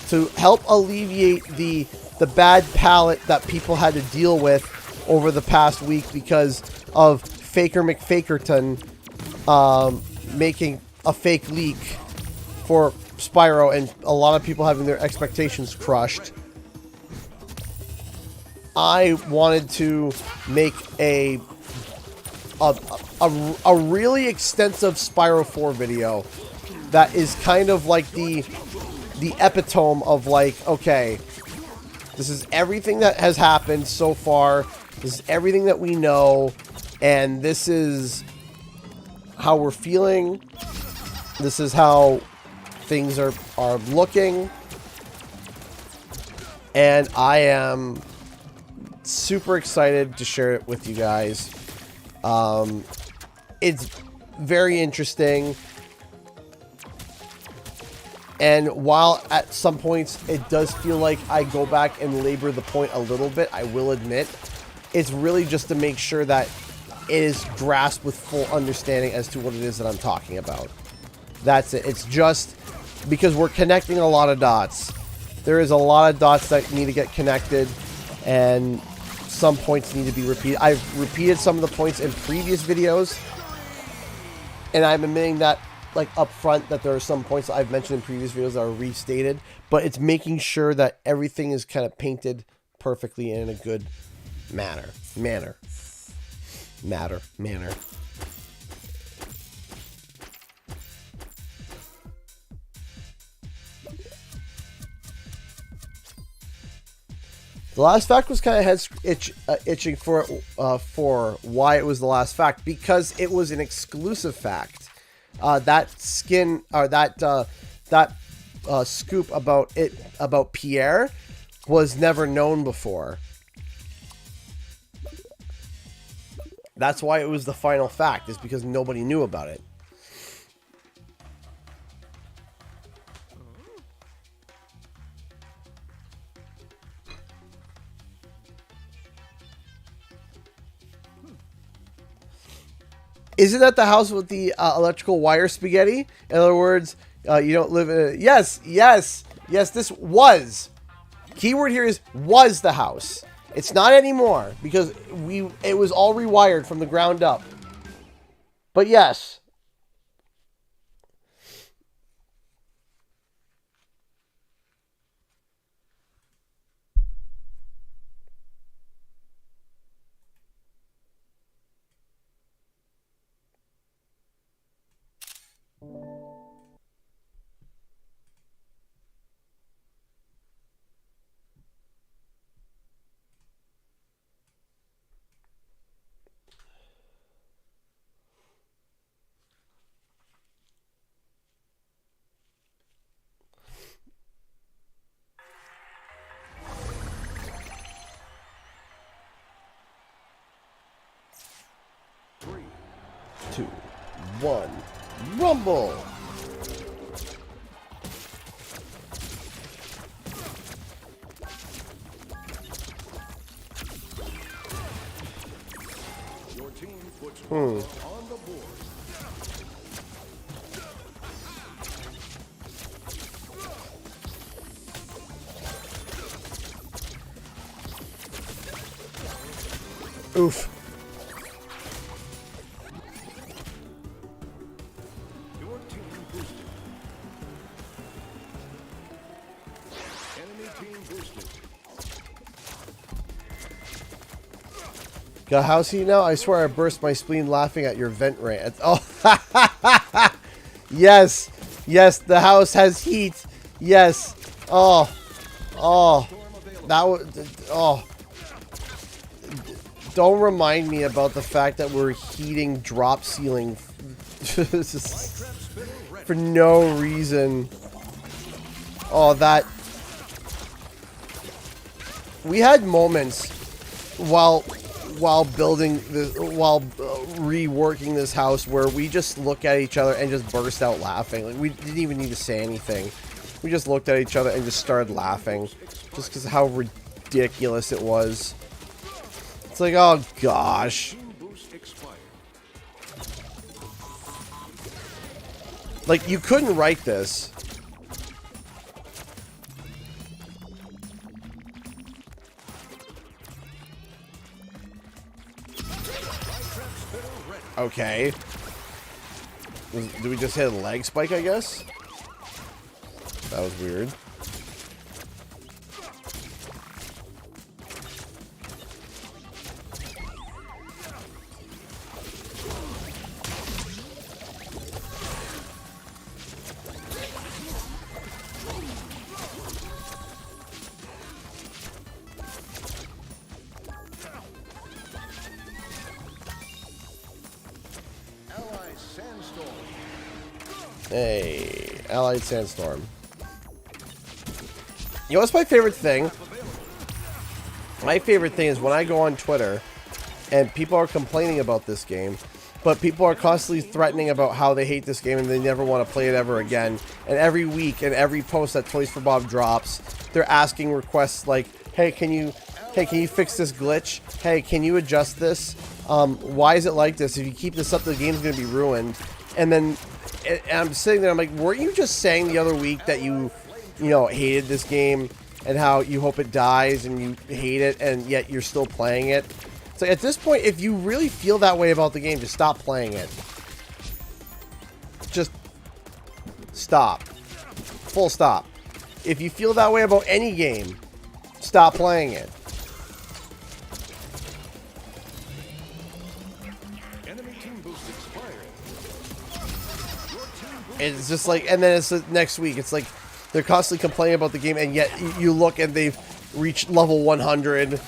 to help alleviate the bad palate that people had to deal with over the past week because of Faker McFakerton making a fake leak for Spyro, and a lot of people having their expectations crushed. I wanted to make a really extensive Spyro 4 video that is kind of like the epitome of, like, okay, this is everything that has happened so far, this is everything that we know, and this is how we're feeling, this is how things are looking, and I am super excited to share it with you guys. It's very interesting, and while at some points it does feel like I go back and labor the point a little bit, I will admit, it's really just to make sure that it is grasped with full understanding as to what it is that I'm talking about. That's it. It's just because we're connecting a lot of dots. There is a lot of dots that need to get connected, and some points need to be repeated. I've repeated some of the points in previous videos, and I'm admitting that, like, up front, that there are some points that I've mentioned in previous videos that are restated, but it's making sure that everything is kind of painted perfectly in a good manner. The last fact was kind of itching for why it was the last fact, because it was an exclusive fact. That skin, or that scoop about Pierre was never known before. That's why it was the final fact, is because nobody knew about it. Is it at the house with the electrical wire spaghetti? In other words, you don't live in a... Yes, this was. Keyword here is was the house. It's not anymore, because it was all rewired from the ground up. But yes. Two, one, rumble! Your team puts on the board. Oof. Your team boosted. Enemy team boosted. Got house heat now? I swear I burst my spleen laughing at your vent rant. Oh, yes. Yes, the house has heat. Yes. Oh. Oh. That was... Oh. Don't remind me about the fact that we're heating drop ceiling for no reason. Oh, that... We had moments while building this, while reworking this house, where we just look at each other and just burst out laughing. Like, we didn't even need to say anything. We just looked at each other and just started laughing, just because of how ridiculous it was. It's like, oh gosh. Like, you couldn't write this. Okay. Did we just hit a leg spike, I guess? That was weird. Hey, Allied Sandstorm. You know what's my favorite thing? My favorite thing is when I go on Twitter and people are complaining about this game, but people are constantly threatening about how they hate this game and they never want to play it ever again. And every week and every post that Toys for Bob drops, they're asking requests like, hey, can you fix this glitch? Hey, can you adjust this? Why is it like this? If you keep this up, the game's going to be ruined. And then and I'm sitting there, I'm like, weren't you just saying the other week that you know, hated this game and how you hope it dies and you hate it and yet you're still playing it? So at this point, if you really feel that way about the game, just stop playing it. Just stop. Full stop. If you feel that way about any game, stop playing it. It's just like, and then it's the next week. It's like they're constantly complaining about the game, and yet you look and they've reached level 100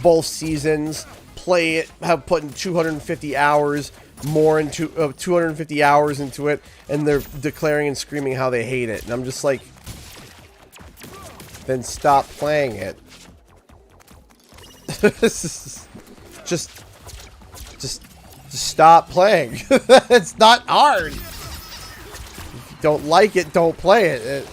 both seasons. Play it, have put in 250 hours more into 250 hours into it, and they're declaring and screaming how they hate it. And I'm just like, then stop playing it. just stop playing. It's not hard. Don't like it, don't play it.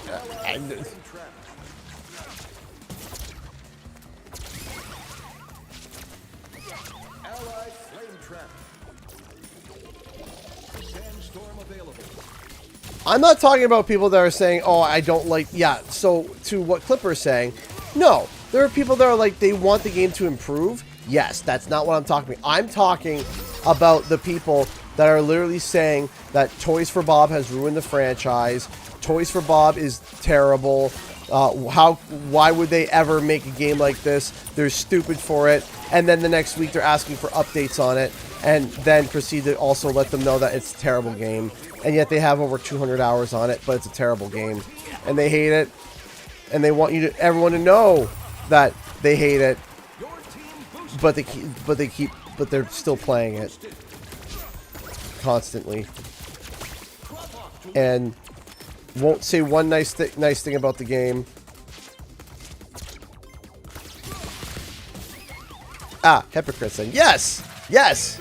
I'm not talking about people that are saying, oh, I don't like... Yeah, so to what Clipper's saying, no. There are people that are like, they want the game to improve. Yes, that's not what I'm talking about. I'm talking about the people that are literally saying that Toys for Bob has ruined the franchise. Toys for Bob is terrible. Why would they ever make a game like this? They're stupid for it. And then the next week they're asking for updates on it, and then proceed to also let them know that it's a terrible game. And yet they have over 200 hours on it, but it's a terrible game. And they hate it. And they want everyone to know that they hate it. But they're still playing it constantly, and won't say one nice thing about the game. Ah, hypocrites. And yes, yes.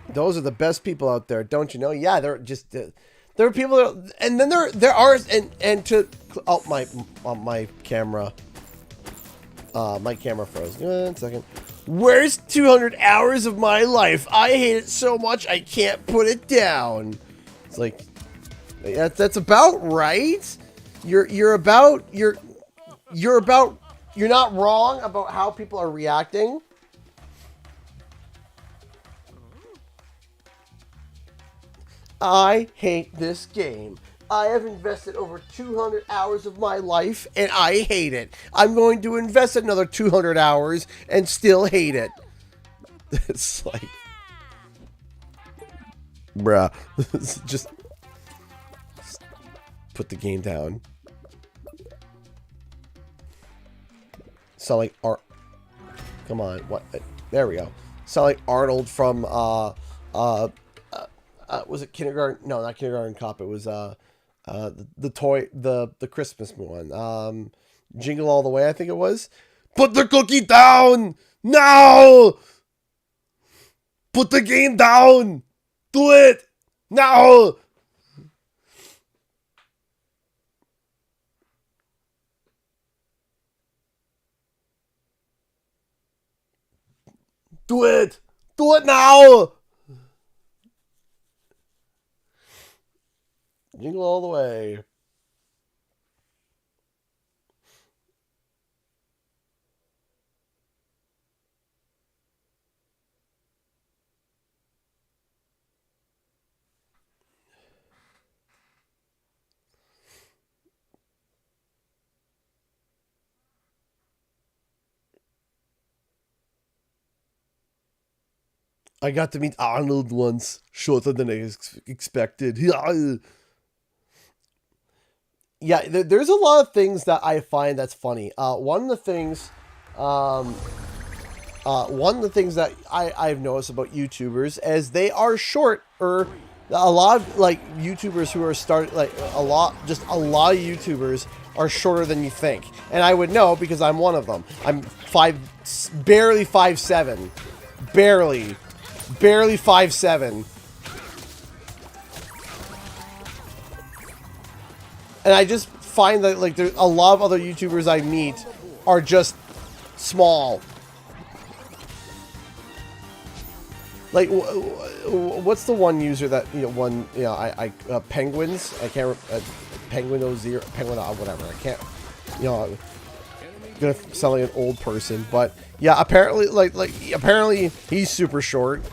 Those are the best people out there, don't you know? Yeah, they're just there are people that, and then there are and to oh my camera. My camera froze. 1 second. Where's 200 hours of my life? I hate it so much I can't put it down. It's like that's about right. You're you're not wrong about how people are reacting. I hate this game. I have invested over 200 hours of my life, and I hate it. I'm going to invest another 200 hours and still hate it. It's like... Bruh. Just put the game down. Sound like Art... Come on. What? There we go. Sound like Arnold from, was it Kindergarten? No, not Kindergarten Cop. It was, the Christmas one. Jingle All the Way, I think it was. Put the cookie down! No! Put the game down! Do it! No! Do it! Do it now! Jingle all the way. I got to meet Arnold once, shorter than I expected. Yeah, there's a lot of things that I find that's funny. One of the things that I've noticed about YouTubers is they are short, or a lot of like YouTubers who are a lot of YouTubers are shorter than you think. And I would know because I'm one of them. I'm barely 5'7", barely 5'7". And I just find that like there's a lot of other YouTubers I meet are just small. Like, what's the one user that Penguins? I can't. Penguin 0, Penguin whatever. I can't. I'm gonna sound like an old person, but yeah. Apparently, apparently he's super short.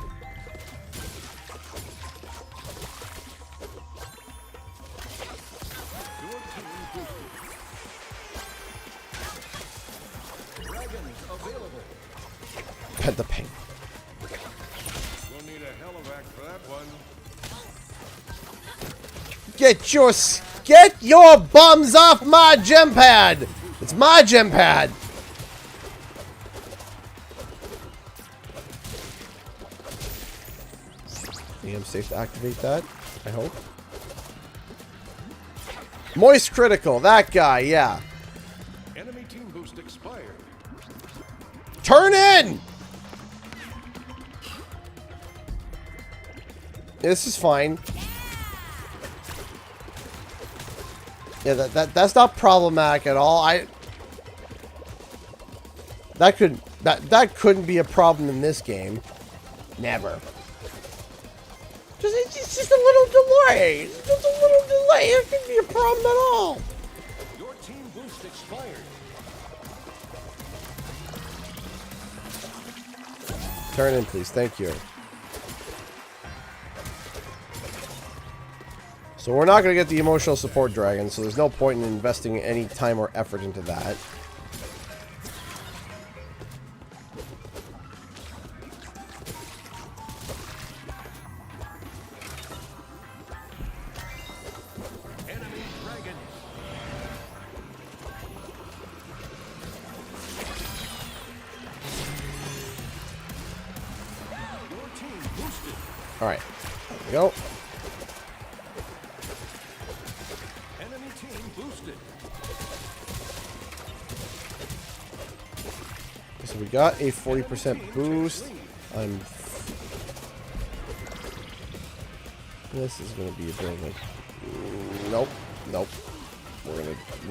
Pet the penguin. We'll need a helivac for that one. Get your bums off my gem pad! It's my gem pad! I think I'm safe to activate that, I hope. Moist critical, that guy, yeah. Enemy team boost expired. Turn in! This is fine. Yeah, that's not problematic at all. That couldn't be a problem in this game. Never. It's just a little delay. It's just a little delay. It couldn't be a problem at all. Your team boost expired. Turn in, please. Thank you. So we're not going to get the emotional support dragon, so there's no point in investing any time or effort into that. Enemy dragon. Your team boosted. All right. There we go. So we got a 40% boost. This is going to be a bit of a... Nope. We're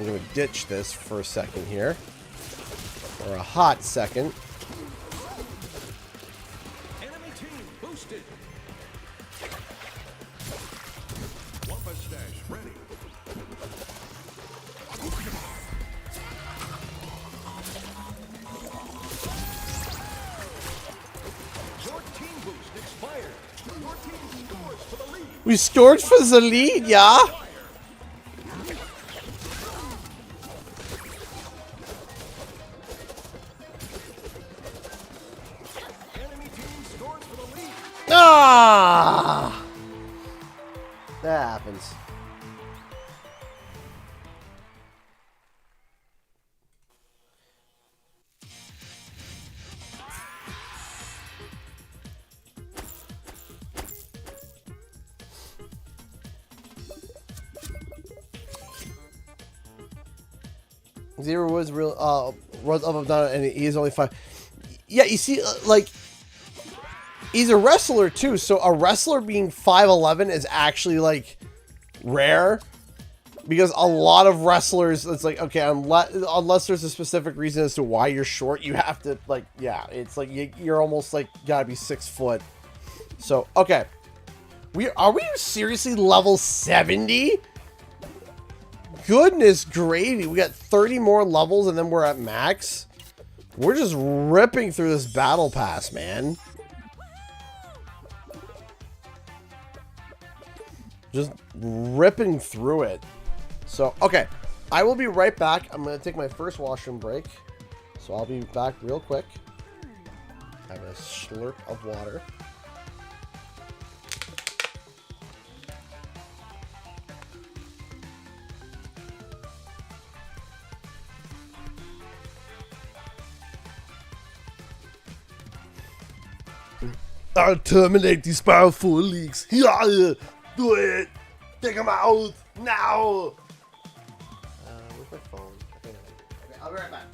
gonna ditch this for a second here, or a hot second. Enemy team boosted. Wampa stash ready. We scored for the lead, yeah? Enemy team scores for the lead. Ah! That happens. Zero was real, runs up and down, and he's only 5. Yeah, you see, like, he's a wrestler too, so a wrestler being 5'11" is actually, like, rare. Because a lot of wrestlers, it's like, okay, unless there's a specific reason as to why you're short, you have to, like, yeah, it's like, you're almost, like, gotta be 6 foot. So, okay. Are we seriously level 70? Goodness gravy, we got 30 more levels and then we're at max. We're just ripping through this battle pass, man. Just ripping through it. So, okay, I will be right back. I'm going to take my first washroom break. So I'll be back real quick. Have a slurp of water. I'll terminate these powerful leaks. Yeah, do it. Take them out now. Where's my phone? Okay, I'll be right back.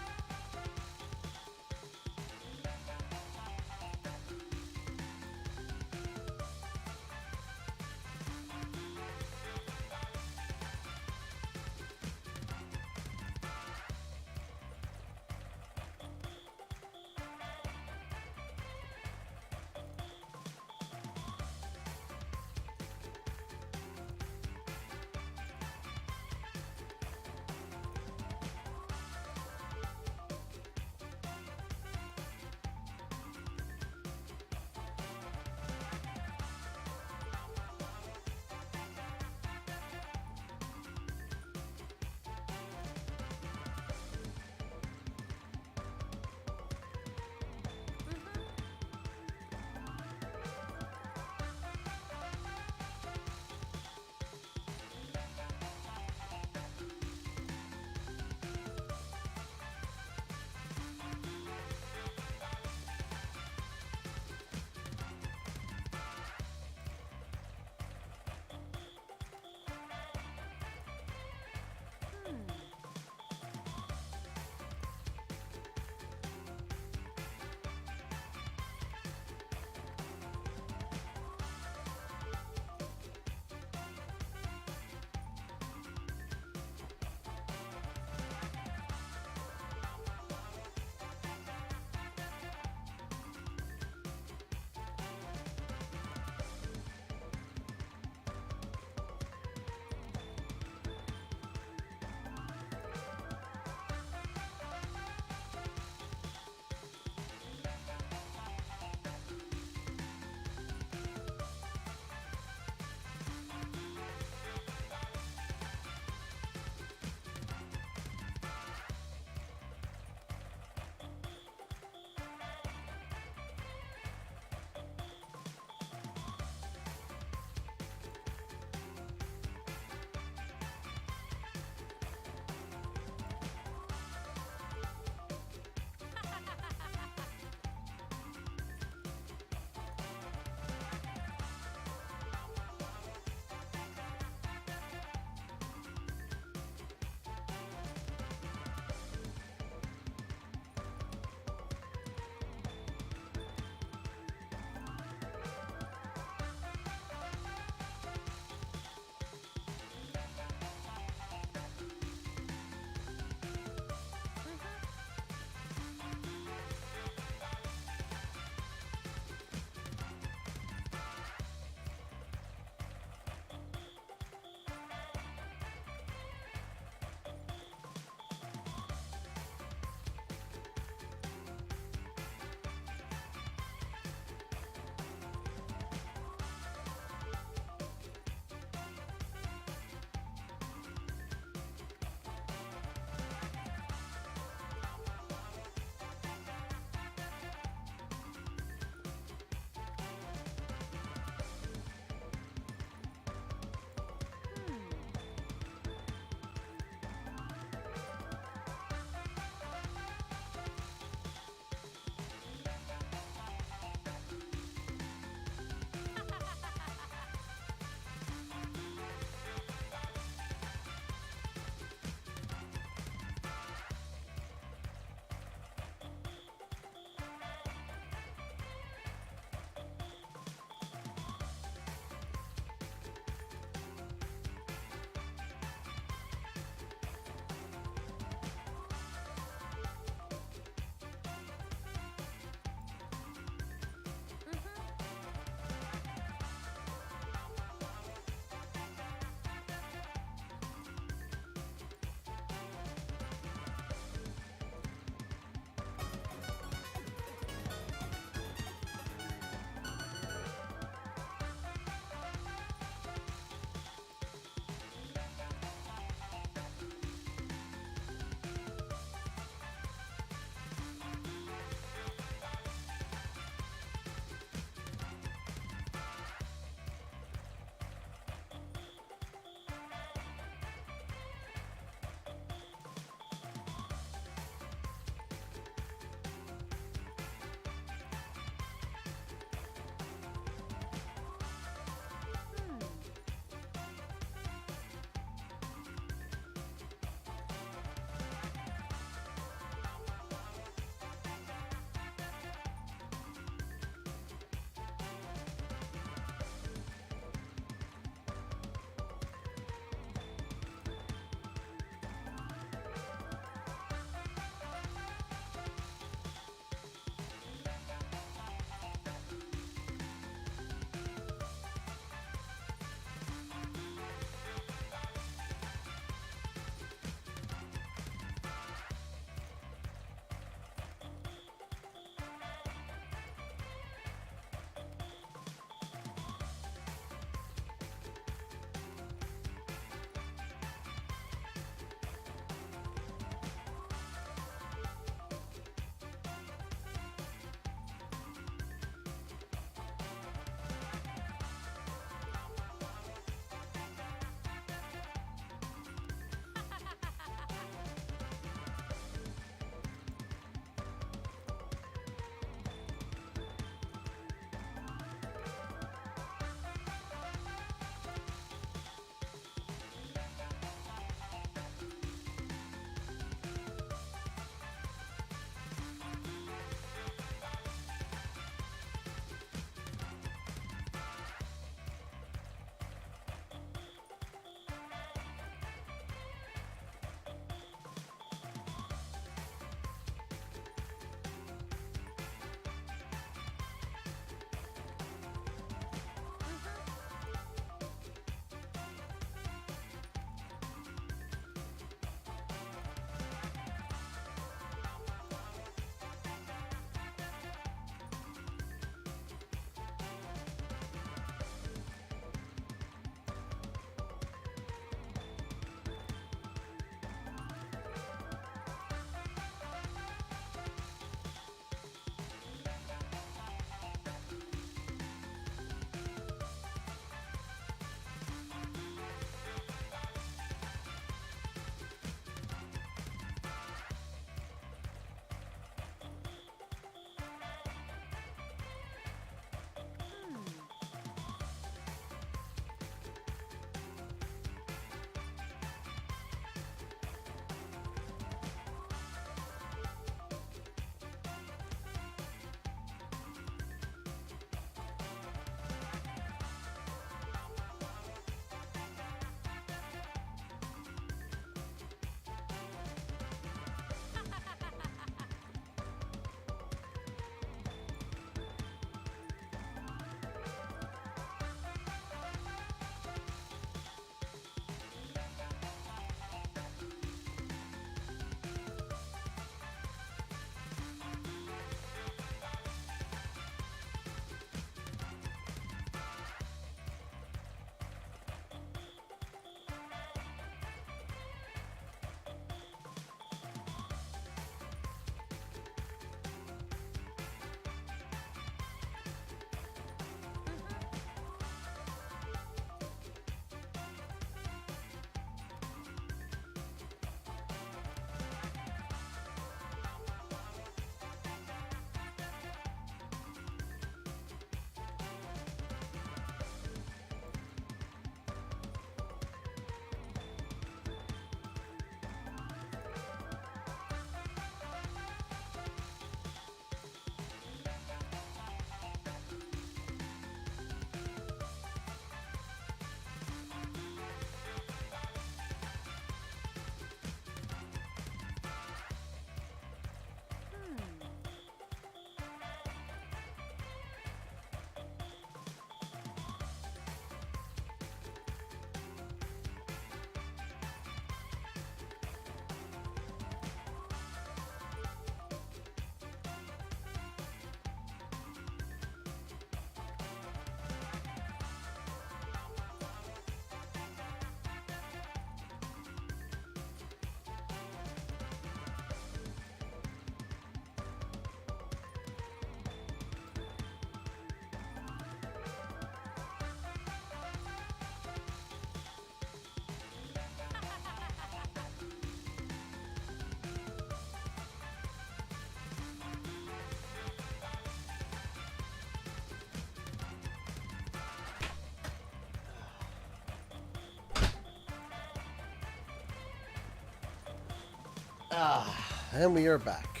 And we are back.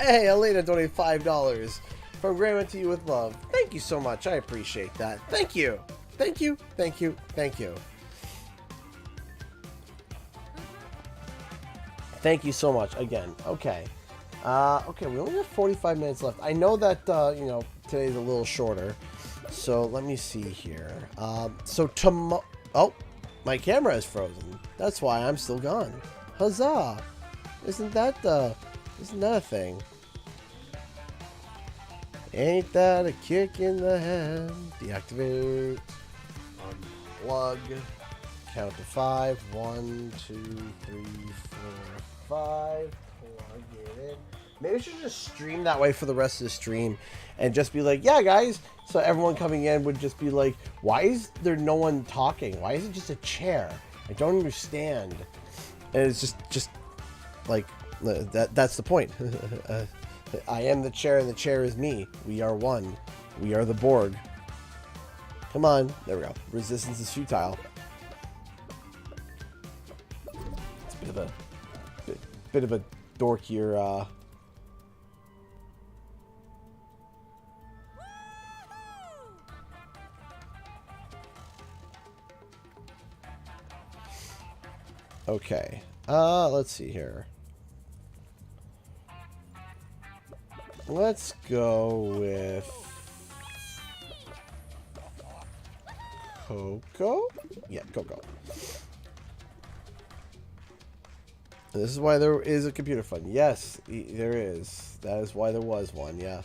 Hey, Elena donated $5 from Grandma to you with love. Thank you so much. I appreciate that. Thank you. Thank you. Thank you. Thank you. Thank you so much again. Okay. Okay, we only have 45 minutes left. I know that, you know, today's a little shorter. So let me see here. So tomorrow... Oh, my camera is frozen. That's why I'm still gone. Huzzah! Isn't that a thing? Ain't that a kick in the head? Deactivate. Unplug. Count to 5. 1, 2, 3, 4, 5. Plug it in. Maybe I should just stream that way for the rest of the stream and just be like, yeah, guys. So everyone coming in would just be like, why is there no one talking? Why is it just a chair? I don't understand. And it's just like, that's the point. I am the chair and the chair is me. We are one. We are the Borg. Come on. There we go. Resistance is futile. It's a bit of a dorkier, Okay. Let's see here. Let's go with Coco? Yeah, Coco. This is why there is a computer fund. Yes, there is. That is why there was one, yeah.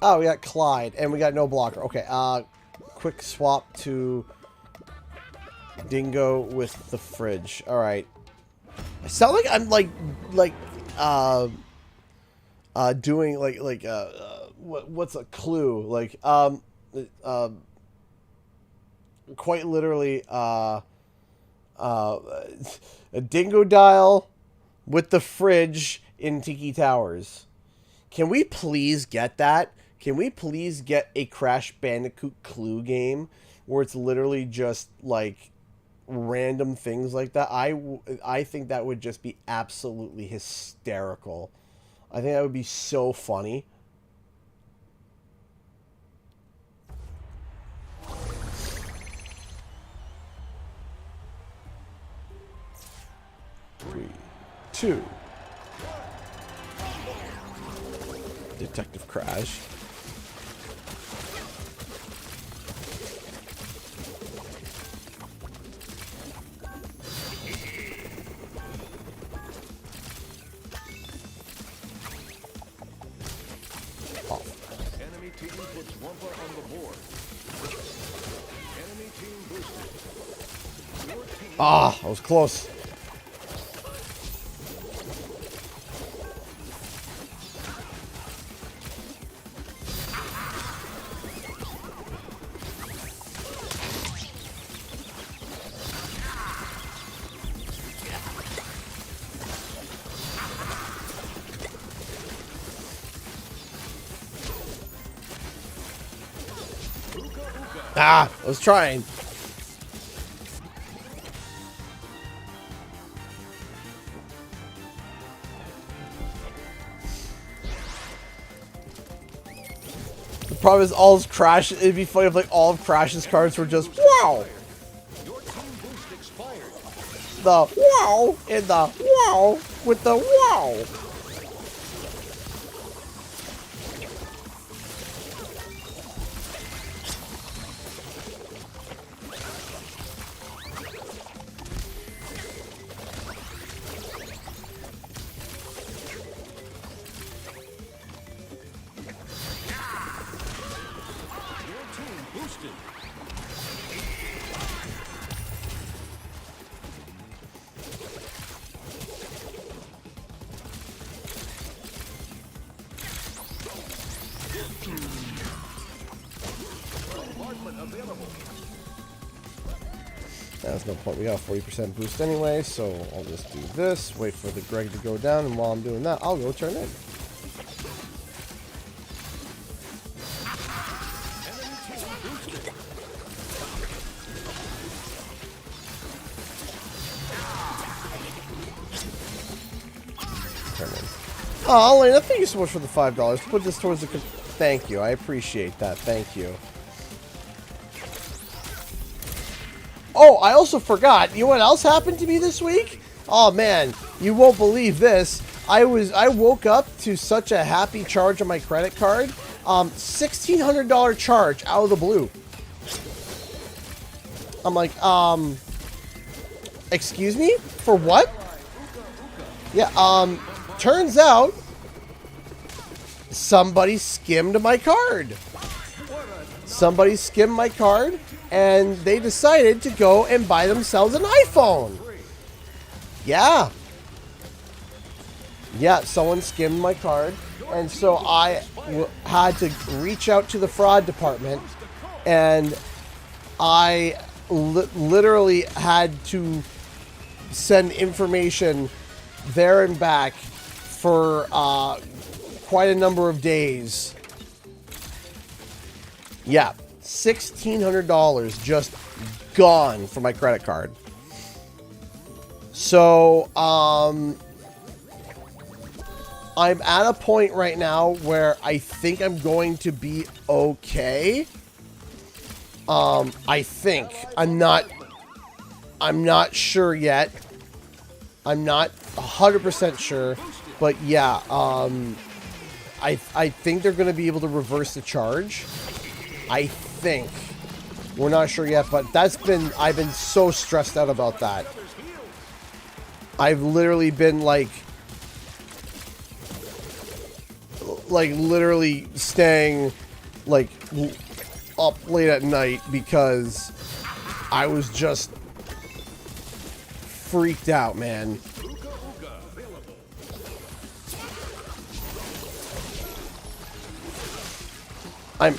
Oh, we got Clyde, and we got no blocker. Okay, quick swap to Dingo with the fridge. All right. I sound like I'm doing what's a clue? Like quite literally a Dingo dial with the fridge in Tiki Towers. Can we please get that? Can we please get a Crash Bandicoot clue game where it's literally just like random things like that? I think that would just be absolutely hysterical. I think that would be so funny. Three, 2. Detective Crash. Enemy team puts Wumpa on the board. Enemy team boosted. Your team Ah, that was close. Ah, I was trying. The problem is all of Crash. It'd be funny if like all of Crash's cards were just wow. Your team boost expired. The wow and the wow with the wow. There's no point. We got a 40% boost anyway, so I'll just do this. Wait for the Greg to go down, and while I'm doing that, I'll go turn in. Turn in. Oh, Elena, thank you so much for the $5. Put this towards the... Thank you. I appreciate that. Thank you. Oh, I also forgot. You know what else happened to me this week? Oh, man. You won't believe this. I woke up to such a happy charge on my credit card. $1,600 charge out of the blue. I'm like, excuse me? For what? Yeah, turns out somebody skimmed my card. Somebody skimmed my card, and they decided to go and buy themselves an iPhone. Yeah. Yeah, someone skimmed my card, and so I had to reach out to the fraud department, and I literally had to send information there and back for quite a number of days. Yeah, $1,600 just gone from my credit card. So, I'm at a point right now where I think I'm going to be okay. I think. I'm not sure yet. I'm not 100% sure, but yeah, I think they're going to be able to reverse the charge. I think. We're not sure yet, but I've been so stressed out about that. I've literally been like literally staying like up late at night because I was just freaked out, man. I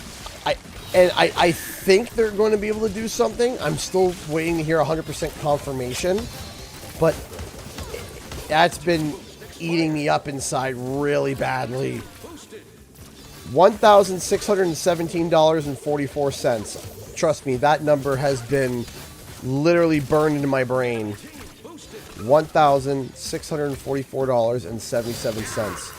think they're going to be able to do something. I'm still waiting to hear 100% confirmation, but that's been eating me up inside really badly. $1,617.44. Trust me, that number has been literally burned into my brain. $1,644.77.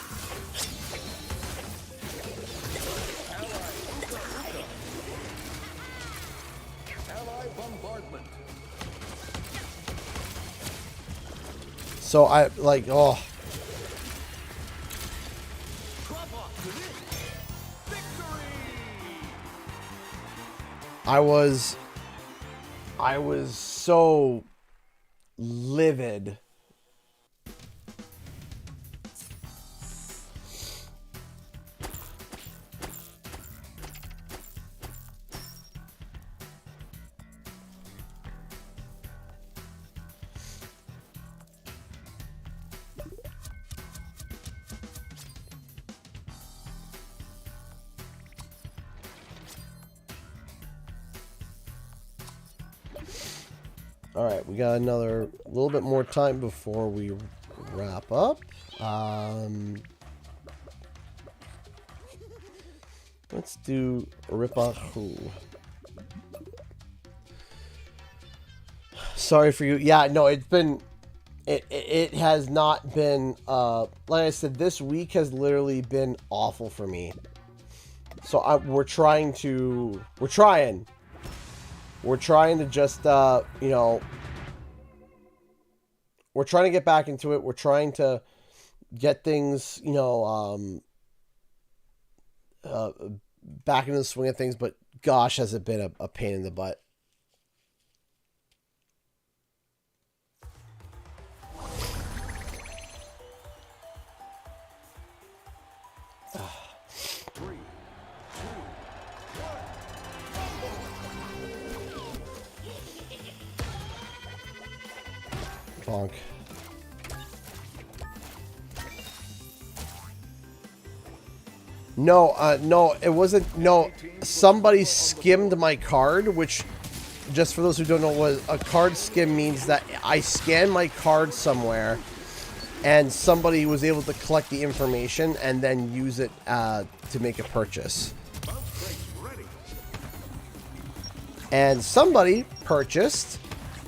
So I like, oh. I was so livid. All right, we got another little bit more time before we wrap up. Let's do Ripahu. Sorry for you. Yeah, no, it has not been, like I said, this week has literally been awful for me. So we're trying to just, you know, we're trying to get back into it. We're trying to get things, you know, back into the swing of things. But gosh, has it been a pain in the butt. Bonk. No, no, it wasn't. No, somebody skimmed my card, which just for those who don't know what a card skim means, that I scan my card somewhere and somebody was able to collect the information and then use it to make a purchase. And somebody purchased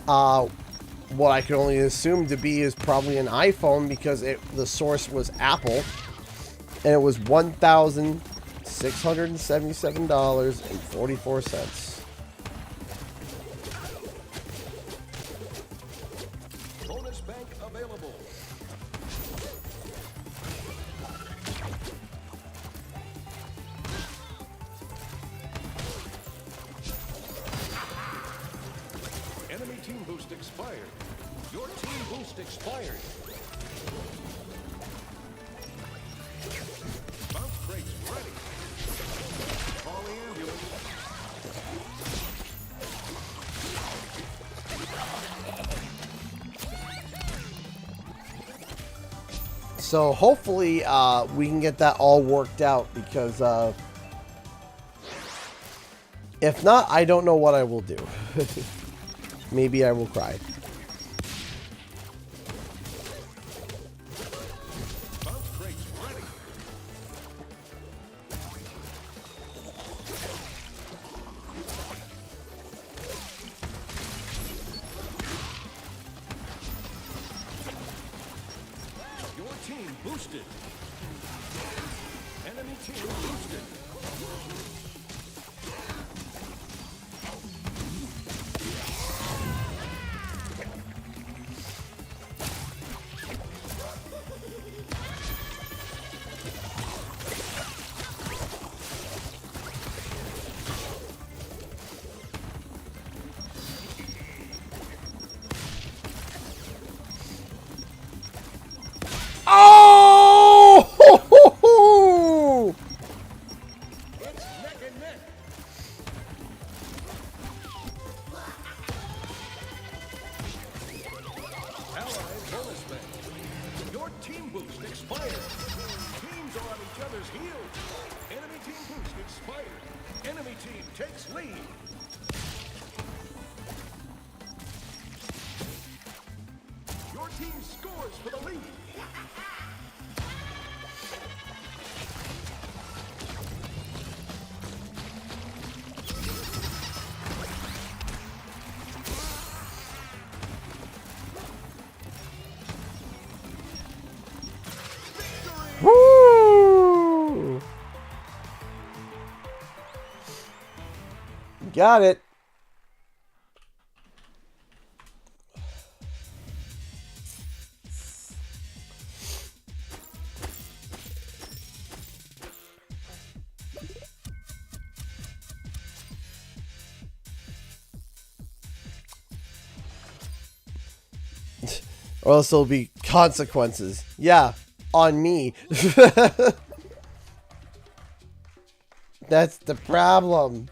what I can only assume to be is probably an iPhone, because the source was Apple, and it was $1,677.44. Bonus bank available. Enemy team boost expired. Your team boost expired. Bounce brakes ready. Call the ambulance. So hopefully we can get that all worked out, because if not, I don't know what I will do. Maybe I will cry. Bounce brakes ready. Your team boosted. Enemy team boosted. Oh! It's neck and neck. Allied bonus bank. Your team boost expired. Teams are on each other's heels. Enemy team boost expired. Enemy team takes lead. Your team scores for the lead. Woo! Got it. Or else there'll be consequences. Yeah, on me. That's the problem.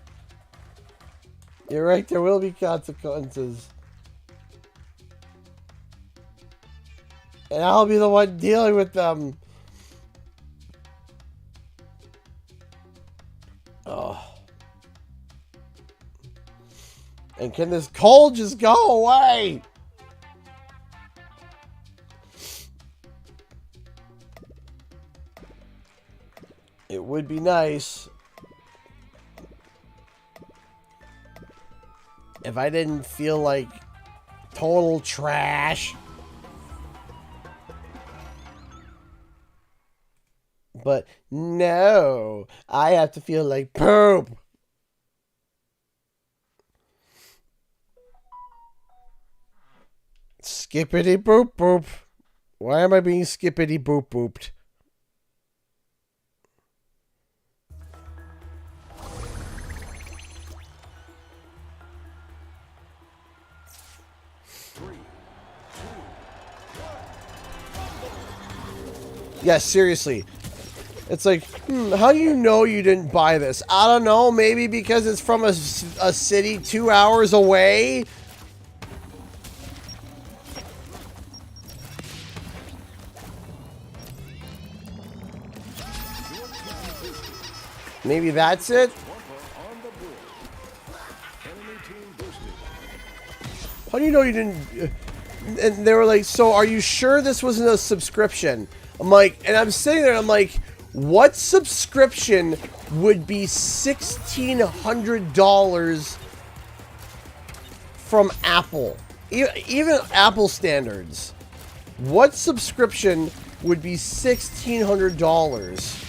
You're right, there will be consequences. And I'll be the one dealing with them. Oh. And can this cold just go away? It would be nice if I didn't feel like total trash. But no, I have to feel like poop. Skippity boop boop. Why am I being skippity boop booped? Yeah, seriously. It's like, how do you know you didn't buy this? I don't know. Maybe because it's from a city 2 hours away? Maybe that's it? On the board. Enemy team boosted. How do you know you didn't? And they were like, so are you sure this wasn't a subscription? I'm like, and I'm sitting there, I'm like, what subscription would be $1,600 from Apple? Even Apple standards. What subscription would be $1,600?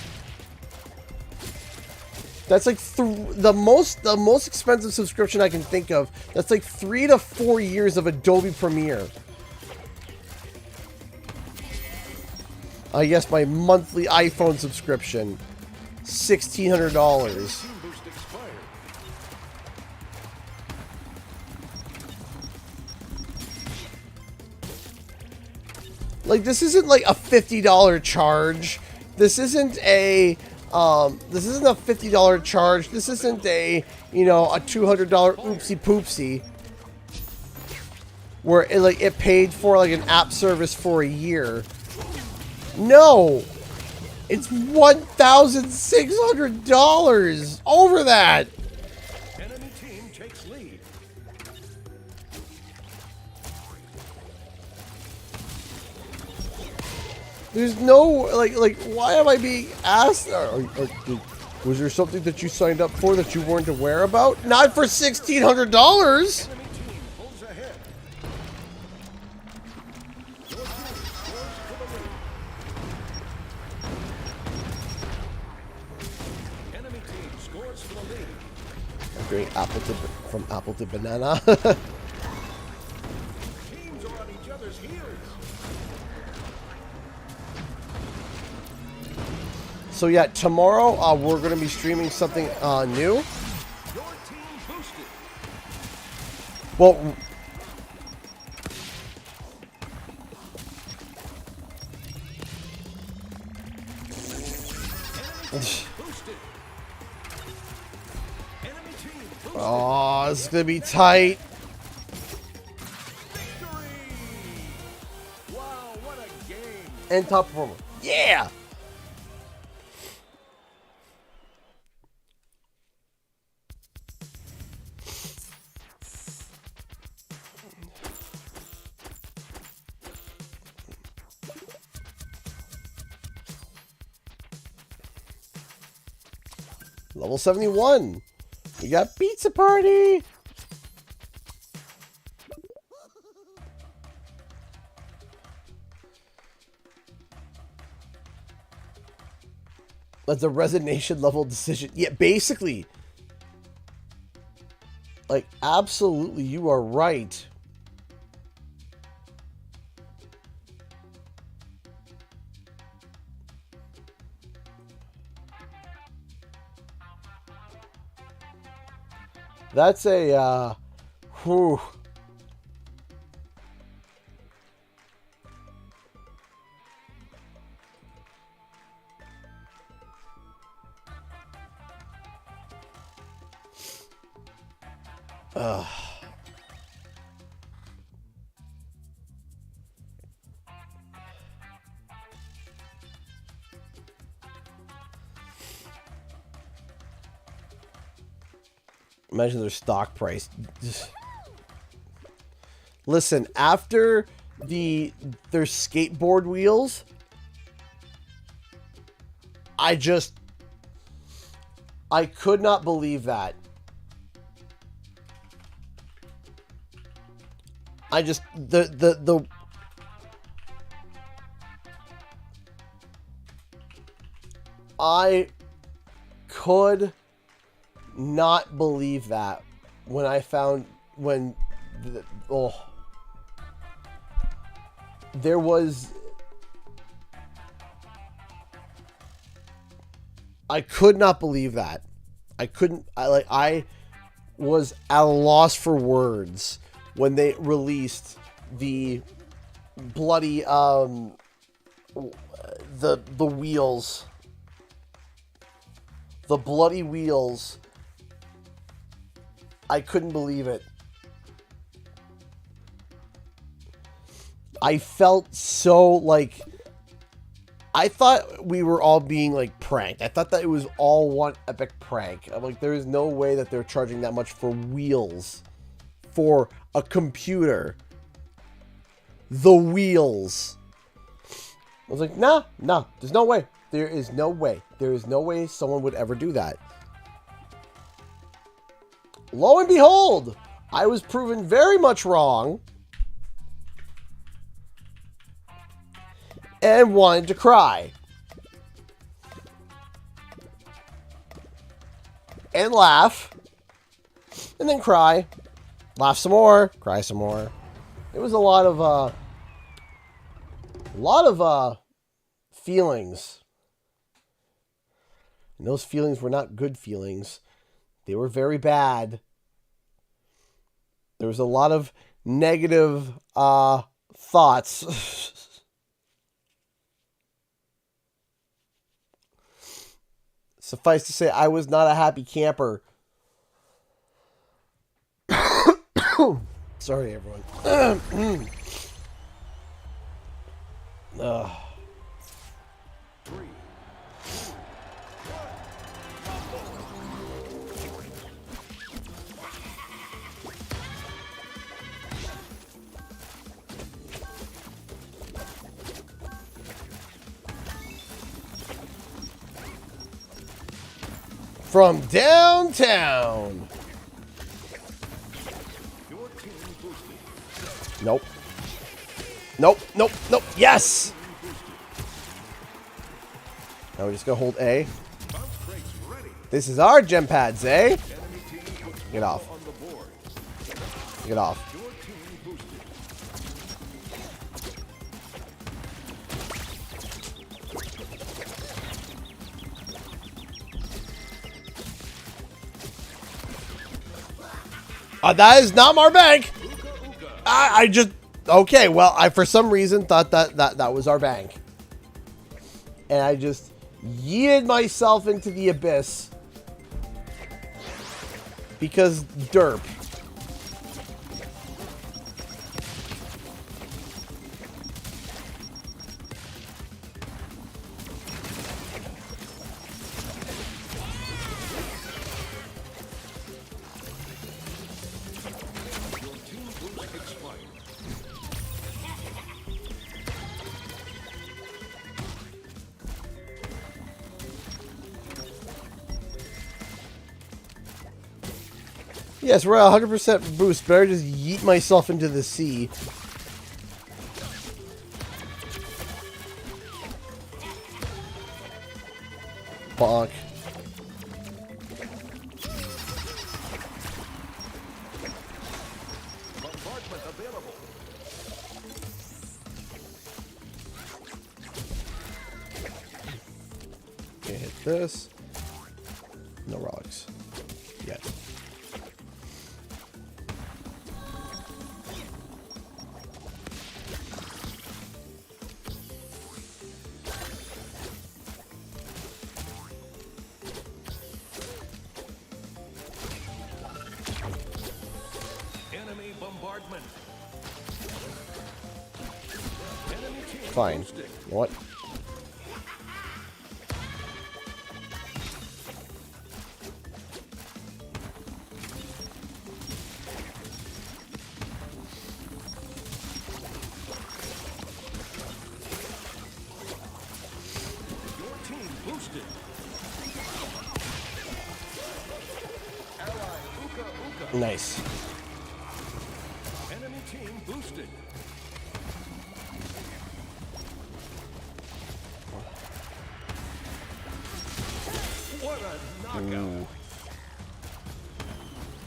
That's like the most expensive subscription I can think of. That's like 3 to 4 years of Adobe Premiere. I guess my monthly iPhone subscription, $1,600. Like, this isn't like a $50 charge. This isn't a $50 charge. This isn't a, you know, a $200 oopsie poopsie. Where it paid for like an app service for a year. No! It's $1,600 over that. Enemy team takes lead. There's no like why am I being asked? Was there something that you signed up for that you weren't aware about? Not for $1,600. Enemy team pulls ahead. Your team scores for the lead. Enemy team scores for the lead. Great from apple to banana. Teams are on each other's heels. So yeah, tomorrow we're gonna be streaming something new. Your team boosted. Well, Boosted. Enemy team boosted. oh, this is gonna be tight. Victory! Wow, what a game! And top performer. Yeah. Level 71. We got pizza party. That's a resignation level decision. Yeah, basically. Like, absolutely, you are right. That's a, whew. Imagine their stock price. Listen, after their skateboard wheels, I could not believe that. I could not believe that when I found there was, I could not believe that. I was at a loss for words when they released the bloody the wheels, the bloody wheels. I couldn't believe it. I felt so like, I thought we were all being like pranked. I thought that it was all one epic prank. I'm like, there is no way that they're charging that much for wheels for a computer. The wheels. I was like, nah, there's no way. There is no way. There is no way someone would ever do that. Lo and behold, I was proven very much wrong. And wanted to cry. And laugh. And then cry. Laugh some more. Cry some more. It was a lot of feelings. And those feelings were not good feelings. They were very bad. There was a lot of negative thoughts. Suffice to say, I was not a happy camper. Sorry, everyone. From downtown. Nope. Nope. Yes! Now we're just gonna hold A. This is our gem pads, eh? Get off. Get off. That is not our bank. I just... Okay, well, I for some reason thought that was our bank. And I just yeeted myself into the abyss. Because derp. Yes, we're at 100% boost. Better just yeet myself into the sea. Bonk. Bombardment available. Okay, hit this. No rocks. Yet. Enemy bombardment. Enemy team Fine. boosting. You know what? Your team boosted. Ally Uka Uka. Nice. Enemy team boosted. What a knockout. Ooh.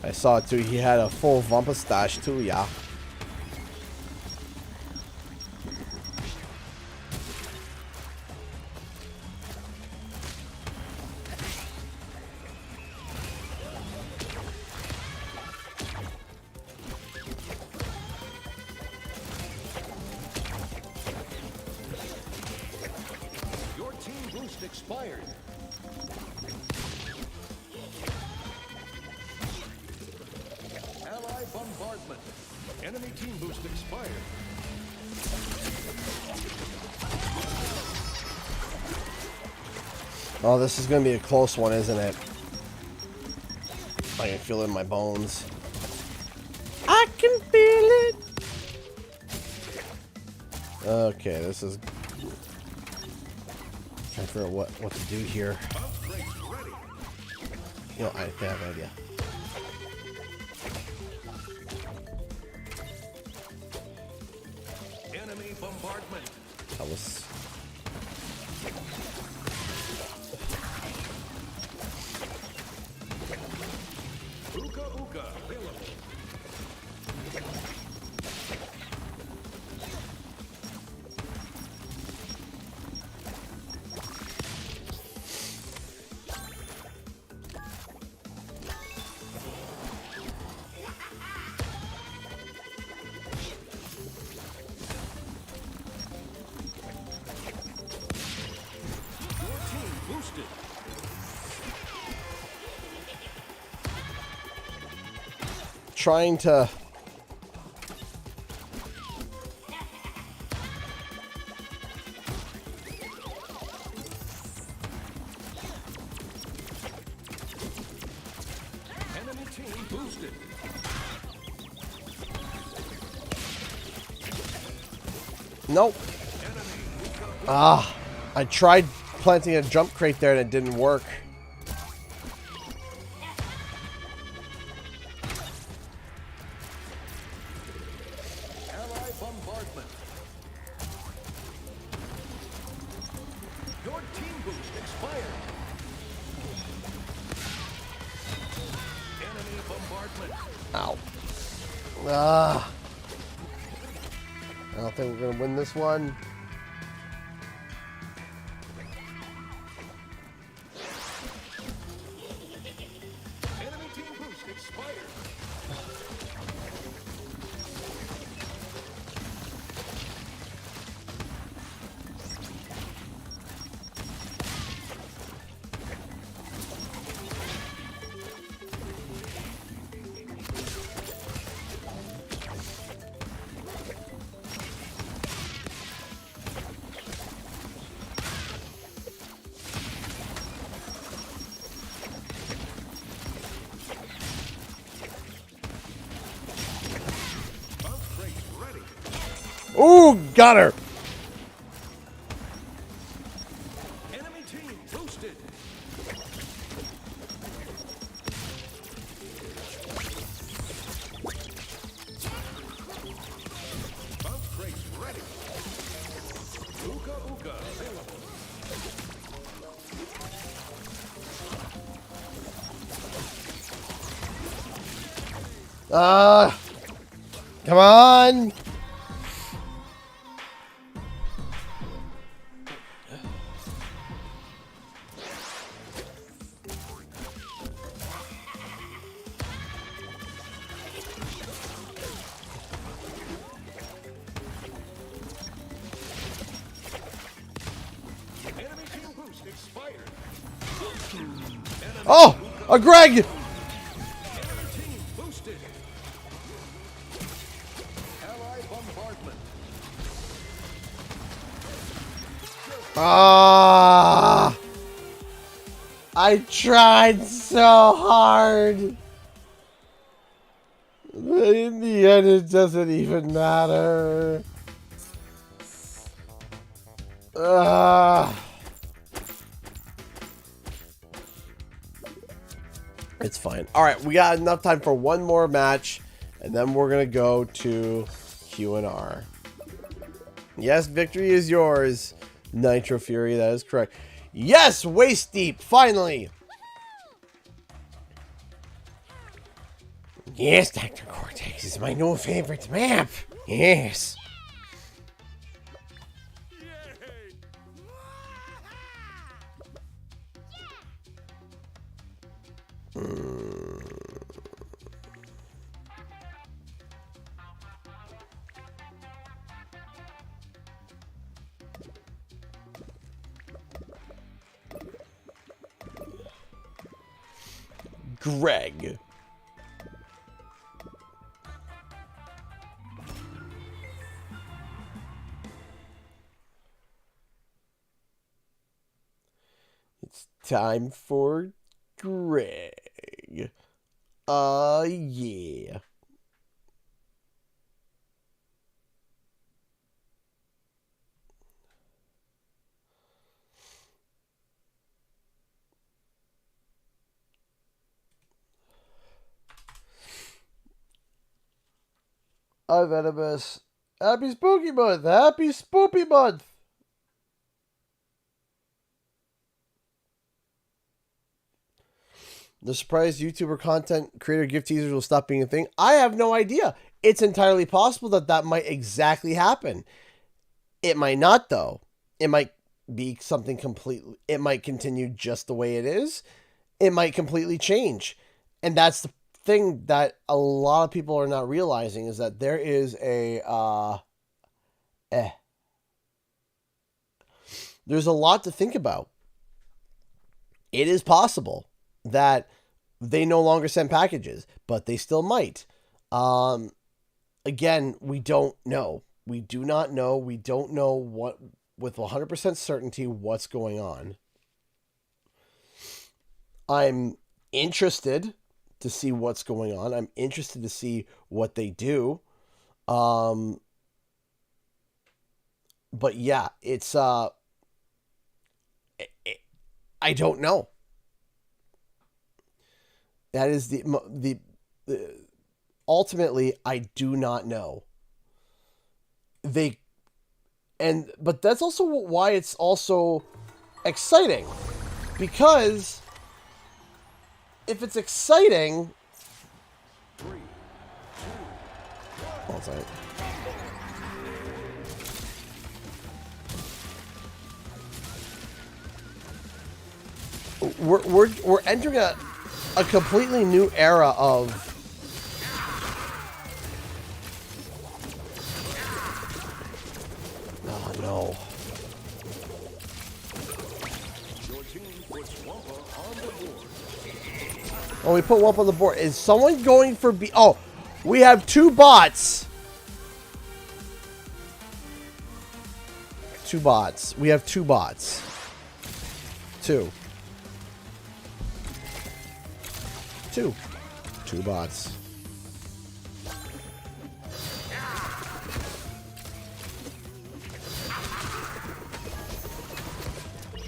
I saw it too. He had a full Vampa stash too, yeah. Your team boost expired. Ally bombardment. Enemy team boost expired. Oh, this is going to be a close one, isn't it? I can feel it in my bones. Ah, feel it. Okay, this is... trying to figure out what to do here. You know, I have an idea. Enemy bombardment. That was... Uka Uka available. Your team boosted. trying to... Enemy team boosted. Nope. Ah, I tried planting a jump crate there and it didn't work. Ally bombardment. Your team boost expired. Enemy bombardment. Ow. Ah. I don't think we're going to win this one. Enemy team boost expired. Bounce crate ready. Ooh, got her. Enemy team boosted. Bounce crate ready. Uka Uka available. Come on. Enemy team boost expired. Oh, a Greg. Enemy team boosted. Ally bombardment. Ah. I tried so hard. But in the end, it doesn't even matter. It's fine. All right, we got enough time for one more match, and then we're gonna go to Q&R. Yes, victory is yours, Nitro Fury. That is correct. Yes, waist deep. Finally. Yes, Dr. Cortex is my new favorite map. Yes. Greg. It's time for Greg. Yeah. Venomous. Happy Spooky Month. Happy Spoopy Month. The surprise YouTuber content creator gift teasers will stop being a thing. I have no idea. It's entirely possible that that might exactly happen. It might not, though. It might be something completely... It might continue just the way it is. It might completely change. And that's the thing that a lot of people are not realizing, is that there is a... There's a lot to think about. It is possible that they no longer send packages, but they still might. Again, we don't know. We do not know. We don't know what, with 100% certainty, what's going on. I'm interested to see what's going on. I'm interested to see what they do. But yeah, it's, I don't know. That is the ultimately, I do not know. But that's also why it's also exciting, because if it's exciting, 3, 2, 1. sorry. We're entering a completely new era of no. Your team puts Wampa on the board. Oh, we put Wampa on the board. Is someone going for B? Oh, we have 2 bots. 2 bots. We have 2 bots. 2 bots.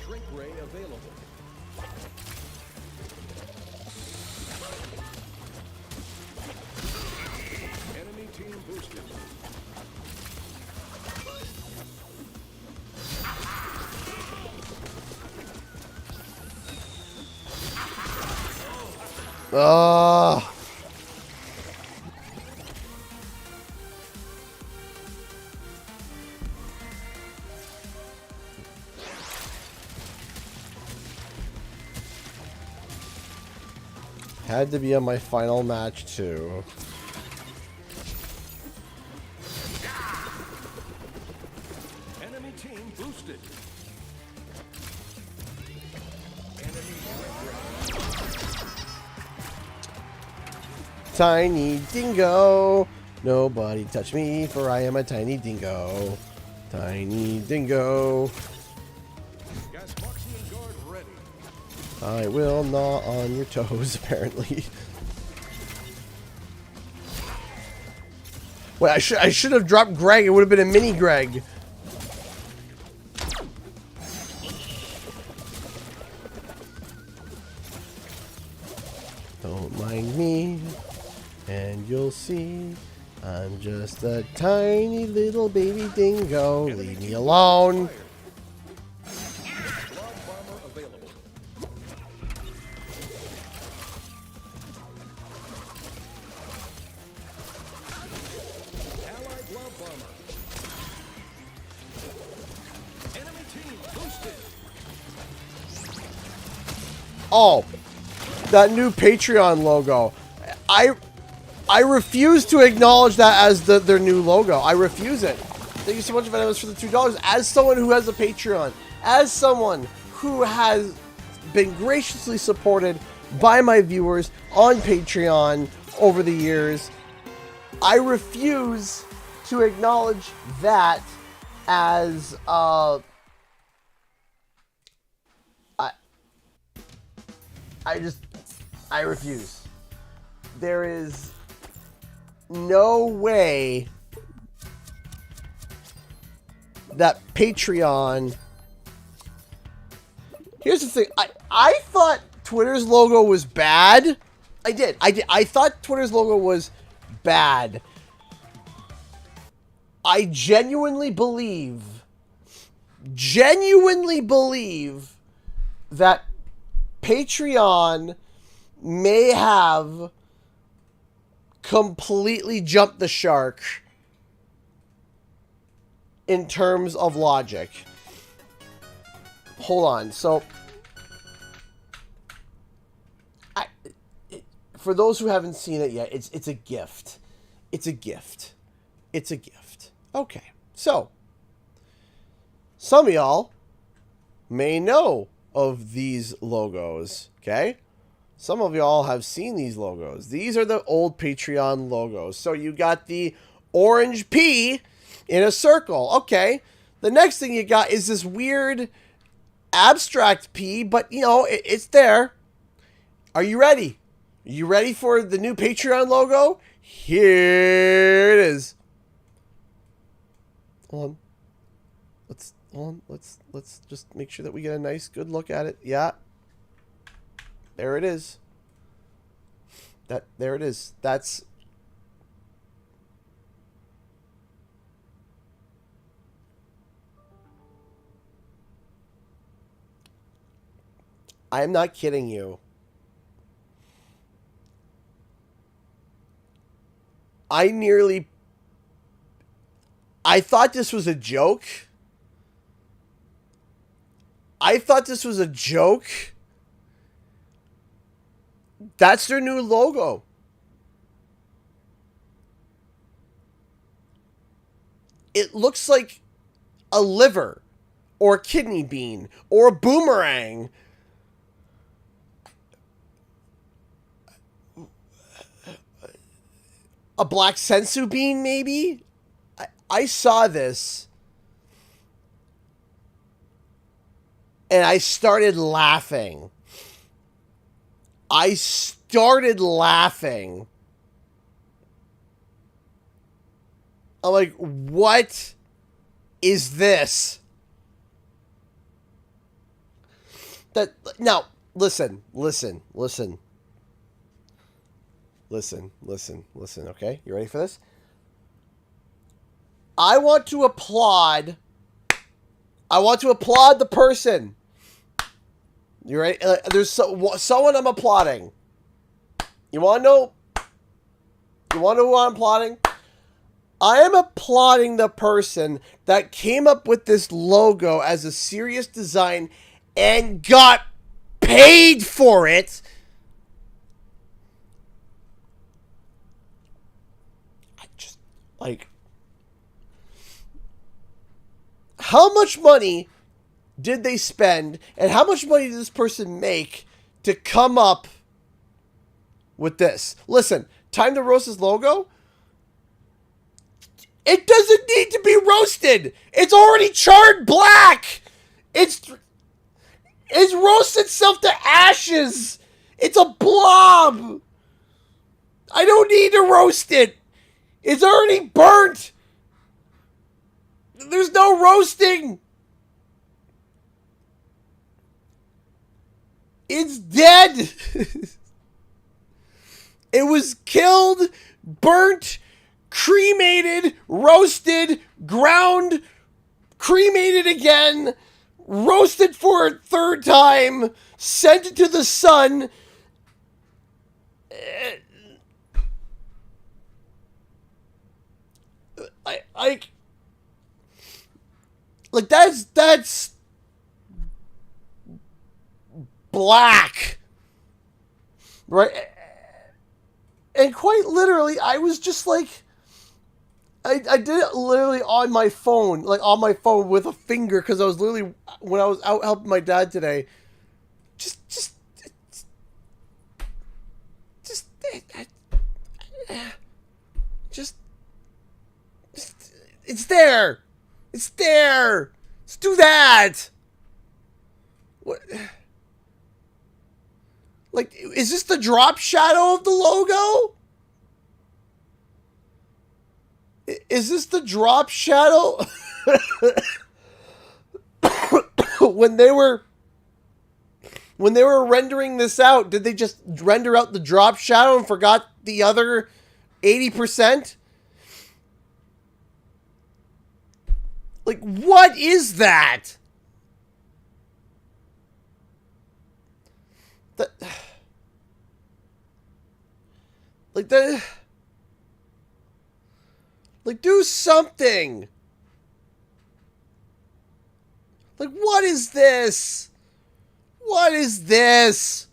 Shrink ray available. Enemy team boosted. Had to be on my final match too. Enemy team boosted. Tiny dingo. Nobody touch me, for I am a tiny dingo. Tiny dingo. Gas Moxie guard ready. I will gnaw on your toes, apparently. Wait, I should have dropped Greg. It would have been a mini Greg. Don't mind me, and you'll see I'm just a tiny little baby dingo. Leave me alone. Blood bomber available. Allied blood bomber. Enemy team boosted. Oh, that new Patreon logo. I refuse to acknowledge that as their new logo. I refuse it. Thank you so much, Venomous, for the $2. As someone who has a Patreon, as someone who has been graciously supported by my viewers on Patreon over the years, I refuse to acknowledge that as I refuse. There is no way that Patreon... Here's the thing. I thought Twitter's logo was bad. I did. I thought Twitter's logo was bad. I genuinely believe that Patreon may have completely jumped the shark in terms of logic. Hold on. So, for those who haven't seen it yet, it's a gift. It's a gift. It's a gift. Okay. So, some of y'all may know of these logos, okay? Some of y'all have seen these logos. These are the old Patreon logos. So you got the orange P in a circle. Okay. The next thing you got is this weird abstract P, but, you know, it's there. Are you ready? Are you ready for the new Patreon logo? Here it is. Hold on. Let's just make sure that we get a nice, good look at it. Yeah. There it is. There it is. That's... I am not kidding you. I thought this was a joke. That's their new logo. It looks like a liver or a kidney bean or a boomerang. A black sensu bean, maybe? I saw this and I started laughing. I'm like, what is this? Now, listen, okay? You ready for this? I want to applaud the person. You ready? There's someone I'm applauding. You want to know? Who I'm applauding? I am applauding the person that came up with this logo as a serious design and got paid for it. I just, like... How much money did they spend, and how much money did this person make to come up with this? Listen, Time to Roast his logo? It doesn't need to be roasted. It's already charred black. It's roasted itself to ashes. It's a blob. I don't need to roast it. It's already burnt. There's no roasting. It's dead. It was killed, burnt, cremated, roasted, ground, cremated again, roasted for a third time, sent it to the sun. Like that's black, right? And quite literally, I was just like, I did it literally on my phone, with a finger, because I was literally, when I was out helping my dad today, just, it's there. It's there. Let's do that. What? Like, is this the drop shadow of the logo? Is this the drop shadow? When they were rendering this out, did they just render out the drop shadow and forgot the other 80%? Like, what is that? Like, do something. Like, what is this? What is this?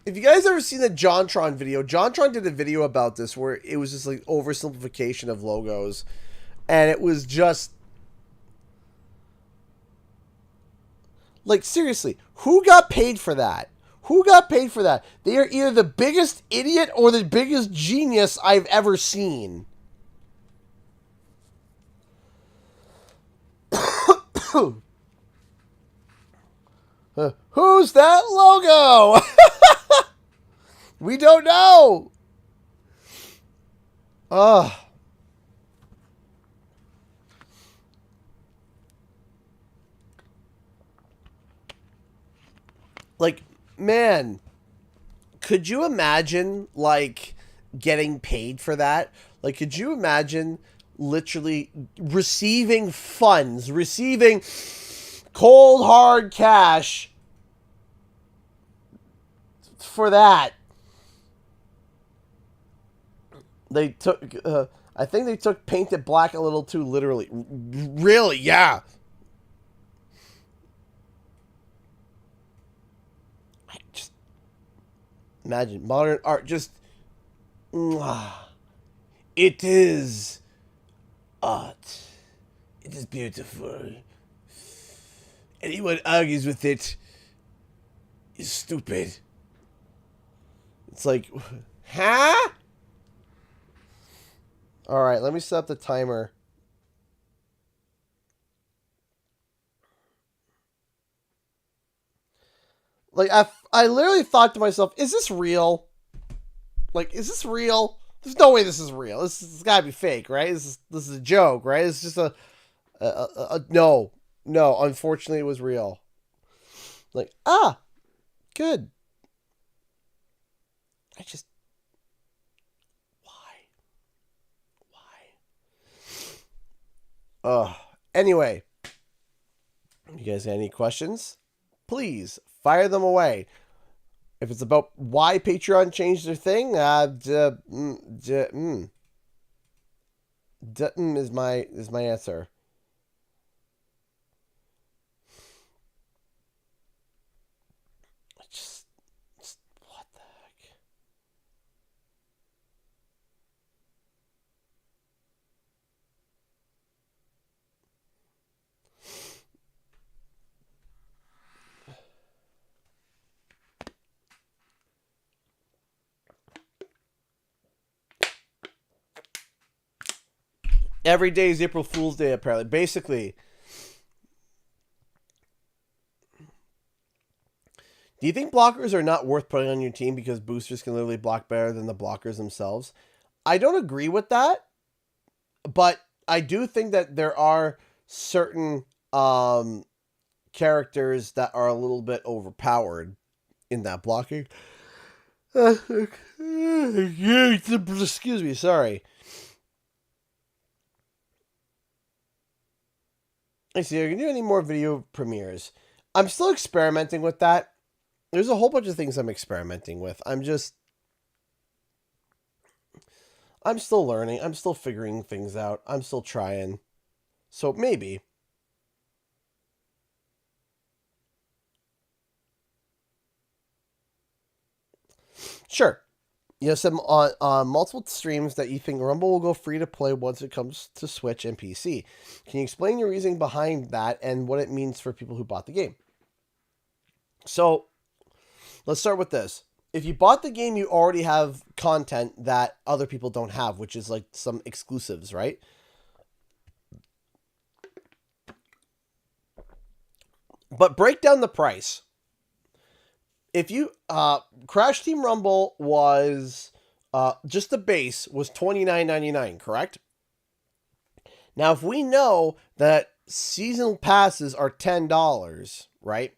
If you guys ever seen the JonTron video, JonTron did a video about this where it was just like oversimplification of logos. And it was just... Like, seriously, who got paid for that? Who got paid for that? They are either the biggest idiot or the biggest genius I've ever seen. Who's that logo? We don't know. Ugh. Like, man, could you imagine, like, getting paid for that? Like, could you imagine literally receiving funds, receiving cold, hard cash for that? They took, I think they took Paint It Black a little too literally. Really, yeah. Imagine modern art just... It is art. It is beautiful. Anyone argues with it is stupid. It's like, huh? Alright, let me set up the timer. Like, I literally thought to myself, is this real? Like, is this real? There's no way this is real. This has got to be fake, right? This is a joke, right? It's just no. No, unfortunately, it was real. Like, good. I just... Why? Anyway. You guys got any questions? Please fire them away. If it's about why Patreon changed their thing, is my answer. Just what the heck? Every day is April Fool's Day, apparently. Basically, do you think blockers are not worth putting on your team because boosters can literally block better than the blockers themselves? I don't agree with that, but I do think that there are certain characters that are a little bit overpowered in that blocking. Excuse me, sorry. I see. Are you going to do any more video premieres? I'm still experimenting with that. There's a whole bunch of things I'm experimenting with. I'm still learning. I'm still figuring things out. I'm still trying. So maybe. Sure. You have some on multiple streams that you think Rumble will go free to play once it comes to Switch and PC. Can you explain your reasoning behind that and what it means for people who bought the game? So, let's start with this. If you bought the game, you already have content that other people don't have, which is like some exclusives, right? But break down the price. If you, Crash Team Rumble was, just the base was $29.99, correct? Now, if we know that season passes are $10, right?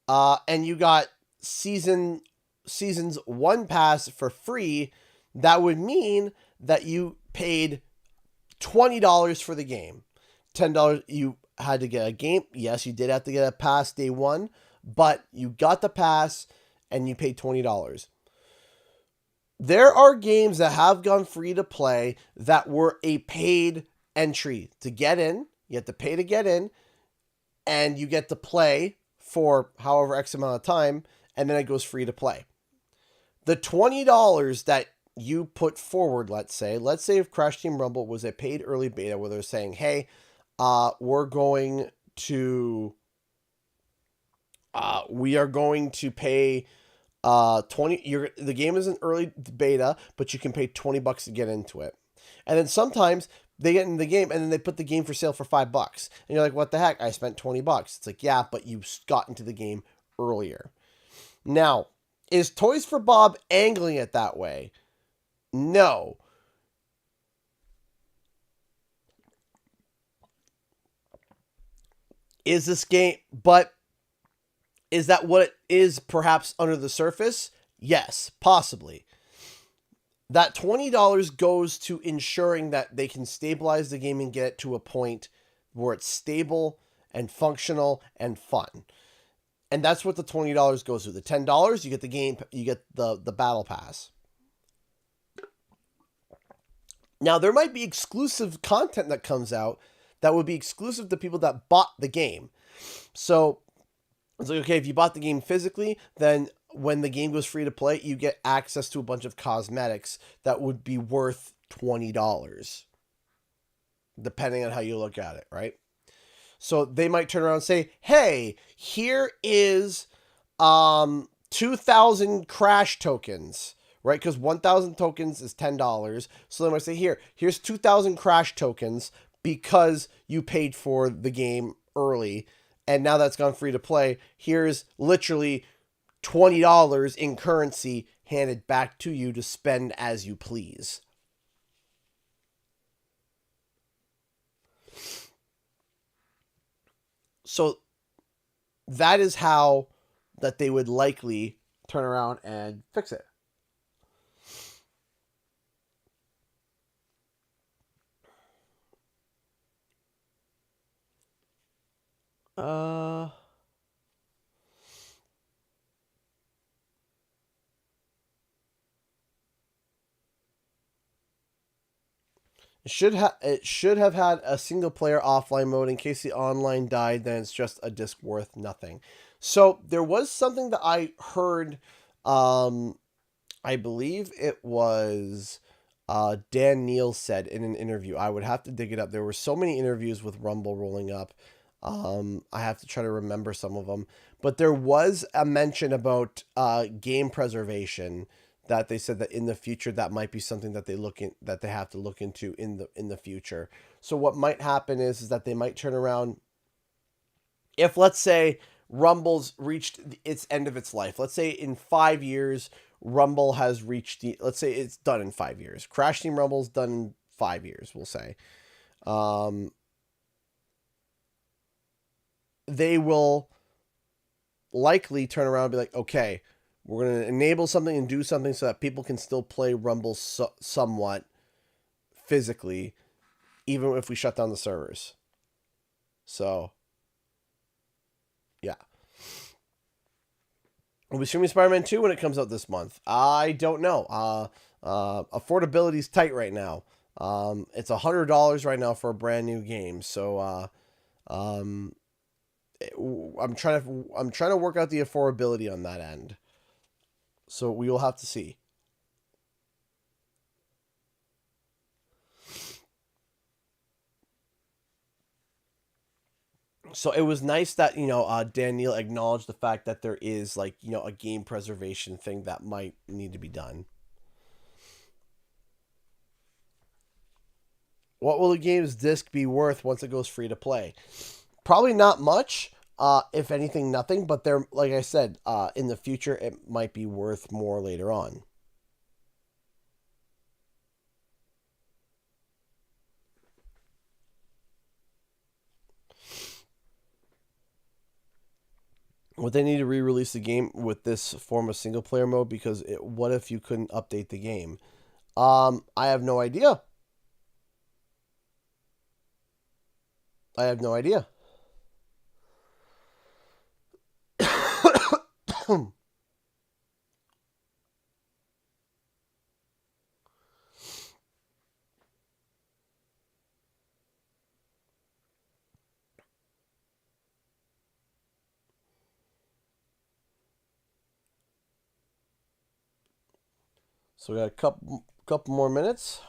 And you got seasons 1 pass for free, that would mean that you paid $20 for the game. $10, you had to get a game. Yes, you did have to get a pass day one, but you got the pass and you paid $20. There are games that have gone free to play that were a paid entry to get in. You have to pay to get in, and you get to play for however X amount of time, and then it goes free to play. The $20 that you put forward, let's say if Crash Team Rumble was a paid early beta where they're saying, hey, we're going to, we are going to pay 20, the game is an early beta, but you can pay $20 to get into it. And then sometimes they get in the game and then they put the game for sale for $5. And you're like, what the heck? I spent $20. It's like, yeah, but you got into the game earlier. Now, is Toys for Bob angling it that way? No. Is this game, but is that what it is perhaps under the surface? Yes, possibly. That $20 goes to ensuring that they can stabilize the game and get it to a point where it's stable and functional and fun. And that's what the $20 goes to. The $10, you get the game, you get the battle pass. Now, there might be exclusive content that comes out that would be exclusive to people that bought the game. So it's like, okay, if you bought the game physically, then when the game goes free to play, you get access to a bunch of cosmetics that would be worth $20, depending on how you look at it, right? So they might turn around and say, hey, here is 2,000 Crash tokens, right? Because 1,000 tokens is $10. So they might say, here's 2,000 Crash tokens because you paid for the game early. And now that's gone free to play. Here's literally $20 in currency handed back to you to spend as you please. So that is how that they would likely turn around and fix it. It should have had a single player offline mode in case the online died, then it's just a disc worth nothing. So there was something that I heard, I believe it was Dan Neal said in an interview. I would have to dig it up. There were so many interviews with Rumble rolling up. I have to try to remember some of them. But there was a mention about game preservation, that they said that in the future that might be something that they have to look into in the future. So what might happen is that they might turn around, if let's say Rumble's reached its end of its life. Let's say in 5 years Rumble has reached let's say it's done in 5 years. Crash Team Rumble's done in 5 years, we'll say. They will likely turn around and be like, okay, we're going to enable something and do something so that people can still play Rumble somewhat physically, even if we shut down the servers. So, yeah. We'll be streaming Spider-Man 2 when it comes out this month. I don't know. Affordability is tight right now. It's $100 right now for a brand new game. So, I'm trying to work out the affordability on that end. So we will have to see. So it was nice that, Dan Neal acknowledged the fact that there is a game preservation thing that might need to be done. What will the game's disc be worth once it goes free to play? Probably not much. If anything, nothing, but there, like I said, in the future, it might be worth more later on. Would they need to re-release the game with this form of single-player mode? Because what if you couldn't update the game? I have no idea. I have no idea. So we got a couple more minutes.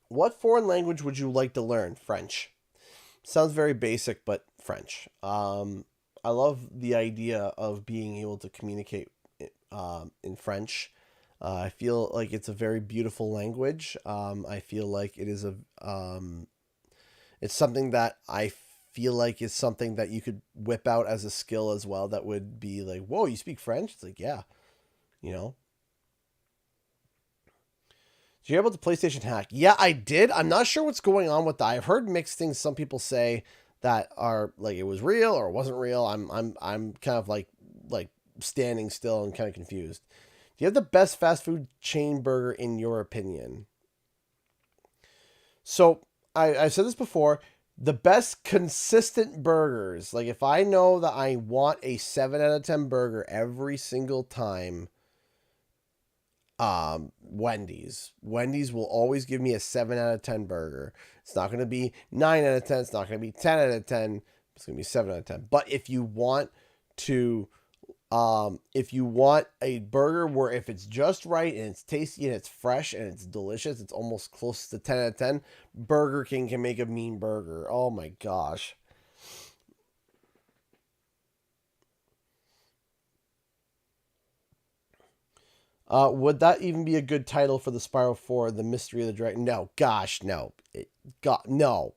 What foreign language would you like to learn? French. Sounds very basic, but French. I love the idea of being able to communicate in French. I feel like it's a very beautiful language. I feel like it is it's something that I feel like is something that you could whip out as a skill as well. That would be like, whoa, you speak French? It's like, yeah, you know. Did you hear about the PlayStation hack? Yeah, I did. I'm not sure what's going on with that. I've heard mixed things. Some people say that are like it was real or it wasn't real. I'm kind of like standing still and kind of confused. Do you have the best fast food chain burger in your opinion? So I've said this before. The best consistent burgers, like if I know that I want a 7 out of 10 burger every single time, Wendy's. Wendy's will always give me a 7 out of 10 burger. It's not going to be 9 out of 10. It's not going to be 10 out of 10. It's going to be 7 out of 10. But if you want a burger where if it's just right and it's tasty and it's fresh and it's delicious, it's almost close to 10 out of 10, Burger King can make a mean burger. Oh my gosh. Would that even be a good title for the Spyro 4, The Mystery of the Dragon? No, gosh, no. No.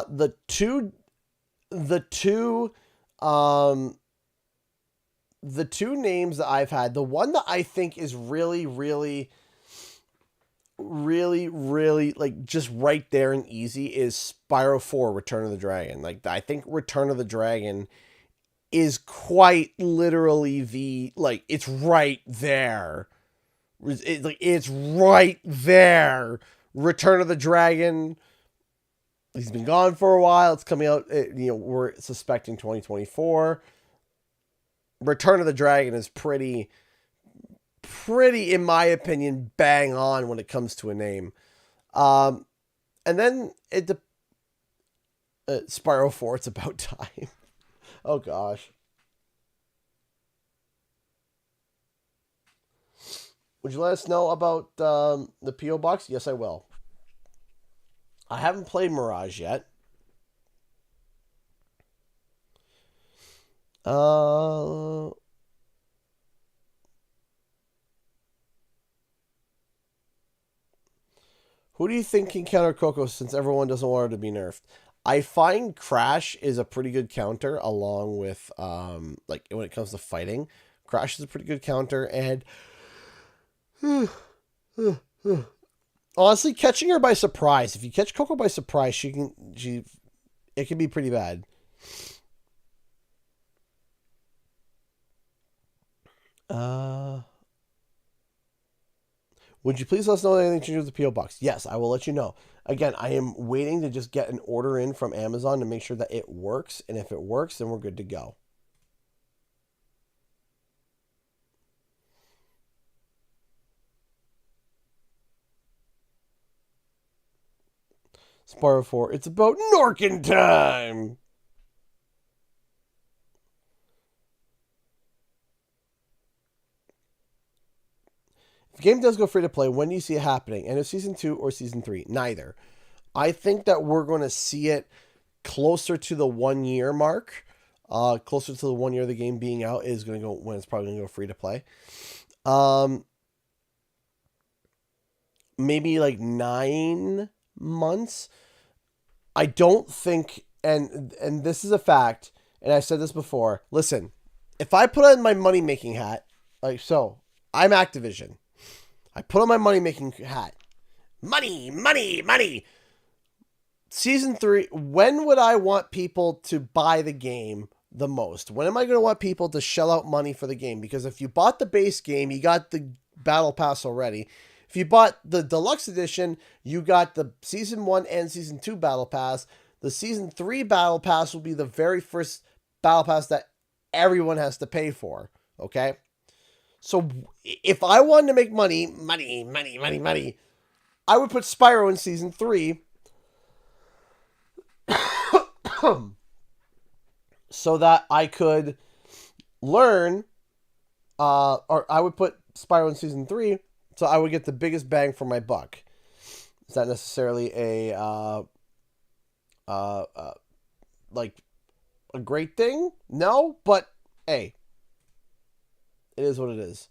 The two names that I've had, the one that I think is really like just right there and easy is Spyro 4, Return of the Dragon. Like I think Return of the Dragon is quite literally it's right there. It's right there. Return of the Dragon. He's been gone for a while. It's coming out. We're suspecting 2024. Return of the Dragon is pretty, in my opinion, bang on when it comes to a name. And then Spyro 4. It's about time. Oh, gosh. Would you let us know about the P.O. Box? Yes, I will. I haven't played Mirage yet. Who do you think can counter Coco since everyone doesn't want her to be nerfed? I find Crash is a pretty good counter along with, like, when it comes to fighting. Crash is a pretty good counter, and honestly, catching her by surprise. If you catch Coco by surprise, it can be pretty bad. Would you please let us know anything to do with the P.O. Box? Yes, I will let you know. Again, I am waiting to just get an order in from Amazon to make sure that it works. And if it works, then we're good to go. Spyro 4. It's about Norkin time! If the game does go free to play, when do you see it happening? End of Season 2 or Season 3? Neither. I think that we're going to see it closer to the 1 year mark, closer to the 1 year of the game being out is going to go when it's probably going to go free to play. Maybe like 9 months. I don't think, and this is a fact, and I said this before. Listen, if I put on my money making hat, like so, I'm Activision. I put on my money making hat. Money, money, money. Season 3, when would I want people to buy the game the most? When am I going to want people to shell out money for the game? Because if you bought the base game, you got the battle pass already. If you bought the deluxe edition, you got the season 1 and season 2 battle pass. The season 3 battle pass will be the very first battle pass that everyone has to pay for. Okay? So if I wanted to make money, I would put Spyro in season 3 so that I could learn, or I would put Spyro in season 3 so I would get the biggest bang for my buck. Is that necessarily like a great thing? No, but hey, it is what it is.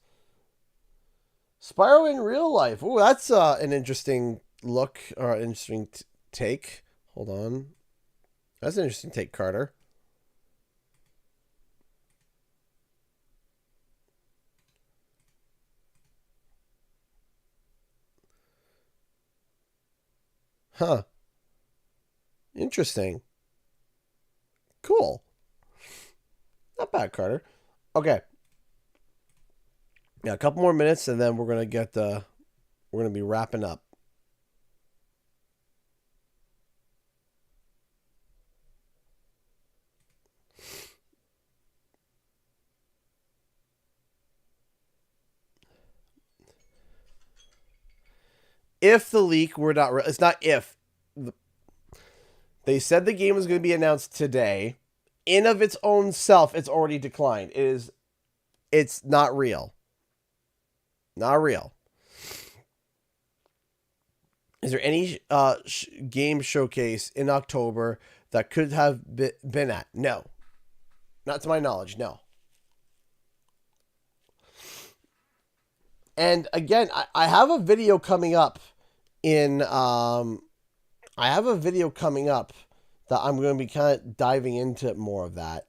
Spyro in real life. Ooh, that's an interesting look, or an interesting take. Hold on. That's an interesting take, Carter. Huh. Interesting. Cool. Not bad, Carter. Okay. Yeah, a couple more minutes and then we're going to be wrapping up. If the leak were not it's not if. They said the game was going to be announced today. In of its own self, it's already declined. It's not real. Not real. Is there any game showcase in October that could have been at? No. Not to my knowledge, no. And again, I have a video coming up I have a video coming up that I'm going to be kind of diving into more of that.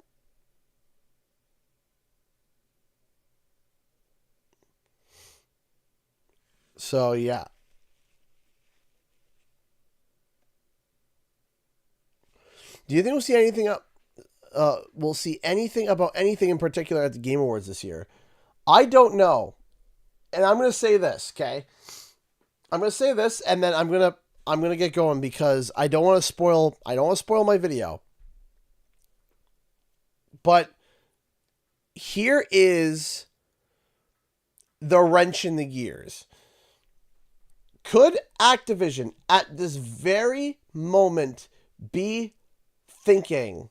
So, yeah. Do you think we'll see anything we'll see anything about anything in particular at the Game Awards this year? I don't know. And I'm going to say this, okay? I'm going to say this and then I'm going to get going because I don't want to spoil my video. But here is the wrench in the gears. Could Activision at this very moment be thinking,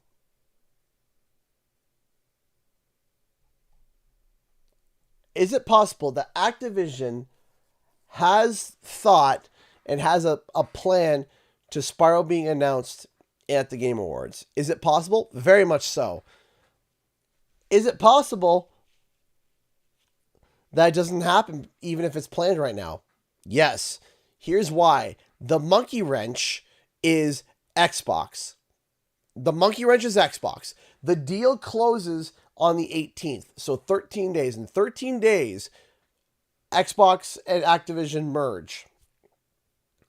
is it possible that Activision has thought and has a plan to Spyro being announced at the Game Awards? Is it possible? Very much so. Is it possible that it doesn't happen even if it's planned right now? Yes. Here's why. The monkey wrench is Xbox. The monkey wrench is Xbox. The deal closes on the 18th. So 13 days. In 13 days, Xbox and Activision merge.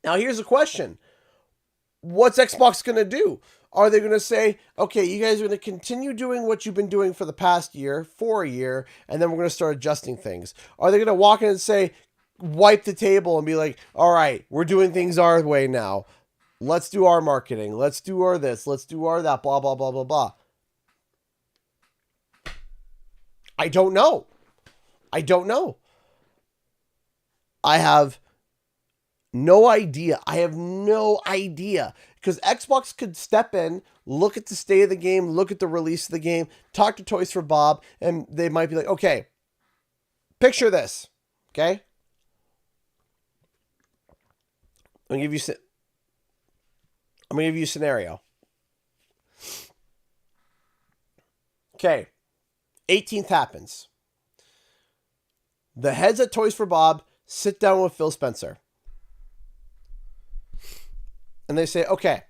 Now, here's a question. What's Xbox going to do? Are they going to say, okay, you guys are going to continue doing what you've been doing for the past year, for a year, and then we're going to start adjusting things? Are they going to walk in and say, wipe the table and be like, all right, we're doing things our way now. Let's do our marketing. Let's do our this. Let's do our that, blah, blah, blah, blah, blah. I don't know. I don't know. I have no idea. I have no idea. Because Xbox could step in, look at the state of the game, look at the release of the game, talk to Toys for Bob, and they might be like, okay, picture this. Okay? I'm going to give you a scenario. Okay. 18th happens. The heads at Toys for Bob sit down with Phil Spencer. And they say, okay,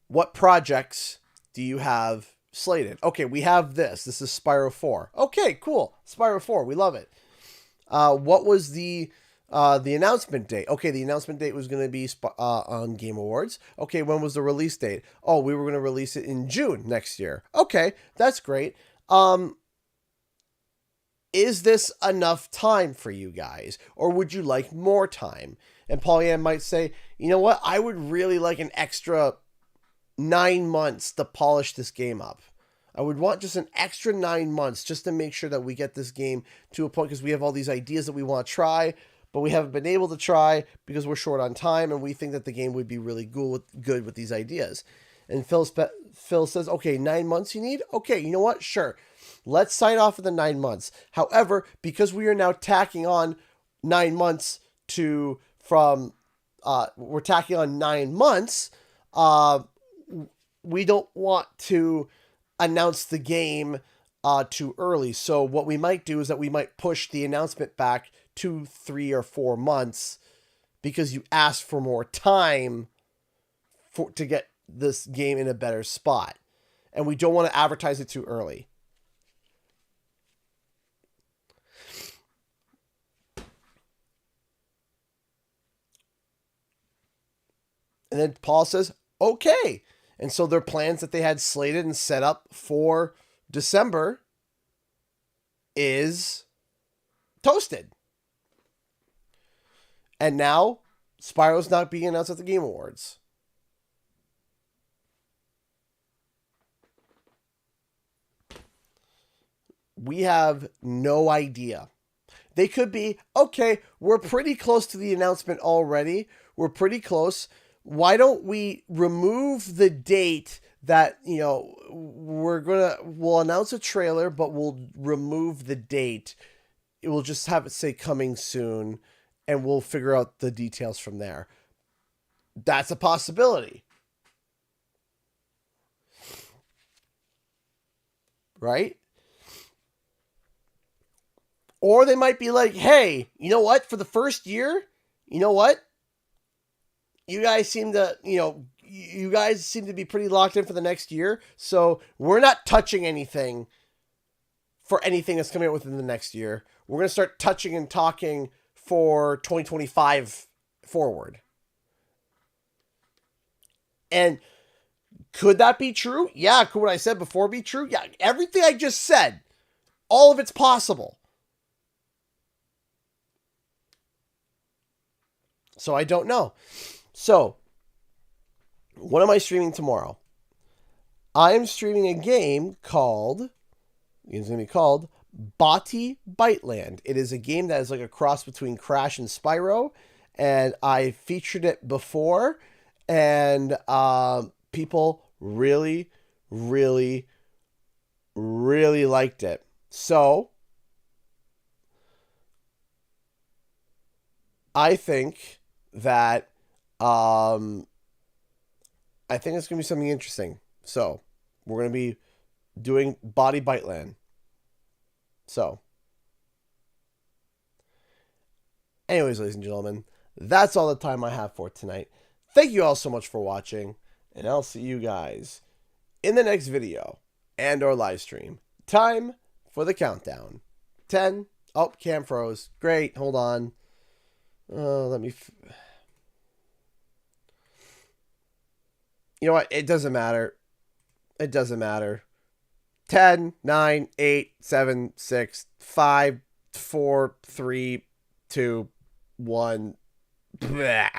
what projects do you have slated? Okay, we have this. This is Spyro 4. Okay, cool. Spyro 4. We love it. What was the announcement date? Okay, the announcement date was going to be on Game Awards. Okay, when was the release date? Oh, we were going to release it in June next year. Okay, that's great. Is this enough time for you guys? Or would you like more time? And Pollyann might say, you know what? I would really like an extra 9 months to polish this game up. I would want just an extra 9 months just to make sure that we get this game to a point, because we have all these ideas that we want to try, but we haven't been able to try because we're short on time, and we think that the game would be really good with these ideas. And Phil says, okay, 9 months you need? Okay, you know what? Sure. Let's sign off for the 9 months. However, because we are now tacking on 9 months we're tacking on 9 months, we don't want to announce the game too early. So what we might do is that we might push the announcement back 2, 3, or 4 months because you asked for more time to get this game in a better spot. And we don't want to advertise it too early. And then Paul says, okay. And so their plans that they had slated and set up for December is toasted. And now Spyro's not being announced at the Game Awards. We have no idea. They could be, okay, we're pretty close to the announcement already. We're pretty close. Why don't we remove the date that, we'll announce a trailer, but we'll remove the date. It will just have it say coming soon, and we'll figure out the details from there. That's a possibility. Right? Or they might be like, hey, you know what? For the first year, you know what? You guys seem to be pretty locked in for the next year. So we're not touching anything for anything that's coming out within the next year. We're going to start touching and talking for 2025 forward. And could that be true? Yeah. Could what I said before be true? Yeah. Everything I just said, all of it's possible. So I don't know. So, what am I streaming tomorrow? I'm streaming a game called, it's going to be called Bati Biteland. It is a game that is like a cross between Crash and Spyro, and I featured it before, and people really, really, really liked it. So, I think that I think it's going to be something interesting. So, we're going to be doing Bati Biteland. So, anyways, ladies and gentlemen, that's all the time I have for tonight. Thank you all so much for watching, and I'll see you guys in the next video and or live stream. Time for the countdown. 10. Oh, cam froze. Great. Hold on. Let me... You know what? It doesn't matter. It doesn't matter. 10, 9, 8, 7, 6, 5, 4, 3, 2, 1. Blah.